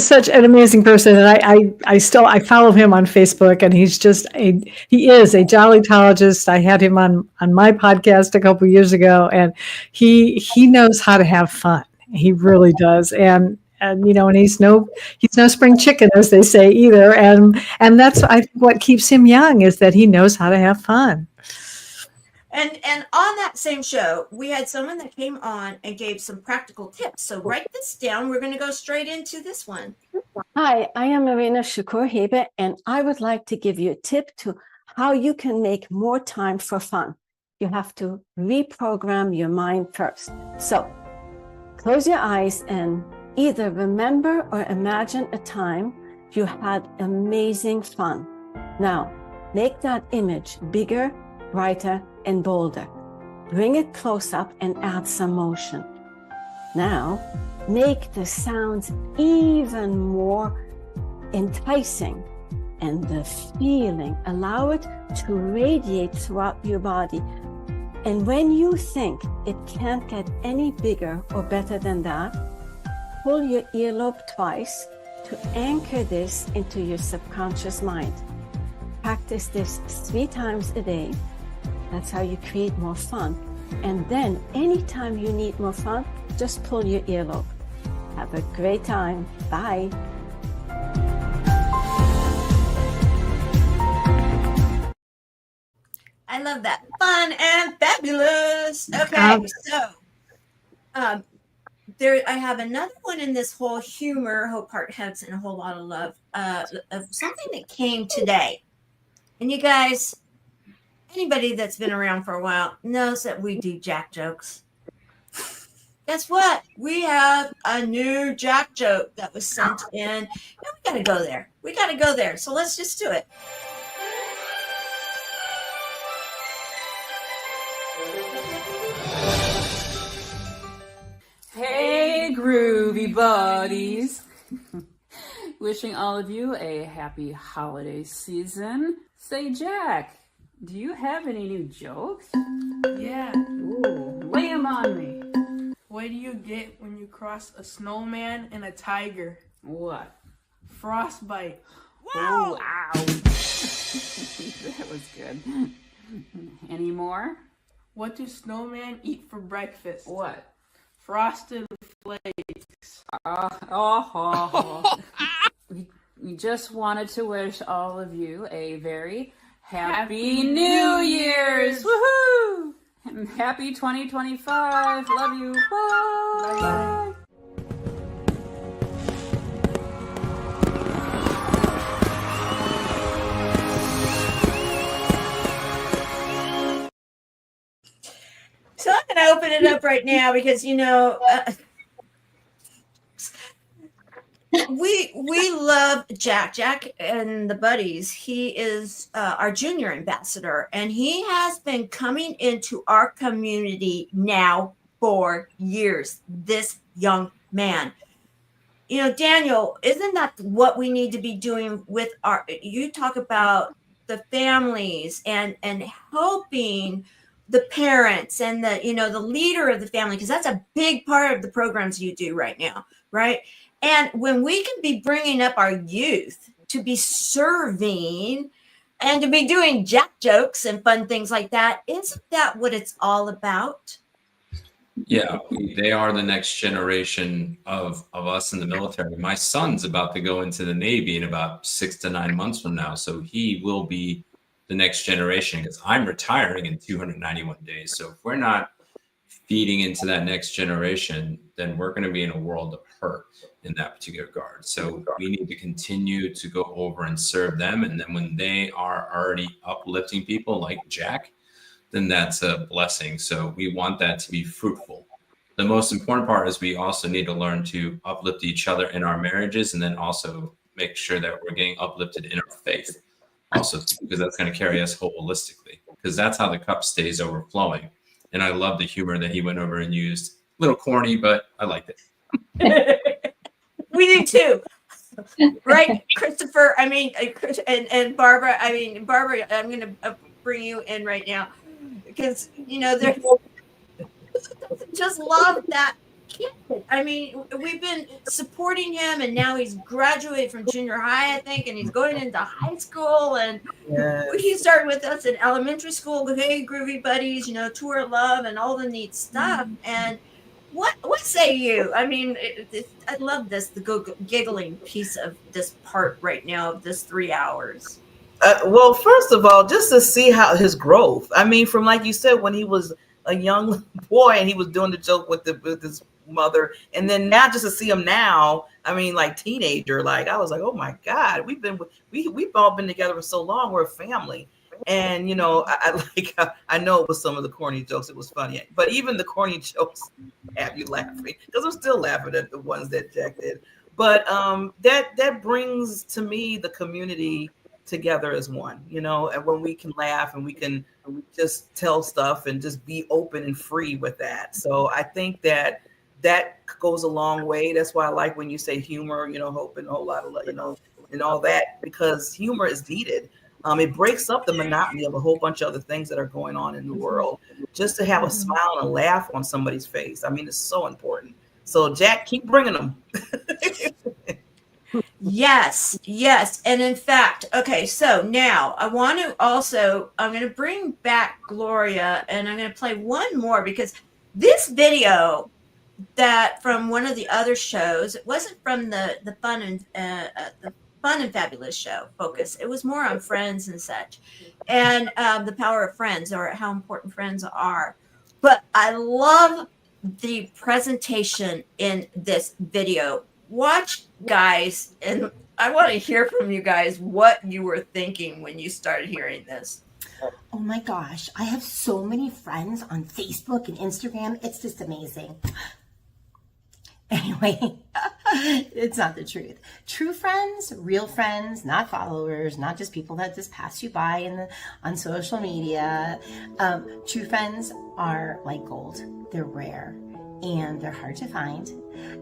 such an amazing person, and I follow him on Facebook, and he is a jollytologist. I had him on my podcast a couple years ago, and he knows how to have fun. He really does, and he's no spring chicken, as they say, either. And that's what keeps him young, is that he knows how to have fun. And on that same show, we had someone that came on and gave some practical tips. So write this down. We're going to go straight into this one. Hi, I am Marina Shakur-Hebe, and I would like to give you a tip to how you can make more time for fun. You have to reprogram your mind first. So close your eyes and either remember or imagine a time you had amazing fun. Now, make that image bigger, brighter, and bolder. Bring it close up and add some motion. Now, make the sounds even more enticing, and the feeling, allow it to radiate throughout your body. And when you think it can't get any bigger or better than that, pull your earlobe twice to anchor this into your subconscious mind. Practice this 3 times a day. That's how you create more fun. And then anytime you need more fun, just pull your earlobe. Have a great time. Bye. I love that. Fun and fabulous. Okay, so there I have another one in this whole humor, hope, heart, hugs, and a whole lot of love. Of something that came today. And you guys, anybody that's been around for a while knows that we do Jack jokes. Guess what? We have a new Jack joke that was sent in, and we got to go there. We got to go there. So let's just do it. Hey, groovy buddies. Wishing all of you a happy holiday season. Say, Jack, do you have any new jokes? Yeah. Ooh, lay 'em on me. What do you get when you cross a snowman and a tiger? What? Frostbite. Wow. Oh, ow. That was good. Any more? What do snowmen eat for breakfast? What? Frosted Flakes. We just wanted to wish all of you a very happy New Year's. Woohoo! And happy 2025. Love you. Bye. Bye. So I'm going to open it up right now because, you know, we love Jack. Jack and the buddies. He is our junior ambassador, and he has been coming into our community now for years. This young man. You know, Daniel, isn't that what we need to be doing with our? You talk about the families and helping the parents and the, you know, the leader of the family, because that's a big part of the programs you do right now, right? And when we can be bringing up our youth to be serving and to be doing Jack jokes and fun things like that, isn't that what it's all about? Yeah, they are the next generation of us in the military. My son's about to go into the Navy in about 6 to 9 months from now. So he will be the next generation because I'm retiring in 291 days. So if we're not feeding into that next generation, then we're going to be in a world of hurt in that particular regard. So we need to continue to go over and serve them. And then when they are already uplifting people like Jack, then that's a blessing. So we want that to be fruitful. The most important part is we also need to learn to uplift each other in our marriages, and then also make sure that we're getting uplifted in our faith also, because that's going to carry us holistically, because that's how the cup stays overflowing. And I love the humor that he went over and used. A little corny, but I liked it. We do too. Right, Christopher? I mean, and Barbara. I mean, Barbara, I'm going to bring you in right now because, you know, there's just love that kid. I mean, we've been supporting him, and now he's graduated from junior high, I think, and he's going into high school. And he started with us in elementary school. Hey, groovy buddies, you know, tour of love and all the neat stuff. And what say you? I mean, I love this, the giggling piece of this part right now of this 3 hours. Well, first of all, just to see how his growth. I mean, from like you said, when he was a young boy and he was doing the joke with his mother, and then now just to see him now, I mean, like teenager, like I was like, oh my God, we've all been together for so long. We're a family, and you know, I know it was some of the corny jokes. It was funny, but even the corny jokes have you laughing because I'm still laughing at the ones that Jack did. But that brings to me the community together as one, you know, and when we can laugh and we can just tell stuff and just be open and free with that. So I think that goes a long way. That's why I like when you say humor, you know, hope and a whole lot of, you know, and all that, because humor is needed. It breaks up the monotony of a whole bunch of other things that are going on in the world. Just to have a smile and a laugh on somebody's face. I mean, it's so important. So Jack, keep bringing them. Yes. And in fact, okay, so now I'm going to bring back Gloria, and I'm going to play one more because this video that from one of the other shows, it wasn't from the Fun and Fabulous show focus. It was more on Friends and such. and the power of friends, or how important friends are. But I love the presentation in this video. Watch, guys, and I want to hear from you guys what you were thinking when you started hearing this. Oh my gosh, I have so many friends on Facebook and Instagram. It's just amazing. Anyway, it's not the truth. True friends, real friends, not followers, not just people that just pass you by on social media. True friends are like gold. They're rare and they're hard to find.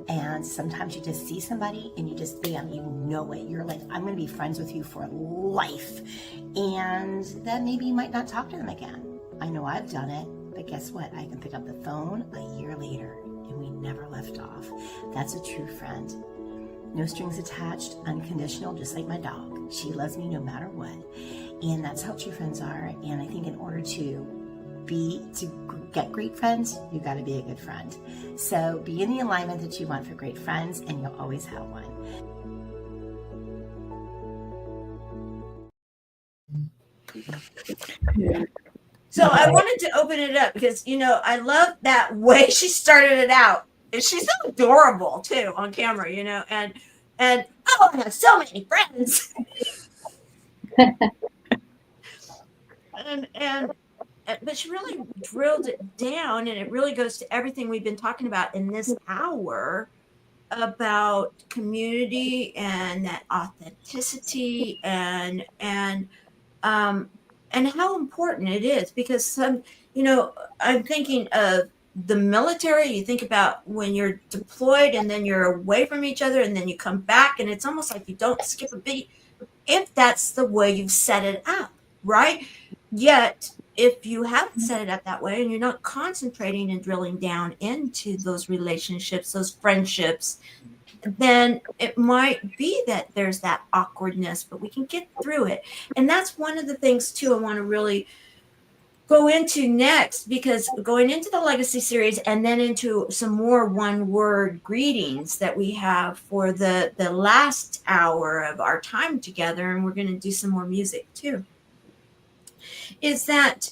And sometimes you just see somebody and you just, bam, you know it. You're like, I'm going to be friends with you for life. And then maybe you might not talk to them again. I know I've done it, but guess what? I can pick up the phone a year later and we never left off. That's a true friend. No strings attached, unconditional, just like my dog. She loves me no matter what. And that's how true friends are. And I think in order to get great friends, you got to be a good friend. So be in the alignment that you want for great friends, and you'll always have one. So I wanted to open it up because, you know, I love that way she started it out. She's so adorable too on camera, you know, and oh, I have so many friends. and but she really drilled it down, and it really goes to everything we've been talking about in this hour about community and that authenticity and how important it is, because some, you know, I'm thinking of the military. You think about when you're deployed and then you're away from each other and then you come back, and it's almost like you don't skip a beat if that's the way you've set it up, right? Yet if you haven't set it up that way and you're not concentrating and drilling down into those relationships, those friendships, then it might be that there's that awkwardness, but we can get through it. And that's one of the things too I want to really go into next, because going into the legacy series and then into some more one-word greetings that we have for the last hour of our time together, and we're going to do some more music too, is that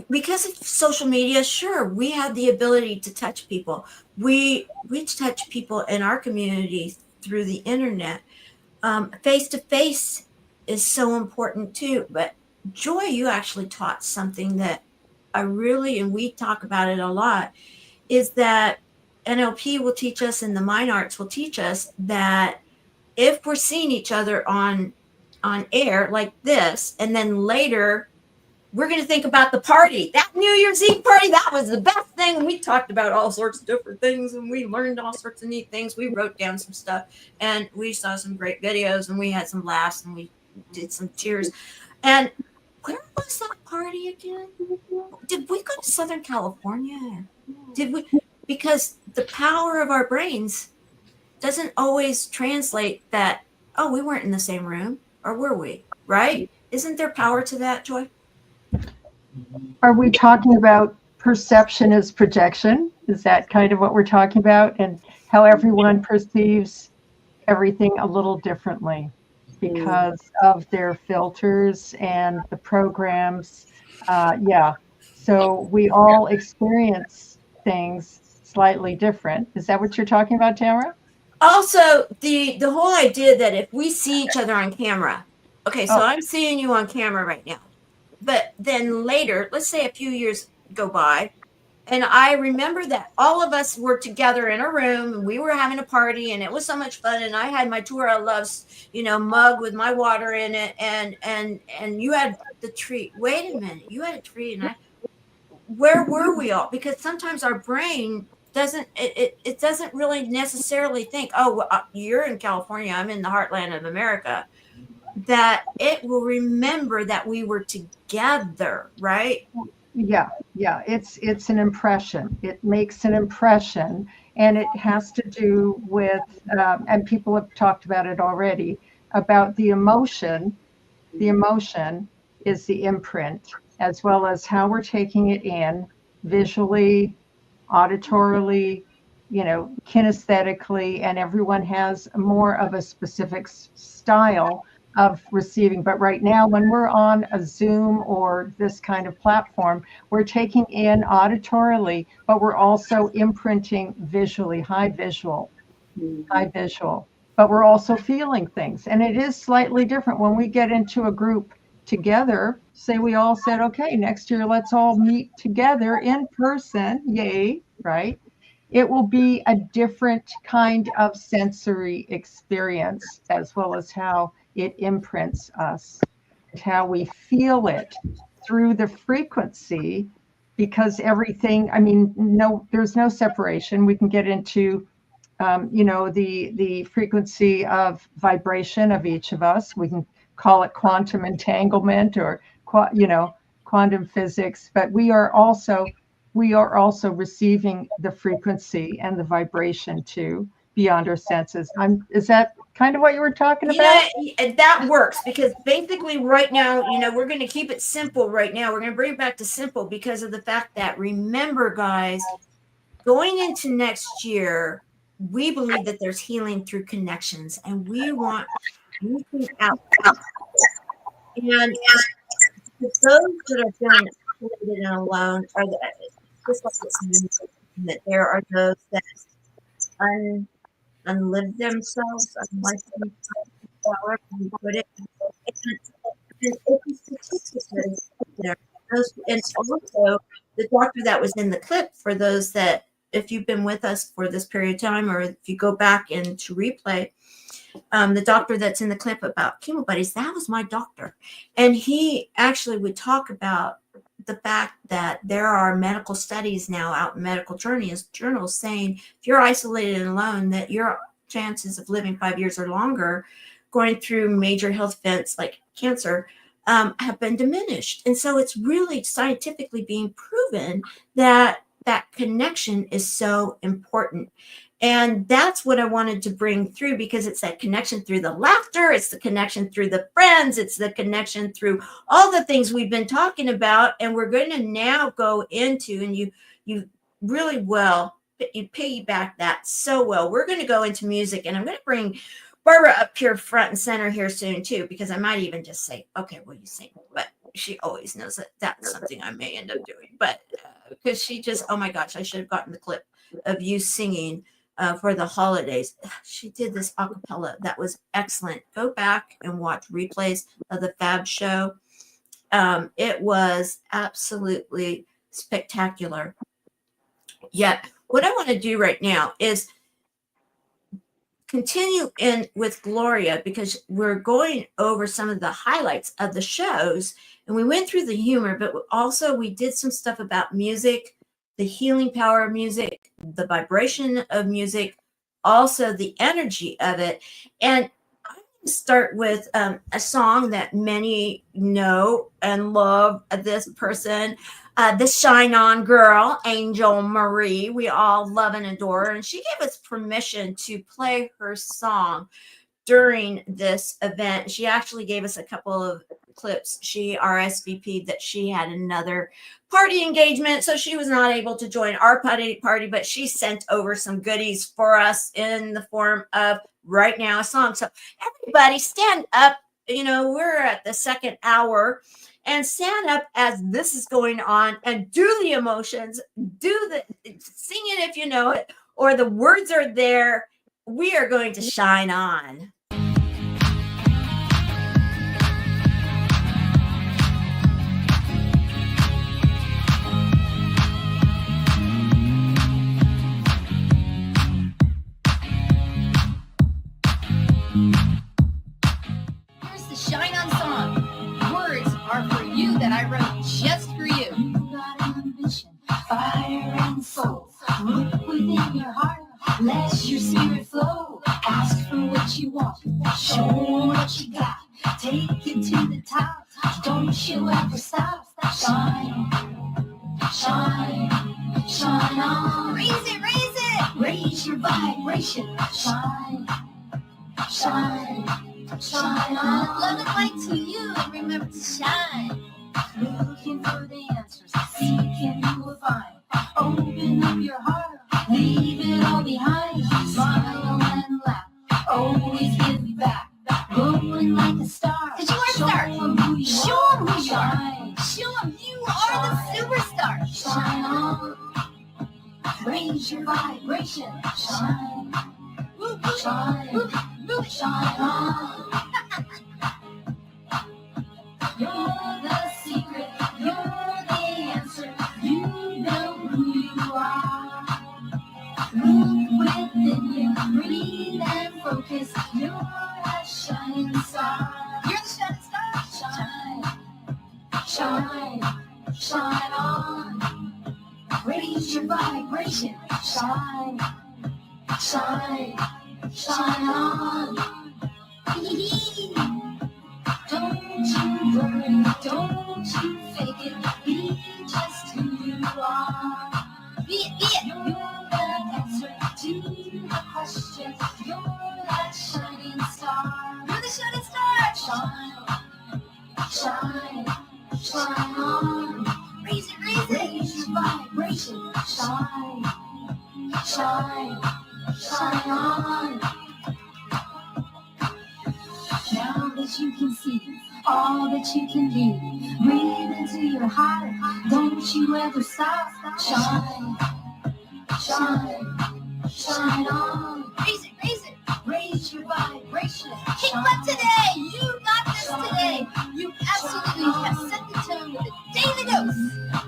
because of social media, sure, we have the ability to touch people. We touch people in our community through the internet. Face to face is so important too. But Joy, you actually taught something that I really, and we talk about it a lot, is that NLP will teach us and the Mind Arts will teach us that if we're seeing each other on air like this, and then later we're going to think about the party, that New Year's Eve party, that was the best thing. And we talked about all sorts of different things, and we learned all sorts of neat things. We wrote down some stuff, and we saw some great videos, and we had some laughs, and we did some cheers. And where was that party again? Did we go to Southern California? Did we? Because the power of our brains doesn't always translate that, oh, we weren't in the same room, or were we, right? Isn't there power to that, Joy? Are we talking about perception as projection? Is that kind of what we're talking about? And how everyone perceives everything a little differently because of their filters and the programs. Yeah. So we all experience things slightly different. Is that what you're talking about, Tamara? Also, the whole idea that if we see each other on camera, okay, so I'm seeing you on camera right now, but then later, let's say a few years go by, and I remember that all of us were together in a room and we were having a party and it was so much fun, and I had my Tour of Loves, you know, mug with my water in it, and you had the treat. Wait a minute, you had a treat, and where were we all? Because sometimes our brain doesn't really necessarily think, oh, you're in California, I'm in the heartland of America, that it will remember that we were together, right? Yeah, it's an impression. It makes an impression, and it has to do with, and people have talked about it already, about the emotion. The emotion is the imprint, as well as how we're taking it in visually, auditorily, kinesthetically, and everyone has more of a specific style of receiving. But right now, when we're on a Zoom or this kind of platform, we're taking in auditorily, but we're also imprinting visually, high visual, but we're also feeling things. And it is slightly different when we get into a group together. Say we all said, okay, next year, let's all meet together in person. Yay, right? It will be a different kind of sensory experience, as well as how it imprints us, how we feel it through the frequency, because everything, there's no separation. We can get into, the frequency of vibration of each of us. We can call it quantum entanglement or, quantum physics, but we are also receiving the frequency and the vibration too, beyond our senses. Is that kind of what you were talking about? Yeah, that works, because basically right now, we're going to keep it simple right now. We're going to bring it back to simple because of the fact that, remember, guys, going into next year, we believe that there's healing through connections, and we want reaching out. And those that are feeling isolated and alone are just like it's that there are those that unlive themselves, unlife themselves, however you put it. And it's statistically there. And also the doctor that was in the clip, for those that, if you've been with us for this period of time, or if you go back into replay, the doctor that's in the clip about chemo buddies, that was my doctor. And he actually would talk about the fact that there are medical studies now out in medical journals saying if you're isolated and alone, that your chances of living 5 years or longer, going through major health events like cancer, have been diminished. And so it's really scientifically being proven that that connection is so important. And that's what I wanted to bring through, because it's that connection through the laughter, it's the connection through the friends, it's the connection through all the things we've been talking about. And we're going to now go into, and you really well, you piggyback that so well. We're going to go into music, and I'm going to bring Barbara up here front and center here soon too, because I might even just say, okay, well, you sing, but she always knows that that's something I may end up doing. But because she just, oh my gosh, I should have gotten the clip of you singing for the holidays. She did this a cappella that was excellent. Go back and watch replays of the Fab Show. It was absolutely spectacular. Yet what I want to do right now is continue in with Gloria, because we're going over some of the highlights of the shows, and we went through the humor, but also we did some stuff about music, the healing power of music, the vibration of music, also the energy of it. And I'm going to start with a song that many know and love. This person, the Shine On girl, Angel Marie, we all love and adore her. And she gave us permission to play her song during this event. She actually gave us a couple of clips. She RSVP'd that she had another party engagement, so she was not able to join our party, but she sent over some goodies for us in the form of right now a song. So everybody stand up. We're at the second hour, and stand up as this is going on and do the emotions, sing it if you know it, or the words are there. We are going to shine on. Here's the Shine On song. Words are for you that I wrote just for you. You got ambition, fire and soul. Look within your heart, let your spirit flow. Ask for what you want, show what you got. Take it to the top, don't you ever stop. Shine, shine, shine on. Raise it, raise your vibration. Shine, shine, shine on. Love and light to you, and remember to shine. Looking for the answers, seeking you will find. Open up your heart, leave it all you're behind. Smile and laugh, always give back. Glowing like a star. Cause you are a star. Show 'em who you are. Show 'em you are the superstar. Shine on. Raise your vibration. Shine. Shine. Shine on. You're the secret. You're the answer. You know who you are. Look within you. Breathe and focus. You're a shining star. You're the shining star. Shine. Shine. Shine on. Raise your vibration. Shine. Shine. Shine on. Don't you worry, don't you fake it. Be just who you are. Be it. You're the answer to the question. You're that shining star. You're the shining star. Shine, shine, shine on. Raise it. Raise your vibration. Shine, shine, shine on. Now that you can see all that you can be, breathe into your heart. Don't you ever stop. Shine, shine, shine on. Raise it. Raise your vibration. Kick butt today. You got this today. You absolutely have set the tone with a daily dose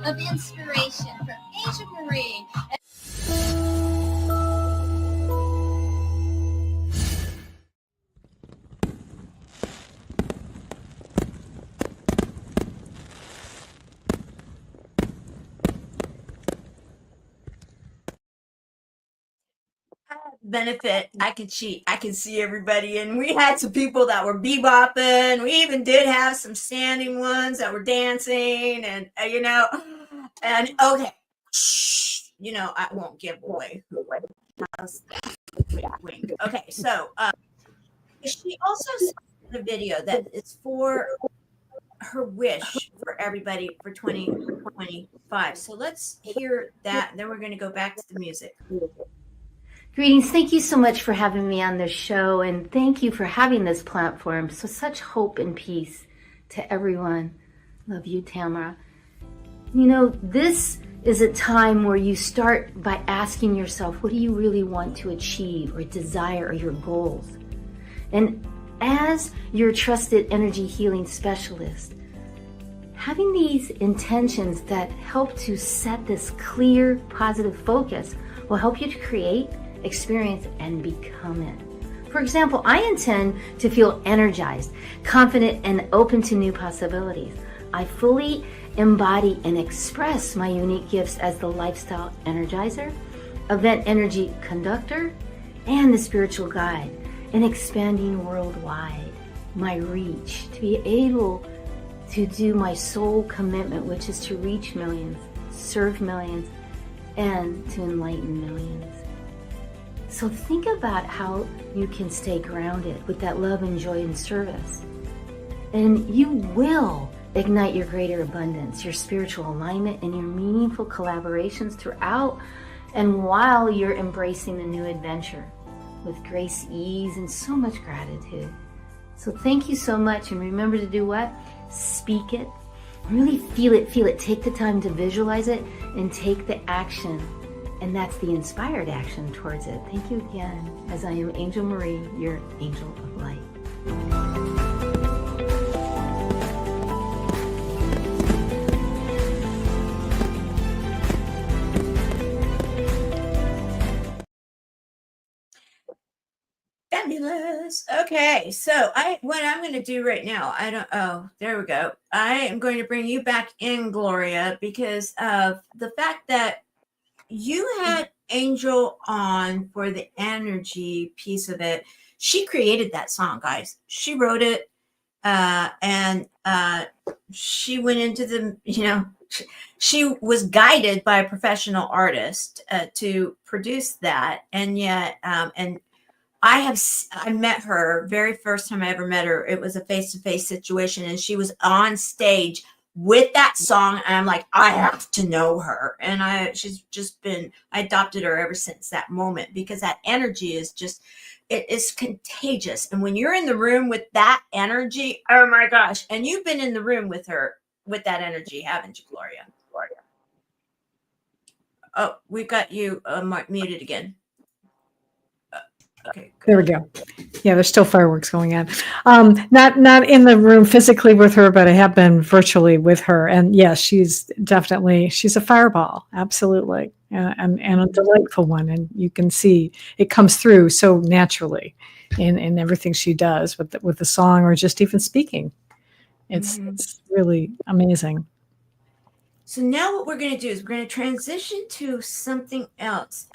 of inspiration from Angel Marie. Benefit, I can cheat. I can see everybody, and we had some people that were bebopping. We even did have some standing ones that were dancing, and and okay, I won't give away who it was. Wink. Okay, so she also sent a video that is for her wish for everybody for 2025. So let's hear that, and then we're going to go back to the music. Greetings. Thank you so much for having me on this show, and thank you for having this platform. So such hope and peace to everyone. Love you, Tamara. This is a time where you start by asking yourself, what do you really want to achieve or desire, or your goals? And as your trusted energy healing specialist, having these intentions that help to set this clear, positive focus will help you to create, experience, and become it. For example, I intend to feel energized, confident, and open to new possibilities. I fully embody and express my unique gifts as the lifestyle energizer, event energy conductor, and the spiritual guide, and expanding worldwide my reach to be able to do my sole commitment, which is to reach millions, serve millions, and to enlighten millions. So think about how you can stay grounded with that love and joy and service. And you will ignite your greater abundance, your spiritual alignment, and your meaningful collaborations throughout and while you're embracing the new adventure with grace, ease, and so much gratitude. So thank you so much. And remember to do what? Speak it. Really feel it. Take the time to visualize it and take the action. And that's the inspired action towards it. Thank you again, as I am Angel Marie, your angel of light. Fabulous. Okay, so what I'm going to do right now, there we go. I am going to bring you back in, Gloria, because of the fact that you had Angel on for the energy piece of it. She created that song, guys. She wrote it, and she went into the, she was guided by a professional artist to produce that. And yet, and I met her very first time I ever met her. It was a face-to-face situation, and she was on stage with that song, and I'm like, I have to know her. And I adopted her ever since that moment, because that energy is just, it is contagious. And when you're in the room with that energy, oh my gosh. And you've been in the room with her with that energy, haven't you, Gloria? Oh, we've got you muted again. Okay. There we go. Yeah, there's still fireworks going on. Not in the room physically with her, but I have been virtually with her. And yes, she's a fireball. Absolutely. And a delightful one. And you can see it comes through so naturally in everything she does with the song or just even speaking. It's really amazing. So now what we're going to do is we're going to transition to something else.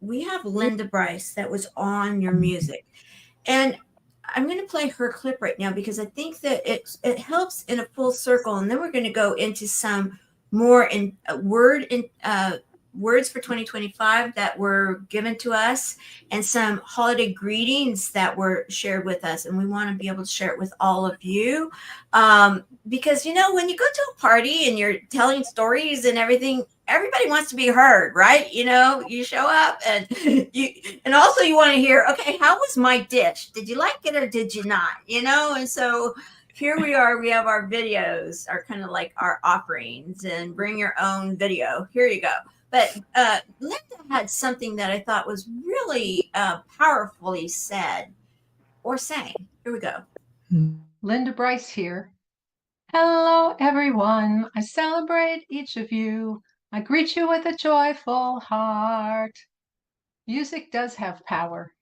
We have Linda Bryce that was on your music. And I'm going to play her clip right now because I think that it helps in a full circle. And then we're going to go into some more words for 2025 that were given to us, and some holiday greetings that were shared with us. And we want to be able to share it with all of you. Because, when you go to a party and you're telling stories and everything, everybody wants to be heard, right? You show up and and also you want to hear, okay, how was my dish? Did you like it or did you not? And so here we are, we have our videos are kind of like our offerings, and bring your own video. Here you go. But Linda had something that I thought was really powerfully said or sang. Here we go. Linda Bryce here. Hello, everyone. I celebrate each of you. I greet you with a joyful heart. Music does have power.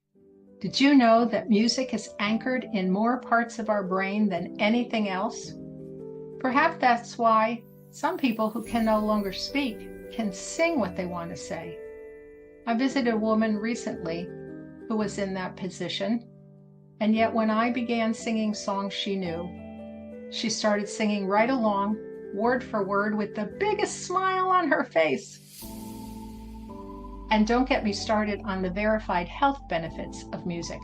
Did you know that music is anchored in more parts of our brain than anything else? Perhaps that's why some people who can no longer speak can sing what they want to say. I visited a woman recently who was in that position, and yet when I began singing songs she knew, she started singing right along, word for word, with the biggest smile on her face. And don't get me started on the verified health benefits of music,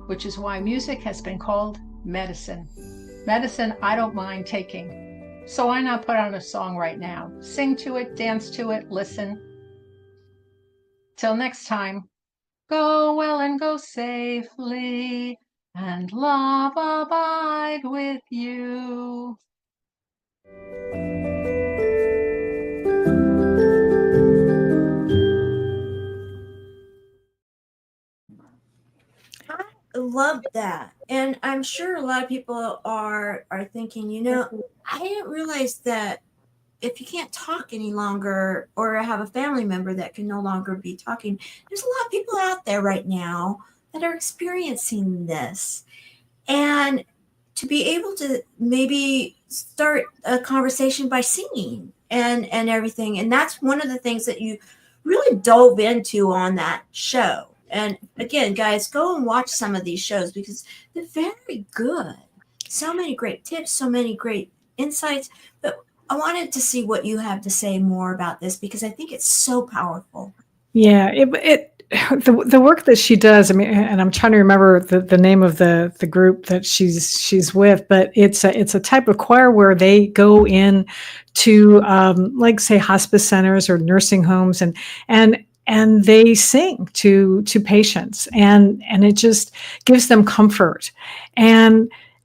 which is why music has been called medicine. Medicine I don't mind taking. So why not put on a song right now? Sing to it, dance to it, listen. Till next time, go well and go safely, and love abide with you. I love that. And I'm sure a lot of people are thinking, I didn't realize that if you can't talk any longer, or have a family member that can no longer be talking, there's a lot of people out there right now that are experiencing this. And to be able to maybe start a conversation by singing and everything. And that's one of the things that you really dove into on that show. And again, guys, go and watch some of these shows because they're very good. So many great tips, so many great insights. But I wanted to see what you have to say more about this because I think it's so powerful. Yeah, the work that she does. I mean, and I'm trying to remember the name of the group that she's with, but it's a type of choir where they go in to like say hospice centers or nursing homes and they sing to patients and it just gives them comfort.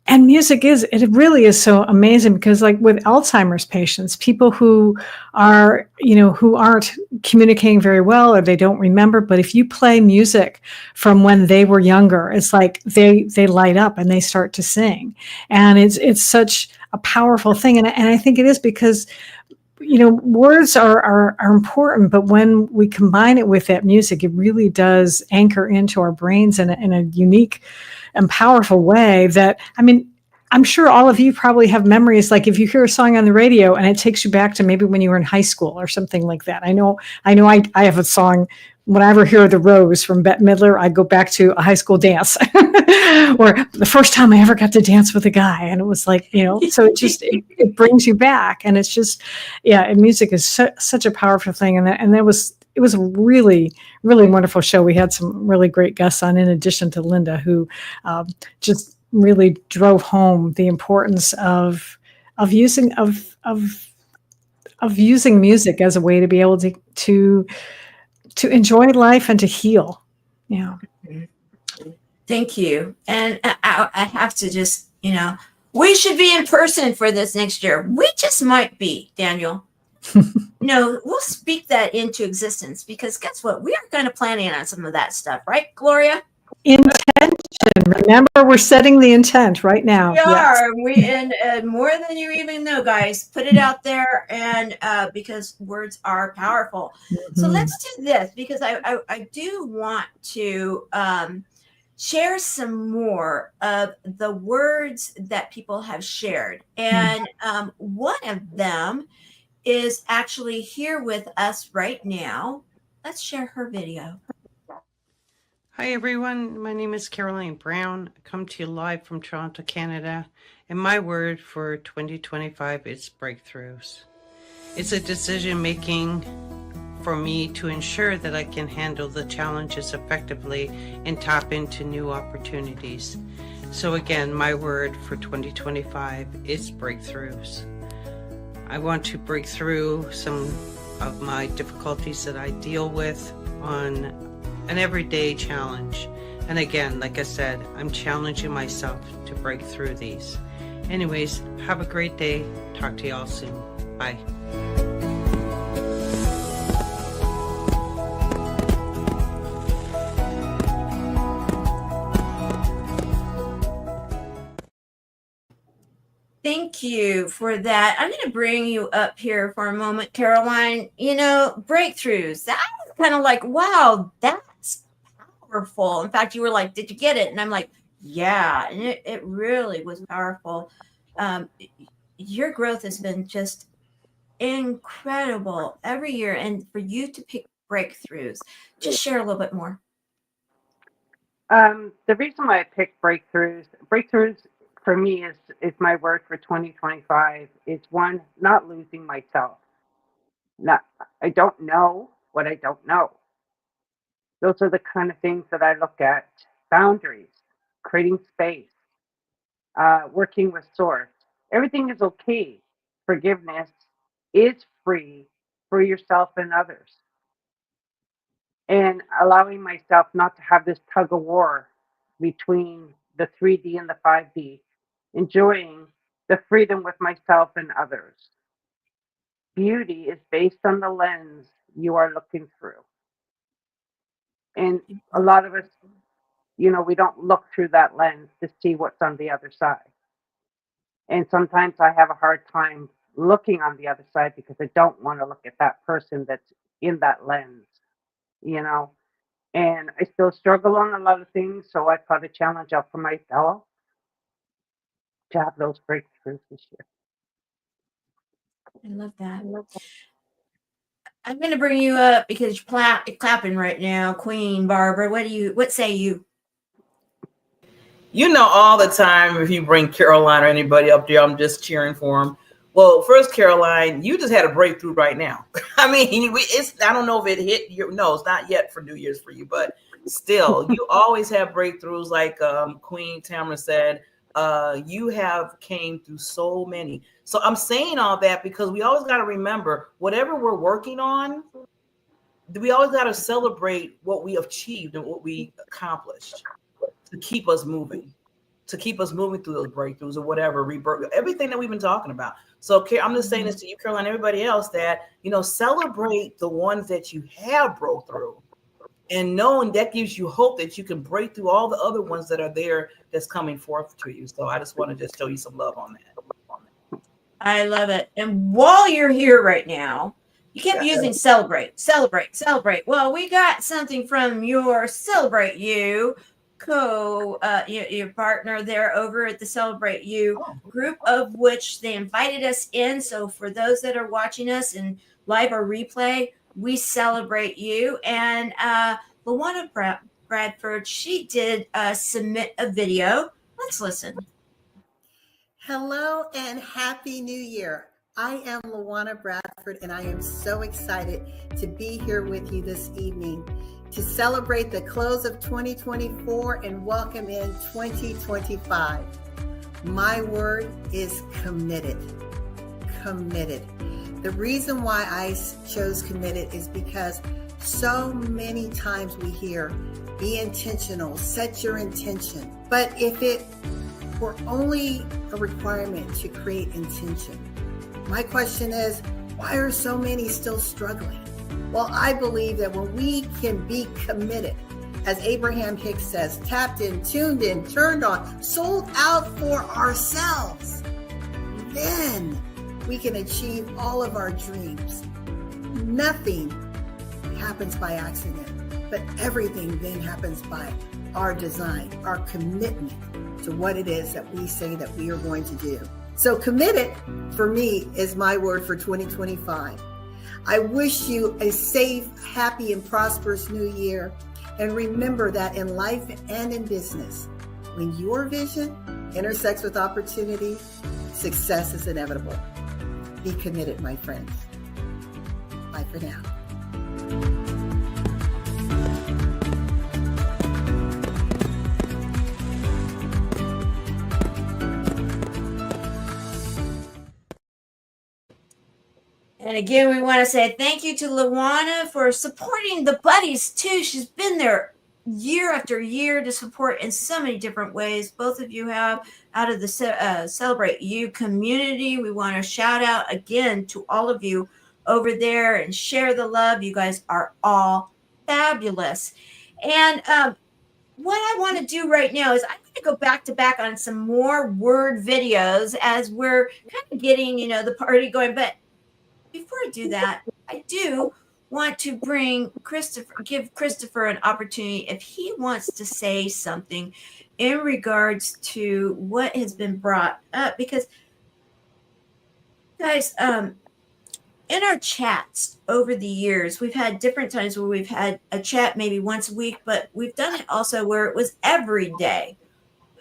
And music it really is so amazing because like with Alzheimer's patients, people who are, who aren't communicating very well or they don't remember, but if you play music from when they were younger, it's like they light up and they start to sing. And it's such a powerful thing. And I think it is because words are important, but when we combine it with that music, it really does anchor into our brains in a unique and powerful way that, I mean, I'm sure all of you probably have memories, like if you hear a song on the radio and it takes you back to maybe when you were in high school or something like that. I know I have a song, whenever I hear The Rose from Bette Midler, I go back to a high school dance or the first time I ever got to dance with a guy. And it was like, so it brings you back. And it's just, and music is such a powerful thing. And it was a really, really wonderful show. We had some really great guests on, in addition to Linda, who just really drove home the importance of using using music as a way to be able to enjoy life and to heal. Yeah. Thank you. And I have to just, we should be in person for this next year. We just might be, Daniel. We'll speak that into existence, because guess what? We are kind of planning on some of that stuff, right, Gloria? Intention. Remember, we're setting the intent right now. We are. And more than you even know, guys. Put it out there, and because words are powerful. So let's do this, because I do want to share some more of the words that people have shared, and one of them is actually here with us right now. Let's share her video. Hi everyone, my name is Caroline Brown. I come to you live from Toronto, Canada, and my word for 2025 is breakthroughs. It's a decision making for me to ensure that I can handle the challenges effectively and tap into new opportunities. So again, my word for 2025 is breakthroughs. I want to break through some of my difficulties that I deal with on an everyday challenge. And again, like I said, I'm challenging myself to break through these. Anyways, have a great day. Talk to you all soon. Bye. Thank you for that. I'm going to bring you up here for a moment, Caroline. Breakthroughs. That was kind of like, wow, that's powerful. In fact, you were like, did you get it? And I'm like, yeah. And it really was powerful. Your growth has been just incredible every year. And for you to pick breakthroughs, just share a little bit more. The reason why I picked breakthroughs for me is my word for 2025 is one, not losing myself. I don't know what I don't know. Those are the kind of things that I look at. Boundaries, creating space, working with source. Everything is okay. Forgiveness is free for yourself and others. And allowing myself not to have this tug of war between the 3D and the 5D. Enjoying the freedom with myself and others. Beauty is based on the lens you are looking through. And a lot of us, we don't look through that lens to see what's on the other side. And sometimes I have a hard time looking on the other side because I don't want to look at that person that's in that lens, And I still struggle on a lot of things, so I put a challenge up for myself to have those breakthroughs this year. I love that. I'm going to bring you up because you're clapping right now, Queen Barbara. What say you? All the time, if you bring Caroline or anybody up there, I'm just cheering for them. Well, first, Caroline, you just had a breakthrough right now. I mean, I don't know if it hit your, no, it's not yet for New Year's for you, but still, you always have breakthroughs. Like Queen Tamara said, you have came through so many. So I'm saying all that because we always got to remember, whatever we're working on, we always got to celebrate what we achieved and what we accomplished to keep us moving. Through those breakthroughs or whatever, rebirth, everything that we've been talking about. So I'm just saying this to you, Caroline, and everybody else, that, celebrate the ones that you have broke through, and knowing that gives you hope that you can break through all the other ones that are there that's coming forth to you. So I just want to just show you some love on that. I love it. And while you're here right now, you kept using celebrate. Well, we got something from your Celebrate You your partner there over at the Celebrate You group, of which they invited us in. So for those that are watching us in live or replay, we celebrate you. And LaWanna Bradford, she did submit a video. Let's listen. Hello and Happy New Year. I am LaWanna Bradford, and I am so excited to be here with you this evening to celebrate the close of 2024 and welcome in 2025. My word is committed. committed. The reason why I chose committed is because so many times we hear, be intentional, set your intention. But if it were only a requirement to create intention, my question is, why are so many still struggling? Well, I believe that when we can be committed, as Abraham Hicks says, tapped in, tuned in, turned on, sold out for ourselves, then we can achieve all of our dreams. Nothing happens by accident, but everything then happens by our design, our commitment to what it is that we say that we are going to do. So committed, for me, is my word for 2025. I wish you a safe, happy, and prosperous new year. And remember that in life and in business, when your vision intersects with opportunity, success is inevitable. Be committed, my friends. Bye for now. And again, we want to say thank you to LaWanna for supporting the buddies too. She's been there year after year to support in so many different ways. Both of you have out of the Celebrate You community. We want to shout out again to all of you over there and share the love. You guys are all fabulous. And what I want to do right now is I'm going to go back to back on some more word videos as we're kind of getting, the party going. But before I do that, I do want to give Christopher an opportunity if he wants to say something in regards to what has been brought up. Because, guys, in our chats over the years, we've had different times where we've had a chat maybe once a week, but we've done it also where it was every day.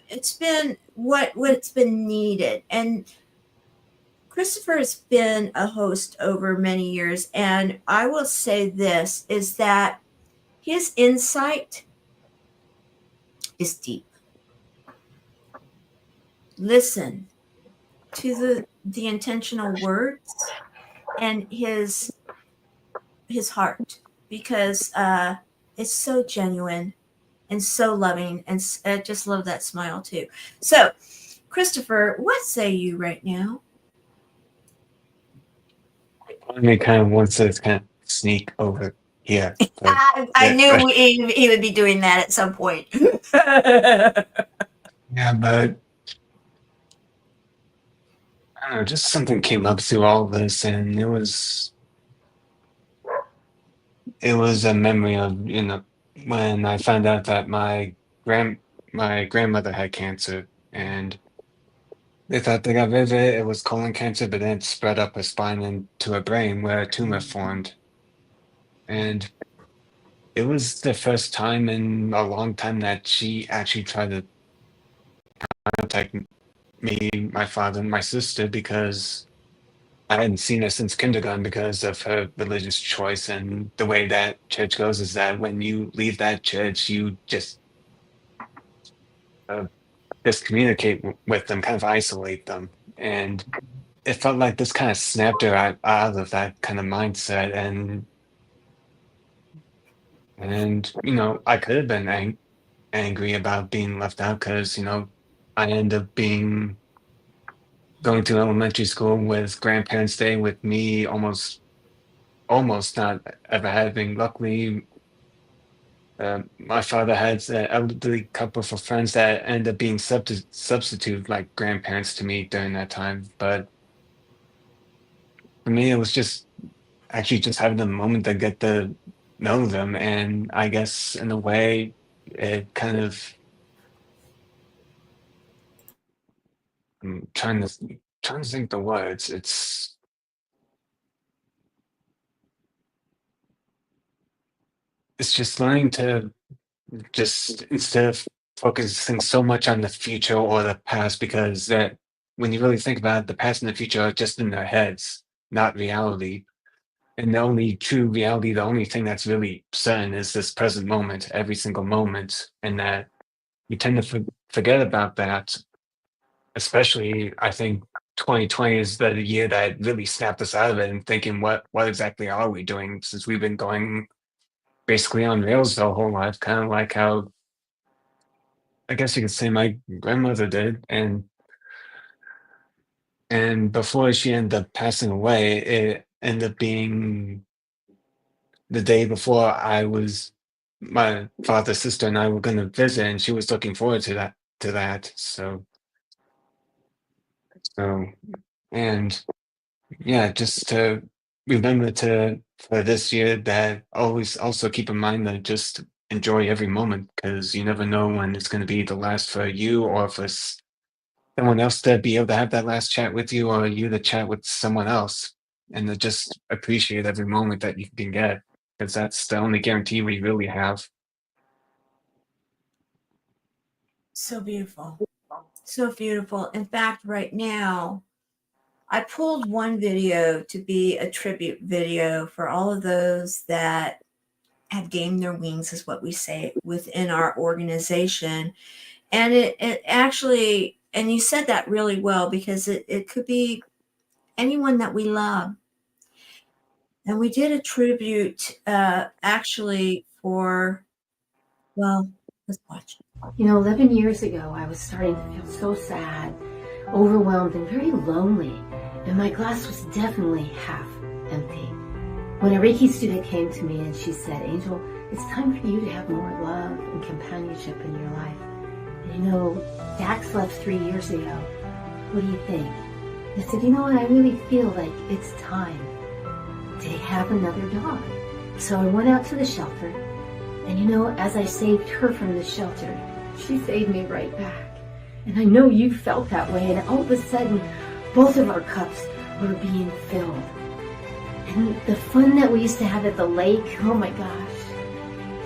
It's been what's been needed. And Christopher has been a host over many years, and I will say this, is that his insight is deep. Listen to the intentional words and his heart, because it's so genuine and so loving, and I just love that smile too. So, Christopher, what say you right now? I kind of wants to kind of sneak over here. I knew he would be doing that at some point. Yeah, but I don't know, just something came up through all of this, and it was a memory of, when I found out that my grandmother had cancer, and they thought they got rid of it. It was colon cancer, but then it spread up her spine into her brain where a tumor formed. And it was the first time in a long time that she actually tried to contact me, my father, and my sister, because I hadn't seen her since kindergarten because of her religious choice. And the way that church goes is that when you leave that church, you just communicate with them, kind of isolate them. And it felt like this kind of snapped her out of that kind of mindset. And I could have been angry about being left out because, I ended up going to elementary school with grandparents staying with me, almost not ever having. Luckily, my father had an elderly couple of friends that ended up being substitute like grandparents to me during that time. But for me, it was just actually just having a moment to get to know them. And I guess in a way, it kind of, I'm trying to think the words. It's just learning to just, instead of focusing so much on the future or the past, because that when you really think about it, the past and the future are just in their heads, not reality. And the only true reality, the only thing that's really certain is this present moment, every single moment. And that we tend to forget about that, especially, I think, 2020 is the year that really snapped us out of it and thinking, what exactly are we doing, since we've been going basically on rails the whole life, kind of like how I guess you could say my grandmother did. And before she ended up passing away, it ended up being the day before my father's sister and I were going to visit, and she was looking forward to that. So, and yeah, just to remember for this year that always also keep in mind that just enjoy every moment, because you never know when it's going to be the last for you, or for someone else to be able to have that last chat with you, or you to chat with someone else, and to just appreciate every moment that you can get, because that's the only guarantee we really have. So beautiful. So beautiful. In fact, right now, I pulled one video to be a tribute video for all of those that have gained their wings, is what we say within our organization. And it actually, and you said that really well, because it could be anyone that we love. And we did a tribute actually for, well, let's watch. You know, 11 years ago, I was starting to feel so sad, overwhelmed, and very lonely. And my glass was definitely half empty. When a Reiki student came to me and she said, Angel, it's time for you to have more love and companionship in your life. And you know, Dax left 3 years ago. What do you think? I said, you know what, I really feel like it's time to have another dog. So I went out to the shelter, and you know, as I saved her from the shelter, she saved me right back. And I know you felt that way, and all of a sudden, both of our cups were being filled. And the fun that we used to have at the lake, oh my gosh.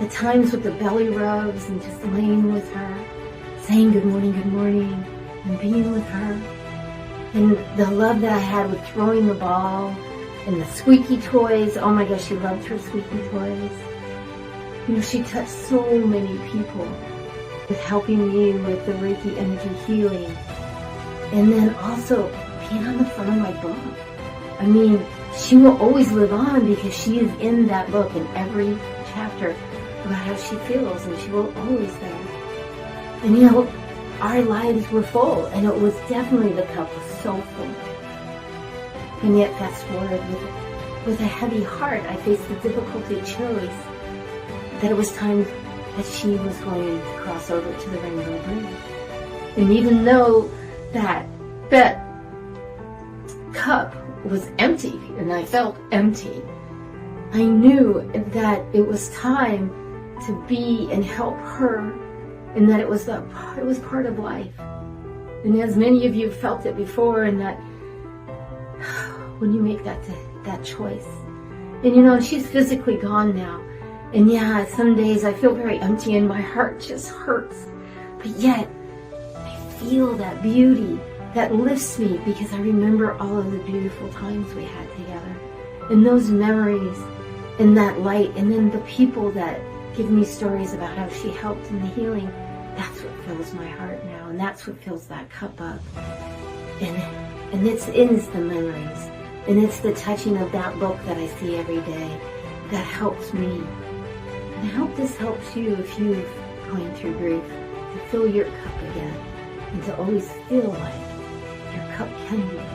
The times with the belly rubs and just laying with her, saying good morning, and being with her. And the love that I had with throwing the ball and the squeaky toys. Oh my gosh, she loved her squeaky toys. You know, she touched so many people with helping me with the Reiki energy healing. And then also being on the front of my book. I mean, she will always live on because she is in that book in every chapter about how she feels, and she will always there. And you know, our lives were full, and it was definitely, the cup was so full. And yet, fast forward, with a heavy heart, I faced the difficulty choice that it was time that she was going to cross over to the Rainbow Bridge. And even though that cup was empty, and I felt empty, I knew that it was time to be and help her, and that it was part of life. And as many of you felt it before, and that when you make that choice, and you know, she's physically gone now, and yeah, some days I feel very empty and my heart just hurts, but yet I feel that beauty that lifts me, because I remember all of the beautiful times we had together, and those memories, and that light, and then the people that give me stories about how she helped in the healing. That's what fills my heart now, and that's what fills that cup up. And it's the memories, and it's the touching of that book that I see every day that helps me. And I hope this helps you if you're going through grief, to fill your cup again, and to always feel like your cup can be filled.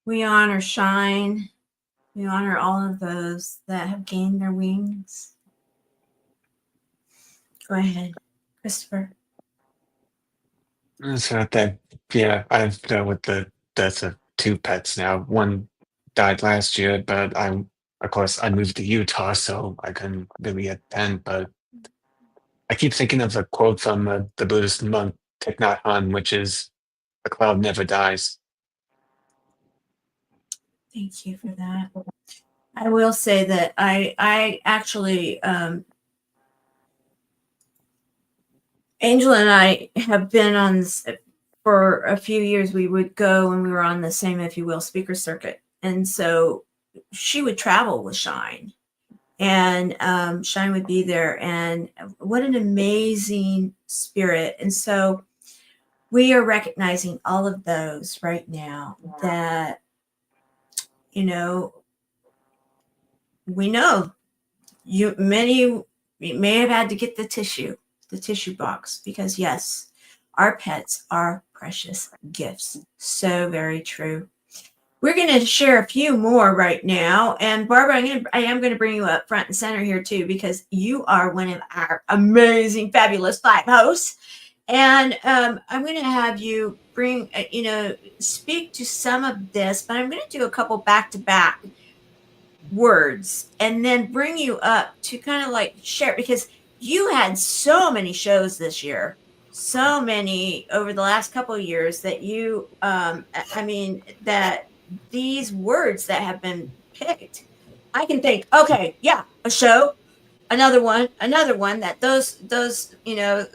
We honor Shine. We honor all of those that have gained their wings. Go ahead, Christopher. So that, yeah, I've dealt with the deaths of 2 pets now. One died last year, but of course, I moved to Utah, so I couldn't really attend. But I keep thinking of a quote from the Buddhist monk Thich Nhat Hanh, which is, "A cloud never dies." Thank you for that. I will say that I actually, Angel and I have been on this for a few years. We would go and we were on the same, if you will, speaker circuit. And so she would travel with Shine, and Shine would be there, and what an amazing spirit. And so we are recognizing all of those right now that, you know, we know many may have had to get the tissue box, because yes, our pets are precious gifts. So very true. We're going to share a few more right now. And Barbara, I am going to bring you up front and center here too, because you are one of our amazing, fabulous Five hosts. And I'm going to have you bring, speak to some of this, but I'm going to do a couple back-to-back words and then bring you up to kind of like share, because you had so many shows this year, so many over the last couple of years that you, that these words that have been picked, I can think, okay, yeah, a show, another one that those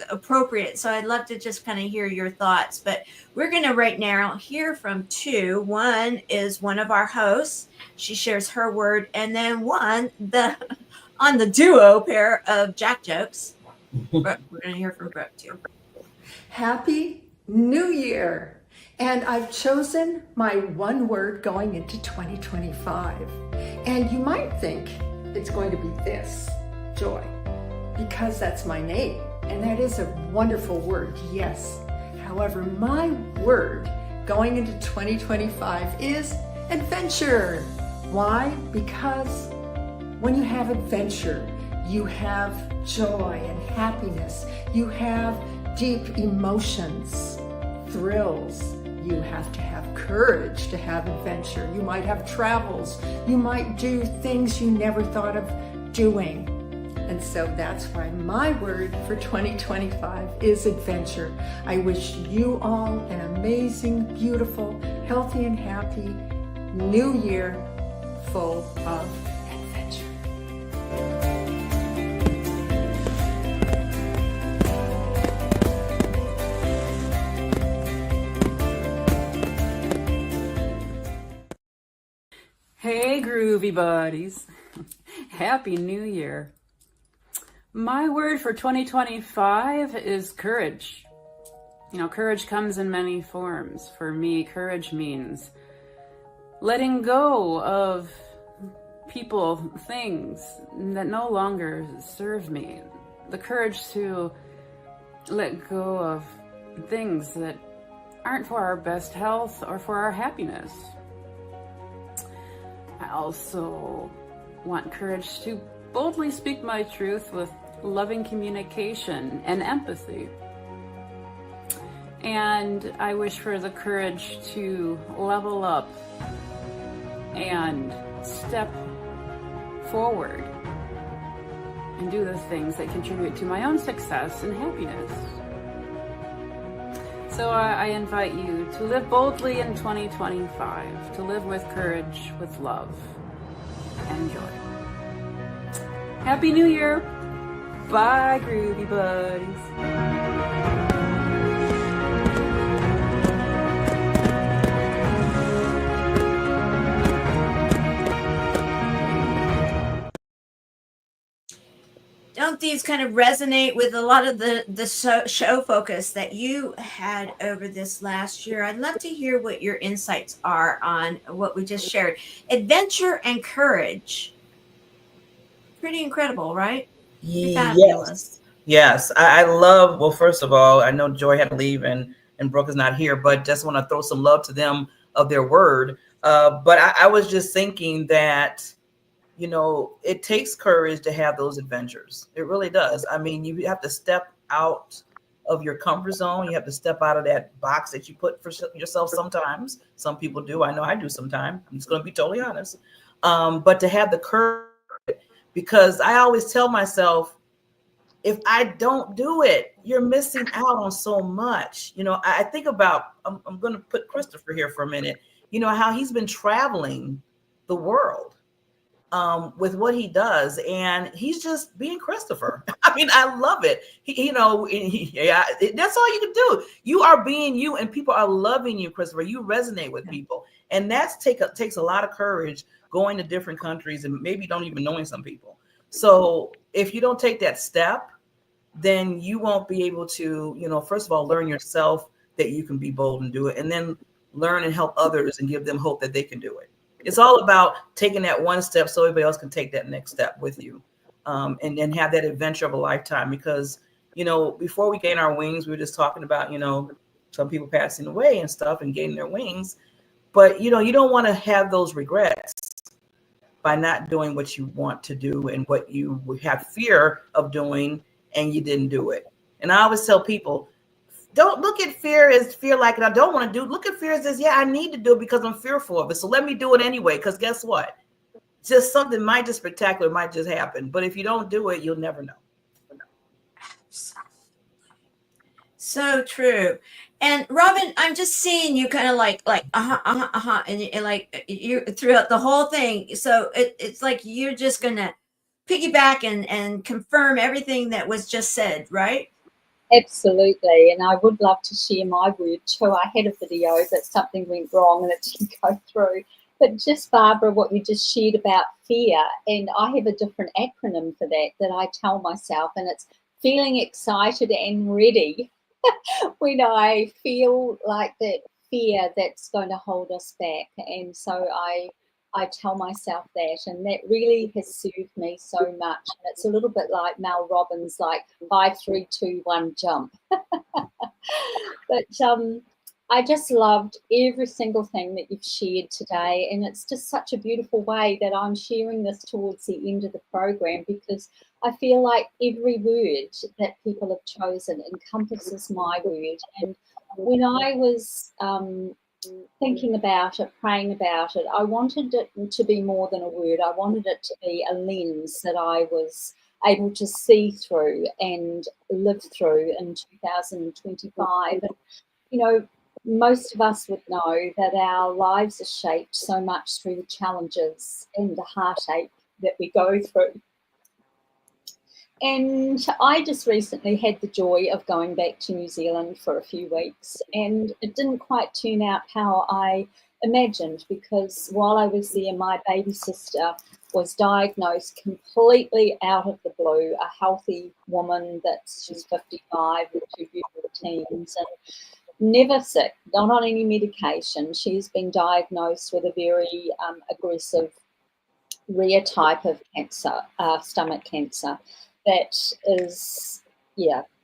appropriate. So I'd love to just kind of hear your thoughts, but we're going to right now hear from two. One is one of our hosts. She shares her word, and then one on the duo pair of Jack jokes. We're going to hear from Brooke too. Happy New Year. And I've chosen my one word going into 2025. And you might think it's going to be this, joy, because that's my name. And that is a wonderful word, yes. However, my word going into 2025 is adventure. Why? Because when you have adventure, you have joy and happiness. You have deep emotions, thrills. You have to have courage to have adventure. You might have travels. You might do things you never thought of doing. And so that's why my word for 2025 is adventure. I wish you all an amazing, beautiful, healthy, and happy new year full of adventure. Hey, groovy buddies. Happy New Year. My word for 2025 is courage. You know, courage comes in many forms. For me, courage means letting go of people, things that no longer serve me. The courage to let go of things that aren't for our best health or for our happiness. I also want courage to boldly speak my truth with loving communication and empathy. And I wish for the courage to level up and step forward and do the things that contribute to my own success and happiness. So I invite you to live boldly in 2025, to live with courage, with love, and joy. Happy New Year! Bye, groovy buddies. Don't these kind of resonate with a lot of the show focus that you had over this last year? I'd love to hear what your insights are on what we just shared. Adventure and courage. Pretty incredible, right? Fabulous. Yes. I love, well, first of all, I know Joy had to leave and Brooke is not here, but just want to throw some love to them of their word. But I was just thinking that, you know, it takes courage to have those adventures. It really does. I mean, you have to step out of your comfort zone. You have to step out of that box that you put for yourself sometimes. Some people do. I know I do sometimes. I'm just going to be totally honest. But to have the courage, because I always tell myself, if I don't do it, you're missing out on so much. You know, I think about, I'm going to put Christopher here for a minute, you know, how he's been traveling the world with what he does, and he's just being Christopher. I mean, I love it. That's all you can do. You are being you, and people are loving you, Christopher. You resonate with people, and that takes a lot of courage going to different countries and maybe don't even knowing some people. So if you don't take that step, then you won't be able to, you know, first of all, learn yourself that you can be bold and do it, and then learn and help others and give them hope that they can do it. It's all about taking that one step so everybody else can take that next step with you, and then have that adventure of a lifetime. Because, you know, before we gain our wings, we were just talking about, you know, some people passing away and stuff and gaining their wings. But, you know, you don't want to have those regrets by not doing what you want to do and what you have fear of doing and you didn't do it. And I always tell people, don't look at fear as fear like I don't want to do. Look at fear as, yeah, I need to do it because I'm fearful of it. So let me do it anyway, because guess what? Just something might just spectacular might just happen. But if you don't do it, you'll never know. So true. And Robin, I'm just seeing you kind of like and like you throughout the whole thing. So it's like you're just gonna piggyback and confirm everything that was just said, right? Absolutely, and I would love to share my word too. I had a video that something went wrong and it didn't go through. But just, Barbara, what you just shared about fear, and I have a different acronym for that I tell myself, and it's feeling excited and ready when I feel like that fear that's going to hold us back. And so I tell myself that, and that really has served me so much. And it's a little bit like Mel Robbins, like 5, 3, 2, 1, jump. But I just loved every single thing that you've shared today, and it's just such a beautiful way that I'm sharing this towards the end of the program, because I feel like every word that people have chosen encompasses my word. And when I was thinking about it, praying about it, I wanted it to be more than a word. I wanted it to be a lens that I was able to see through and live through in 2025. And, you know, most of us would know that our lives are shaped so much through the challenges and the heartache that we go through. And I just recently had the joy of going back to New Zealand for a few weeks, and it didn't quite turn out how I imagined, because while I was there, my baby sister was diagnosed completely out of the blue, a healthy woman she's 55 with 2 beautiful teens, and never sick, not on any medication. She's been diagnosed with a very aggressive, rare type of cancer, stomach cancer, that is,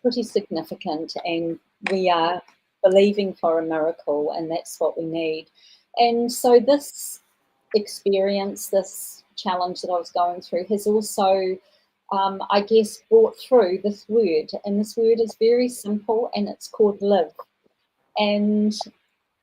pretty significant, and we are believing for a miracle, and that's what we need. And so this experience, this challenge that I was going through has also, I guess, brought through this word, and this word is very simple, and it's called live. And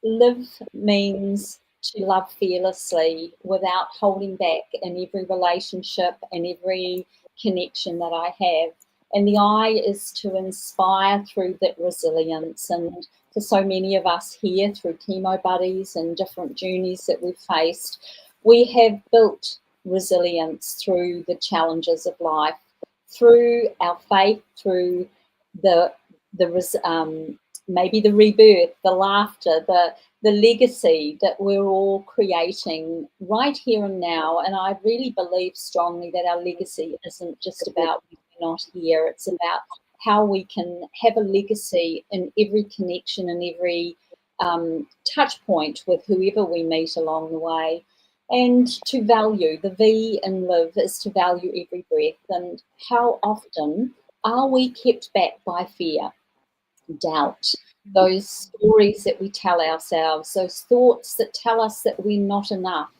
live means to love fearlessly without holding back in every relationship and every connection that I have. And the I is to inspire through that resilience. And for so many of us here, through chemo buddies and different journeys that we've faced, we have built resilience through the challenges of life, through our faith, through maybe the rebirth, the laughter, the legacy that we're all creating right here and now. And I really believe strongly that our legacy isn't just about when we're not here. It's about how we can have a legacy in every connection and every touch point with whoever we meet along the way. And to value, the V in live is to value every breath. And how often are we kept back by fear, doubt, those stories that we tell ourselves, those thoughts that tell us that we're not enough?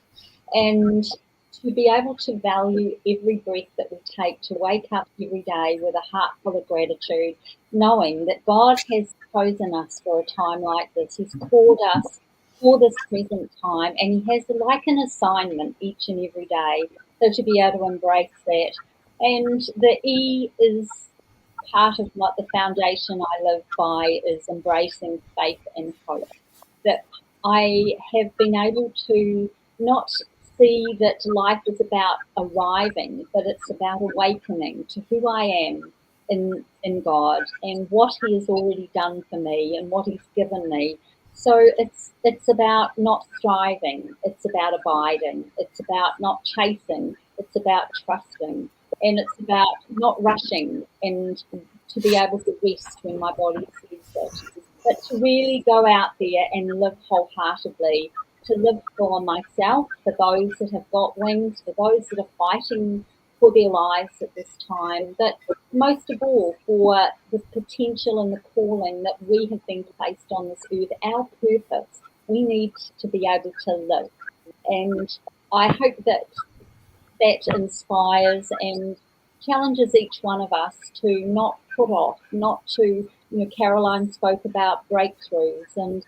And to be able to value every breath that we take, to wake up every day with a heart full of gratitude, knowing that God has chosen us for a time like this. He's called us for this present time, and he has like an assignment each and every day. So to be able to embrace that. And the E is part of what the foundation I live by is embracing faith and hope. That I have been able to not see that life is about arriving, but it's about awakening to who I am in God and what he has already done for me and what he's given me So it's about not striving, it's about abiding, it's about not chasing, it's about trusting, and it's about not rushing and to be able to rest when my body says it. But to really go out there and live wholeheartedly, to live for myself, for those that have got wings, for those that are fighting for their lives at this time, but most of all for the potential and the calling that we have been placed on this earth, our purpose. We need to be able to live. And I hope that that inspires and challenges each one of us to not put off, not to, Caroline spoke about breakthroughs, and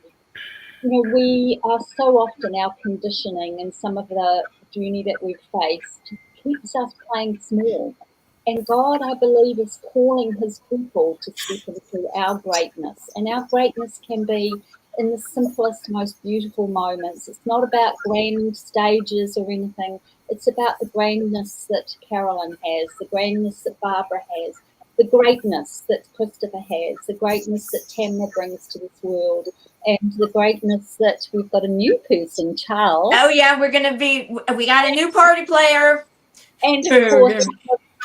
we are so often, our conditioning and some of the journey that we've faced keeps us playing small. And God, I believe, is calling his people to step into our greatness. And our greatness can be in the simplest, most beautiful moments. It's not about grand stages or anything. It's about the grandness that Carolyn has, the grandness that Barbara has, the greatness that Christopher has, the greatness that Tamara brings to this world, and the greatness that we've got a new person, Charles. Oh, yeah, we got a new party player. And of course,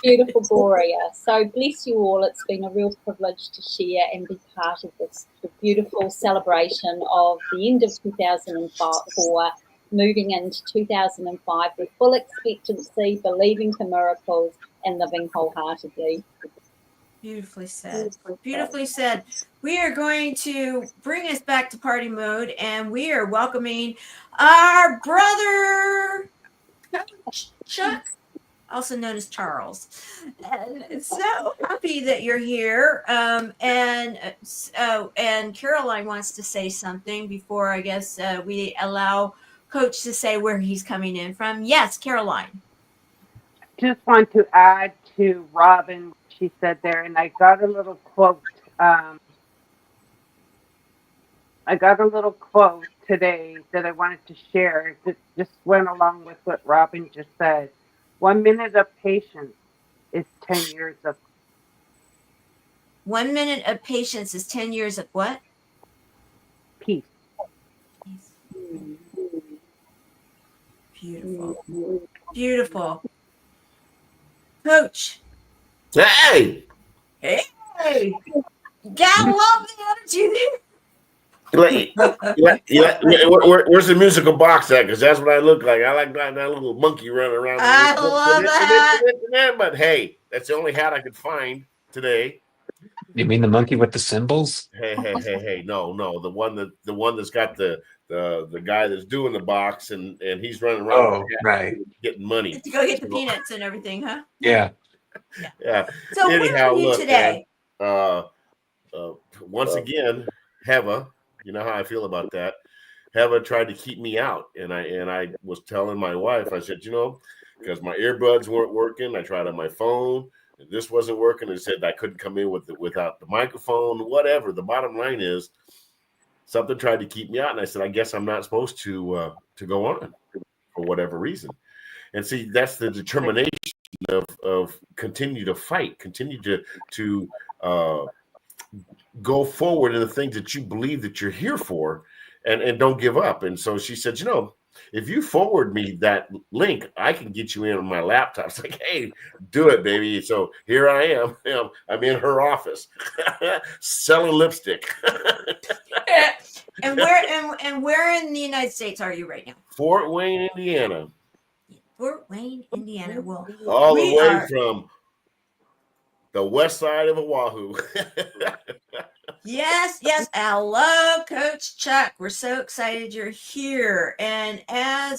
beautiful Gloria. So bless you all. It's been a real privilege to share and be part of this beautiful celebration of the end of 2004, moving into 2005 with full expectancy, believing for miracles, and living wholeheartedly. Beautifully said. Beautifully said. We are going to bring us back to party mode, and we are welcoming our brother, Chuck, also known as Charles. And so happy that you're here. And Caroline wants to say something before, I guess, we allow Coach to say where he's coming in from. Yes, Caroline. Just want to add to Robin, she said there, and I got a little quote. I got a little quote today that I wanted to share that just went along with what Robin just said. 1 minute of patience is 10 years of 1 minute of patience is 10 years of what? peace. Beautiful. Beautiful. Coach. Hey! Hey! Gotta love the energy there. Where's the musical box at? Because that's what I look like. I like that little monkey running around. I love that. But hey, that's the only hat I could find today. You mean the monkey with the cymbals? Hey! No, the one that's got the guy that's doing the box and he's running around. Oh, right. Getting money to go get the peanuts and everything, huh? Yeah. So anyhow, where are you today? Man, once again, Heva. You know how I feel about that. Heva tried to keep me out, and I was telling my wife, I said, because my earbuds weren't working. I tried on my phone, and this wasn't working. And said I couldn't come in without the microphone, whatever. The bottom line is, something tried to keep me out, and I said, I guess I'm not supposed to go on for whatever reason. And see, that's the determination of continue to fight, continue to go forward in the things that you believe that you're here for, and don't give up. And so she said, if you forward me that link, I can get you in on my laptop. It's like, hey, do it, baby. So here I am. I'm in her office selling lipstick. And where in the United States are you right now? Fort Wayne, Indiana. Fort Wayne, Indiana. Well, all the way from the west side of Oahu. Yes. Hello, Coach Chuck. We're so excited you're here. And I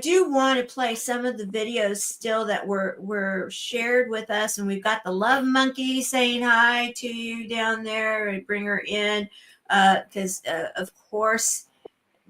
do want to play some of the videos still that were shared with us. And we've got the Love Monkey saying hi to you down there and bring her in. Because of course,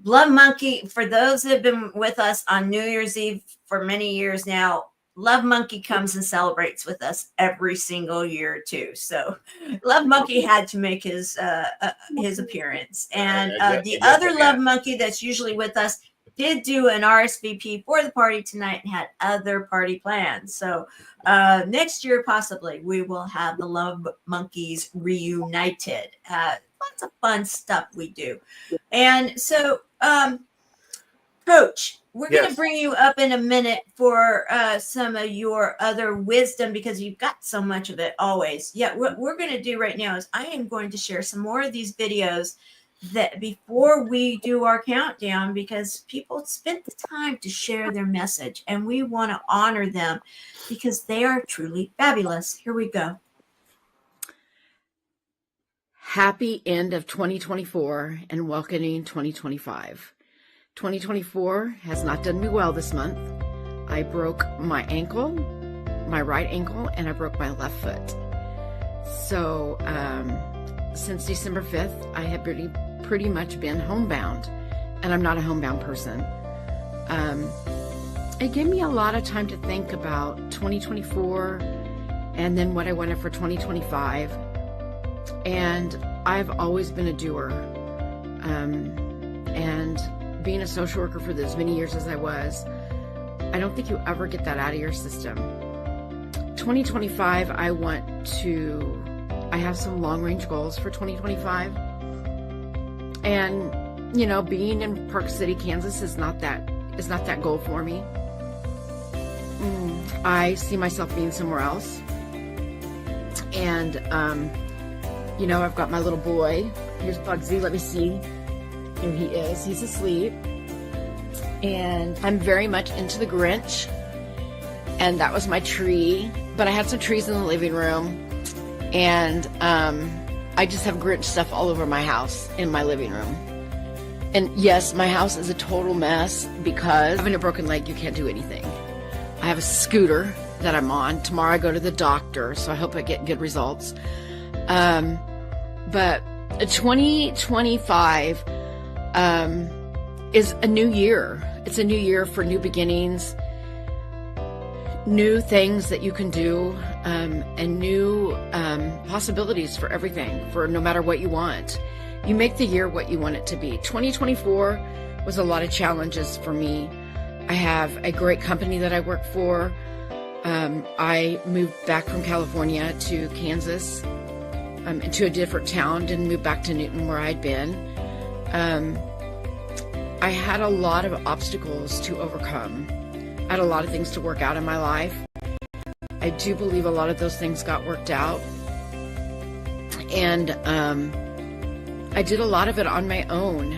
Love Monkey, for those that have been with us on New Year's Eve for many years now, Love Monkey comes and celebrates with us every single year too. So Love Monkey had to make his appearance. And the other Love Monkey that's usually with us did do an RSVP for the party tonight and had other party plans. So next year, possibly, we will have the Love Monkeys reunited. lots of fun stuff we do. And so, Coach, we're going to bring you up in a minute for some of your other wisdom, because you've got so much of it always. Yeah, what we're going to do right now is I am going to share some more of these videos that before we do our countdown, because people spent the time to share their message, and we want to honor them because they are truly fabulous. Here we go. Happy end of 2024 and welcoming 2025. 2024 has not done me well this month. I broke my ankle, my right ankle, and I broke my left foot. So since December 5th, I have pretty much been homebound, and I'm not a homebound person. It gave me a lot of time to think about 2024 and then what I wanted for 2025. And I've always been a doer. And being a social worker for as many years as I was, I don't think you ever get that out of your system. 2025, I have some long-range goals for 2025. And, you know, being in Park City, Kansas is not that goal for me. I see myself being somewhere else. And, you know, I've got my little boy. Here's Bugsy. Let me see. Here he is. He's asleep. And I'm very much into the Grinch. And that was my tree. But I had some trees in the living room. And I just have Grinch stuff all over my house in my living room. And yes, my house is a total mess because having a broken leg, you can't do anything. I have a scooter that I'm on. Tomorrow I go to the doctor, so I hope I get good results. But 2025 is a new year. It's a new year for new beginnings, new things that you can do, and new possibilities for everything, for no matter what you want. You make the year what you want it to be. 2024 was a lot of challenges for me. I have a great company that I work for. I moved back from California to Kansas, into a different town, didn't move back to Newton where I'd been. I had a lot of obstacles to overcome. I had a lot of things to work out in my life. I do believe a lot of those things got worked out. And I did a lot of it on my own.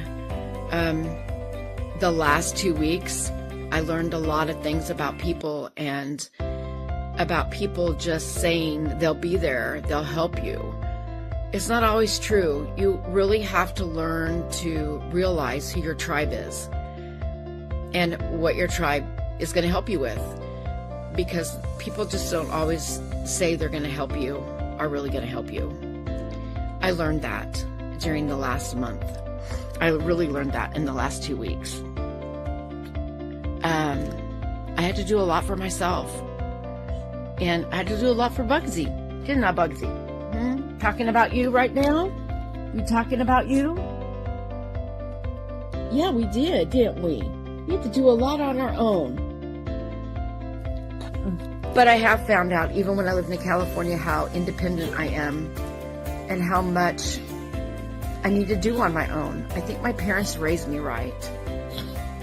The last 2 weeks, I learned a lot of things about people, and about people just saying they'll be there, they'll help you. It's not always true. You really have to learn to realize who your tribe is and what your tribe is going to help you with, because people just don't always say they're going to help you, are really going to help you. I learned that during the last month. I really learned that in the last 2 weeks. I had to do a lot for myself, and I had to do a lot for Bugsy. Didn't I, Bugsy? Talking about you right now? We talking about you? Yeah, we did, didn't we? We had to do a lot on our own. But I have found out, even when I lived in California, how independent I am and how much I need to do on my own. I think my parents raised me right.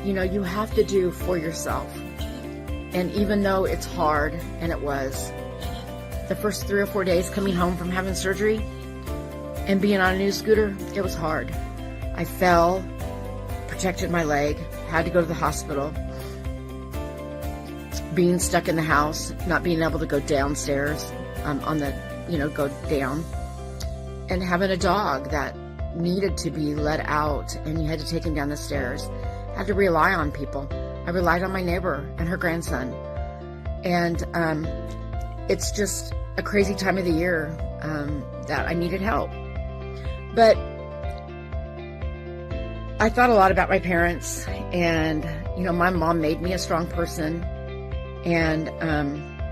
You know, you have to do for yourself. And even though it's hard, and it was, the first 3 or 4 days coming home from having surgery and being on a new scooter, it was hard. I fell, protected my leg, had to go to the hospital. Being stuck in the house, not being able to go downstairs go down. And having a dog that needed to be let out, and you had to take him down the stairs. I had to rely on people. I relied on my neighbor and her grandson. And it's just a crazy time of the year that I needed help. But I thought a lot about my parents, and, you know, my mom made me a strong person. And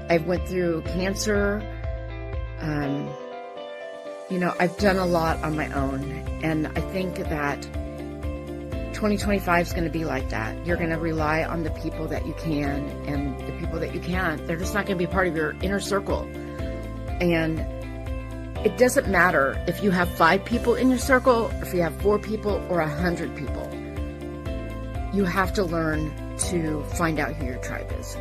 I went through cancer. I've done a lot on my own. And I think that 2025 is going to be like that. You're going to rely on the people that you can, and the people that you can't, they're just not going to be part of your inner circle. And It doesn't matter if you have 5 people in your circle, or if you have 4 people or 100 people. You have to learn to find out who your tribe is.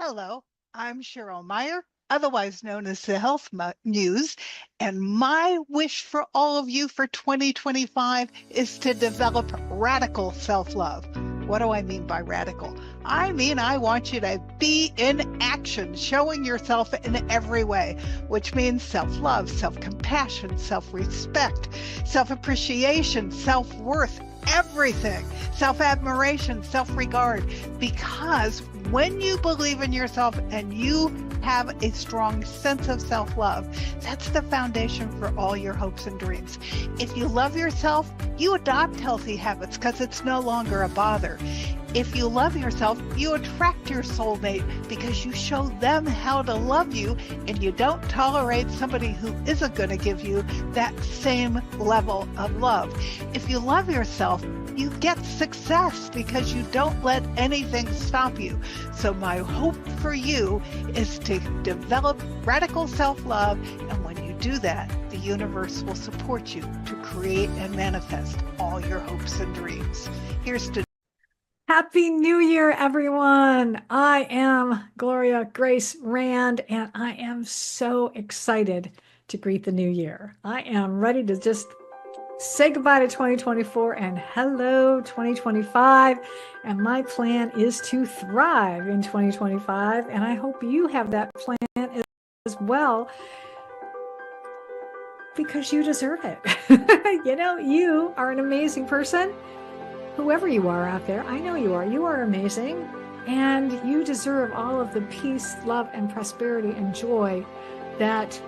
Hello, I'm Cheryl Meyer, otherwise known as the Health Muse, and my wish for all of you for 2025 is to develop radical self-love. What do I mean by radical? I mean, I want you to be in action, showing yourself in every way, which means self-love, self-compassion, self-respect, self-appreciation, self-worth, everything, self-admiration, self-regard, because when you believe in yourself and you have a strong sense of self-love, that's the foundation for all your hopes and dreams. If you love yourself, you adopt healthy habits because it's no longer a bother. If you love yourself, you attract your soulmate because you show them how to love you and you don't tolerate somebody who isn't going to give you that same level of love. If you love yourself, you get success because you don't let anything stop you. So my hope for you is to develop radical self-love, and when you do that, the universe will support you to create and manifest all your hopes and dreams. Here's to Happy New Year, everyone. I am Gloria Grace Rand, and I am so excited to greet the new year. I am ready to just say goodbye to 2024 and hello 2025. And my plan is to thrive in 2025. And I hope you have that plan as well, because you deserve it. You know, you are an amazing person. Whoever you are out there, I know you are. You are amazing. And you deserve all of the peace, love, and prosperity and joy that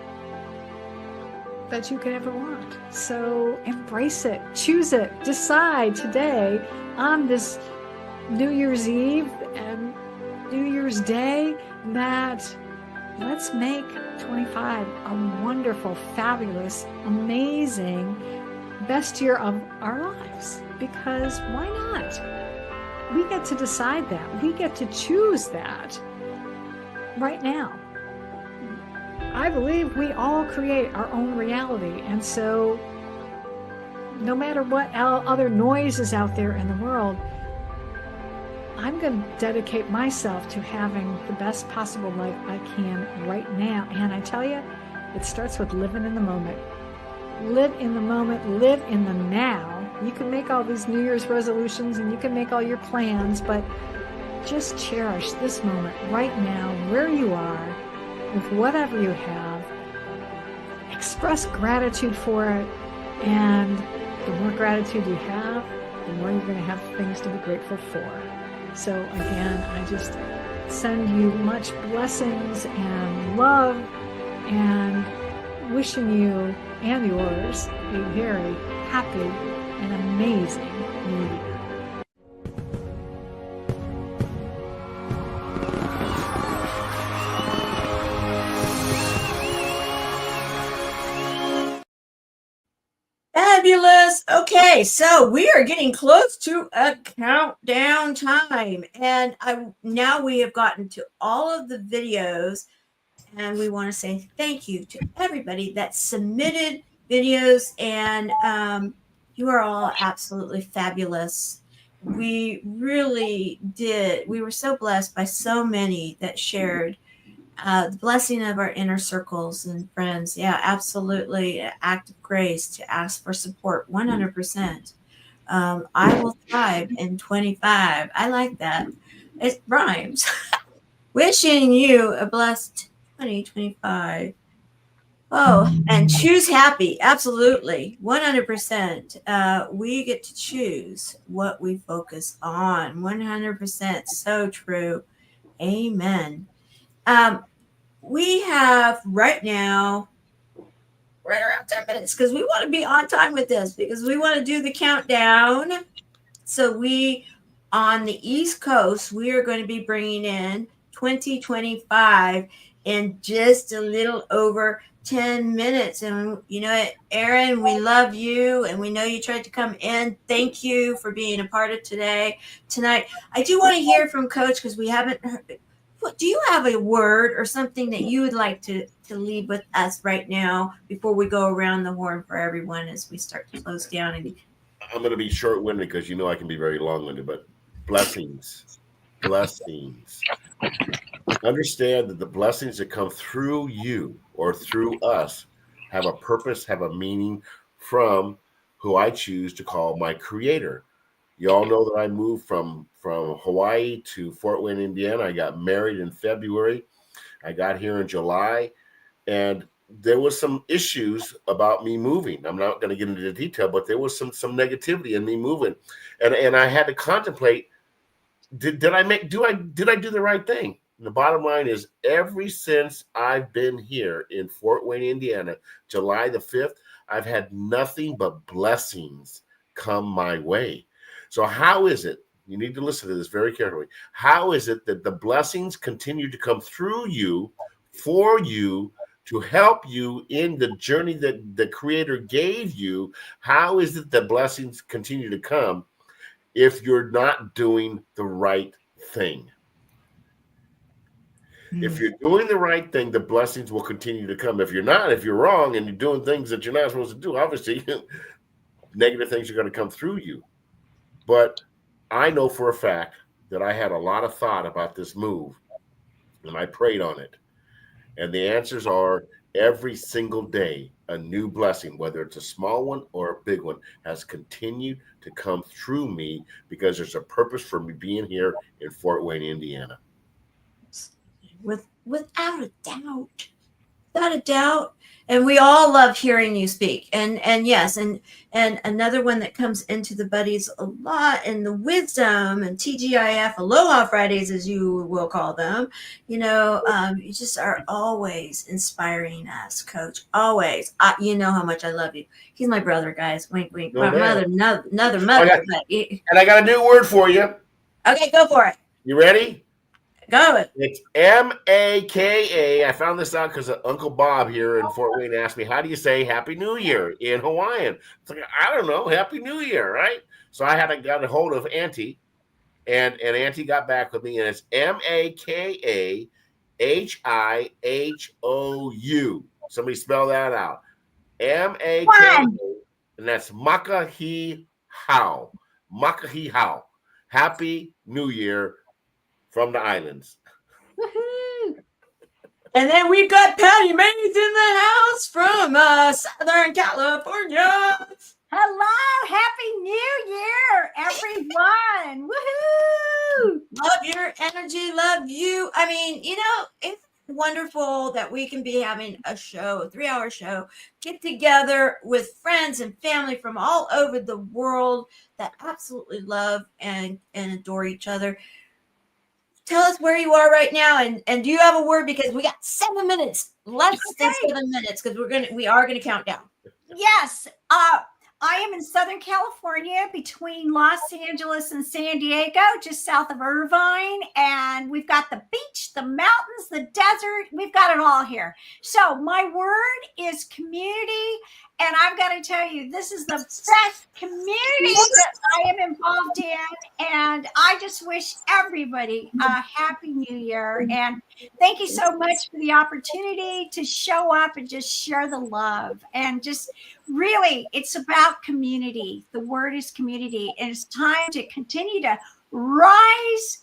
you could ever want. So embrace it, choose it, decide today on this New Year's Eve and New Year's Day that let's make 25 a wonderful, fabulous, amazing, best year of our lives. Because why not? We get to decide that. We get to choose that right now. I believe we all create our own reality. And so no matter what other noise is out there in the world, I'm going to dedicate myself to having the best possible life I can right now. And I tell you, it starts with living in the moment. Live in the moment, live in the now. You can make all these New Year's resolutions and you can make all your plans, but just cherish this moment right now, where you are, with whatever you have. Express gratitude for it, and the more gratitude you have, the more you're going to have things to be grateful for. So again, I just send you much blessings and love, and wishing you and yours a very happy and amazing New Year. Fabulous. Okay, so we are getting close to a countdown time, and now we have gotten to all of the videos, and we want to say thank you to everybody that submitted videos, and you are all absolutely fabulous. We really did. We were so blessed by so many that shared the blessing of our inner circles and friends. Yeah, absolutely. An act of grace to ask for support. 100%. I will thrive in 25. I like that. It rhymes. Wishing you a blessed 2025. Oh, and choose happy. Absolutely. 100%. We get to choose what we focus on. 100%. So true. Amen. We have right now right around 10 minutes because we want to be on time with this, because we want to do the countdown. So we, on the East Coast, we are going to be bringing in 2025 in just a little over 10 minutes. And you know what, Erin, we love you, and we know you tried to come in. Thank you for being a part of tonight. I do want to hear from Coach, because we haven't heard. do you have a word or something that you would like to leave with us right now before we go around the horn for everyone as we start to close down? And I'm going to be short-winded because I can be very long-winded, but blessings. Understand that the blessings that come through you or through us have a purpose, have a meaning from who I choose to call my creator. You all know that I moved from Hawaii to Fort Wayne, Indiana. I got married in February. I got here in July, and there was some issues about me moving. I'm not going to get into the detail, but there was some negativity in me moving, and I had to contemplate: did I do the right thing? And the bottom line is, ever since I've been here in Fort Wayne, Indiana, July the 5th, I've had nothing but blessings come my way. So how is it? You need to listen to this very carefully. How is it that the blessings continue to come through you, for you, to help you in the journey that the Creator gave you? How is it that blessings continue to come if you're not doing the right thing? If you're doing the right thing, the blessings will continue to come. If you're not, if you're wrong and you're doing things that you're not supposed to do, obviously negative things are going to come through you. But I know for a fact that I had a lot of thought about this move, and I prayed on it. And the answers are every single day, a new blessing, whether it's a small one or a big one, has continued to come through me because there's a purpose for me being here in Fort Wayne, Indiana. Without a doubt. And we all love hearing you speak. And yes, and another one that comes into the buddies a lot, and the wisdom and TGIF Aloha Fridays, as you will call them, you just are always inspiring us, Coach. Always. You know how much I love you. He's my brother, guys. Wink, wink. No, my mother, another mother. And I got a new word for you. Okay, go for it. You ready? Go. It's M-A-K-A. I found this out because Uncle Bob here in Fort Wayne asked me, how do you say Happy New Year in Hawaiian? It's like, I don't know, Happy New Year, right? So I got a hold of Auntie, and Auntie got back with me, and it's M-A-K-A-H-I-H-O-U. Somebody spell that out. M-A-K-A, and that's Makahi-Hau. Makahi-Hau. Happy New Year from the islands. Woohoo! And then we've got Pati Maez in the house from Southern California. Hello, Happy New Year, everyone. Woohoo! Love your energy, love you. I mean, it's wonderful that we can be having a 3-hour show, get together with friends and family from all over the world that absolutely love and adore each other. Tell us where you are right now, and do you have a word? Because we got 7 minutes, less than 7 minutes, because we are gonna count down. Yes, I am in Southern California between Los Angeles and San Diego, just south of Irvine, and we've got the beach, the mountains, the desert. We've got it all here. So my word is community, and I've got to tell you, this is the best community that I am involved in, and I just wish everybody a Happy New Year, and thank you so much for the opportunity to show up and just share the love, and just really, it's about community. The word is community, and it's time to continue to rise,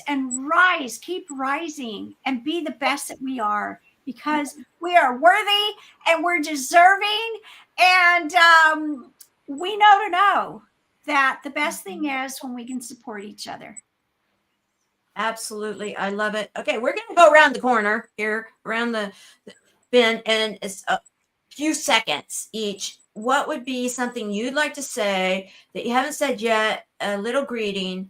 and rise. Keep rising and be the best that we are, because we are worthy and we're deserving, and we know that the best thing is when we can support each other. Absolutely. I love it. Okay, we're going to go around the corner here, around the bin, and it's few seconds each. What would be something you'd like to say that you haven't said yet? A little greeting,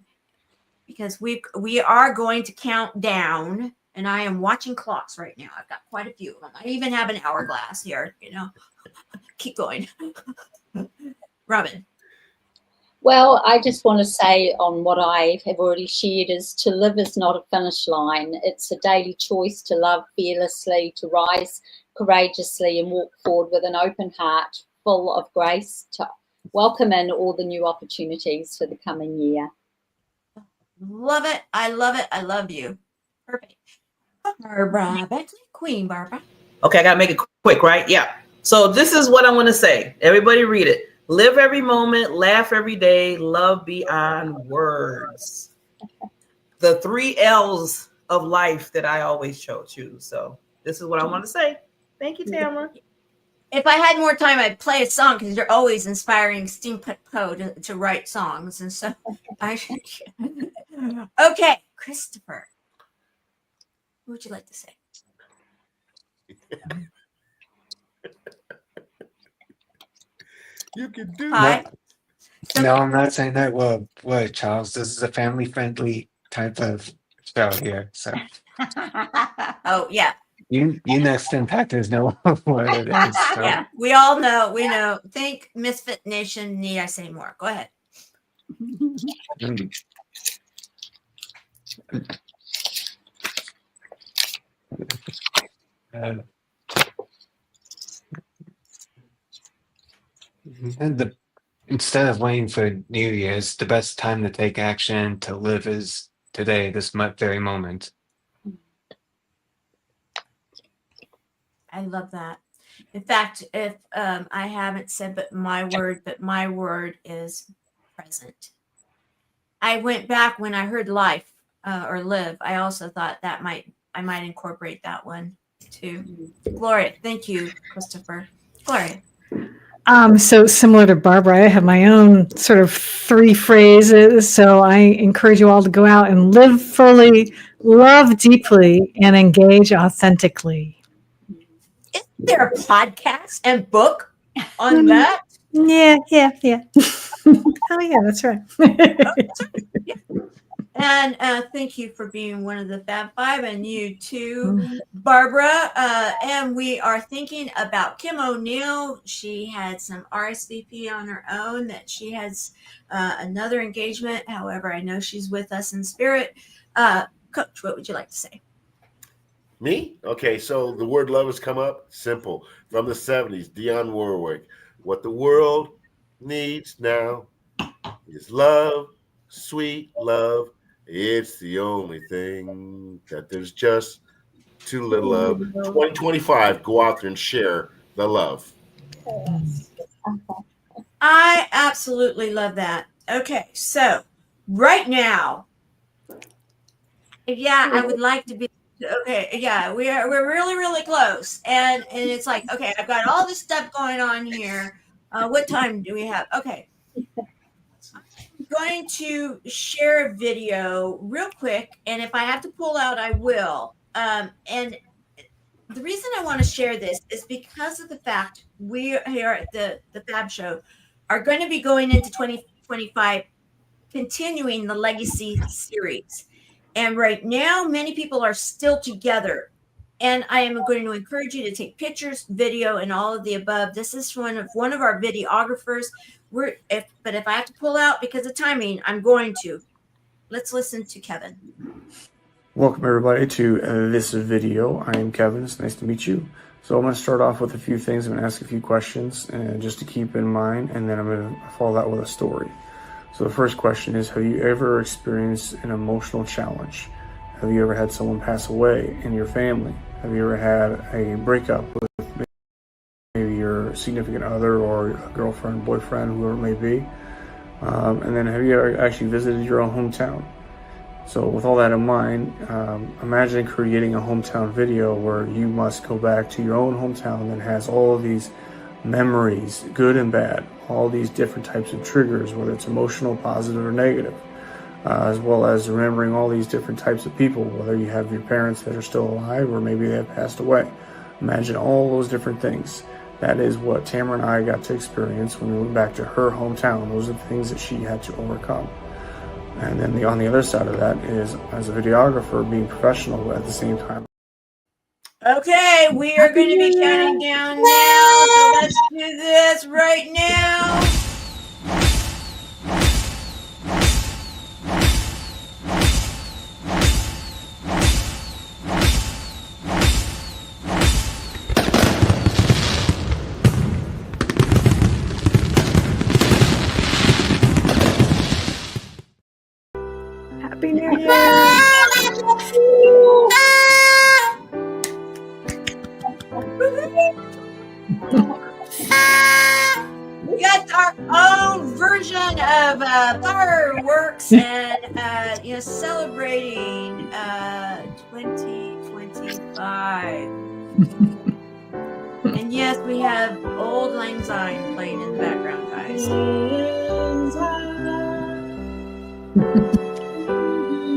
because we are going to count down, and I am watching clocks right now. I've got quite a few of them. I even have an hourglass here. Keep going. Robin. Well, I just want to say on what I have already shared is to live is not a finish line. It's a daily choice to love fearlessly, to rise courageously and walk forward with an open heart full of grace to welcome in all the new opportunities for the coming year. Love it. I love it. I love you. Perfect. Barbara Beckley, Queen Barbara. Okay, I gotta make it quick, right? Yeah. So this is what I want to say. Everybody read it. Live every moment, laugh every day, love beyond words. The 3 L's of life that I always choose. So this is what I want to say. Thank you, Tamara. If I had more time, I'd play a song because you're always inspiring Steampunk Poe to write songs. And so I should. Okay, Christopher. What would you like to say? You can do Hi. that. No, I'm not saying that. Well, what, Charles? This is a family-friendly type of show here. So Oh, yeah. you next impactors know what it is. So. Yeah, we all know. We know. Think Misfit Nation. Need I say more? Go ahead. And instead of waiting for New Year's, the best time to take action to live is today, this very moment. I love that. In fact, if I haven't said but my word is present. I went back when I heard life or live. I also thought that I might incorporate that one too. Gloria, thank you, Christopher. Gloria. So similar to Barbara, I have my own sort of 3 phrases. So I encourage you all to go out and live fully, love deeply, and engage authentically. Is there a podcast and book on that? Yeah. Oh yeah, that's right. Yeah. And thank you for being one of the Fab Five, and you too, Barbara. And we are thinking about Kim O'Neill. She had some RSVP on her own that she has another engagement. However, I know she's with us in spirit. Coach, what would you like to say? Me? Okay, so the word love has come up. Simple. From the 70s, Dionne Warwick. What the world needs now is love, sweet love. It's the only thing that there's just too little of. 2025, go out there and share the love. I absolutely love that. Okay, so right now, yeah, I would like to be. Okay, yeah, we're really, really close, and it's like, okay, I've got all this stuff going on here. What time do we have? Okay, I'm going to share a video real quick, and if I have to pull out, I will. And the reason I want to share this is because of the fact we here at the Fab Show are going to be going into 2025, continuing the Legacy series. And right now, many people are still together. And I am going to encourage you to take pictures, video, and all of the above. This is one of our videographers. But if I have to pull out because of timing, I'm going to. Let's listen to Kevin. Welcome everybody to this video. I am Kevin. It's nice to meet you. So I'm going to start off with a few things. I'm going to ask a few questions just to keep in mind, and then I'm going to follow that with a story. So the first question is, have you ever experienced an emotional challenge? Have you ever had someone pass away in your family? Have you ever had a breakup with maybe your significant other or a girlfriend, boyfriend, whoever it may be? And then have you ever actually visited your own hometown? So with all that in mind, imagine creating a hometown video where you must go back to your own hometown that has all of these memories, good and bad, all these different types of triggers, whether it's emotional, positive, or negative, as well as remembering all these different types of people, whether you have your parents that are still alive or maybe they have passed away. Imagine all those different things. That is what Tamara and I got to experience when we went back to her hometown. Those are the things that she had to overcome. And then on the other side of that is, as a videographer, being professional at the same time. Okay, we are going to be counting down now. So let's do this right now. Happy New Year. own version of fireworks and celebrating 2025. And yes, we have Old Lang Syne playing in the background, guys.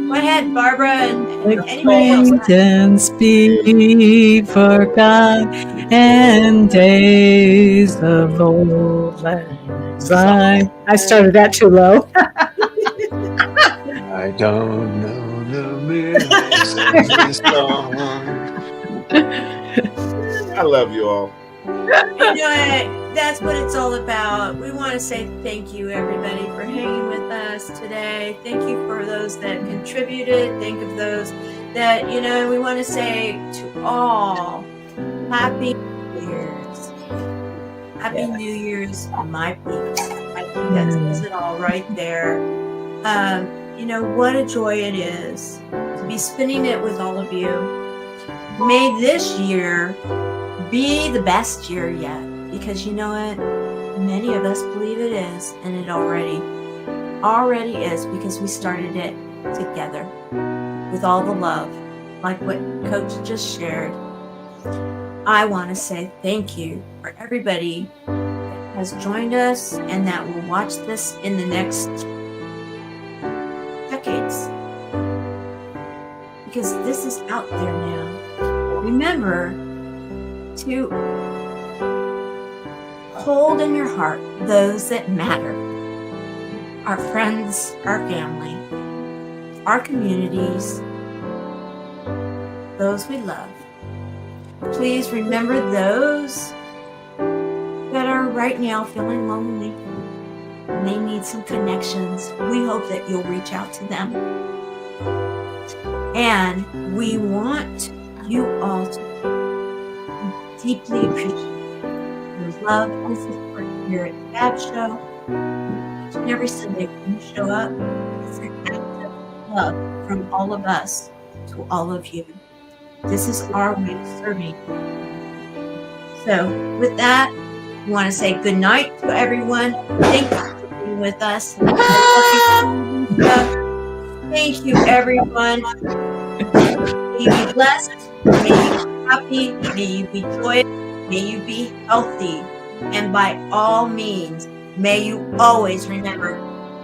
Go ahead, Barbara, and anybody else. Acquaintance be forgot, and days of old lang syne. I started that too low. I don't know the lyrics of this song. I love you all. That's what it's all about. We want to say thank you, everybody, for hanging with us today. Thank you for those that contributed. Thank of those that, we want to say to all, Happy New Year's. Happy New Year's, my peeps. I think that says it all right there. What a joy it is to be spending it with all of you. May this year be the best year yet, because you know what? Many of us believe it is, and it already is, because we started it together with all the love, like what Coach just shared. I want to say thank you for everybody that has joined us and that will watch this in the next decades, because this is out there now. Remember to hold in your heart those that matter. Our friends, our family, our communities, those we love. Please remember those that are right now feeling lonely and they need some connections. We hope that you'll reach out to them. And we want you all to deeply appreciate your love and support here at Fab Show. Each and every Sunday when you show up, it's an act of love from all of us to all of you. This is our way of serving. So with that, we want to say good night to everyone. Thank you for being with us. Thank you, everyone. May you be blessed. May you be happy. May you be joyous. May you be healthy. And by all means, may you always remember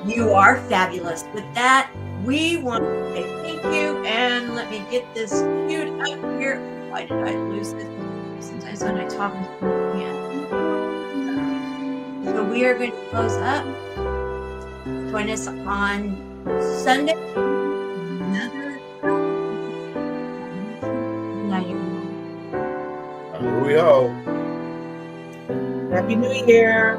you are fabulous. With that, we want to say thank you. And let me get this queued up here. Why did I lose this? Sometimes when I talk, I can't. So we are going to close up. Join us on Sunday. Here we go. Happy New Year.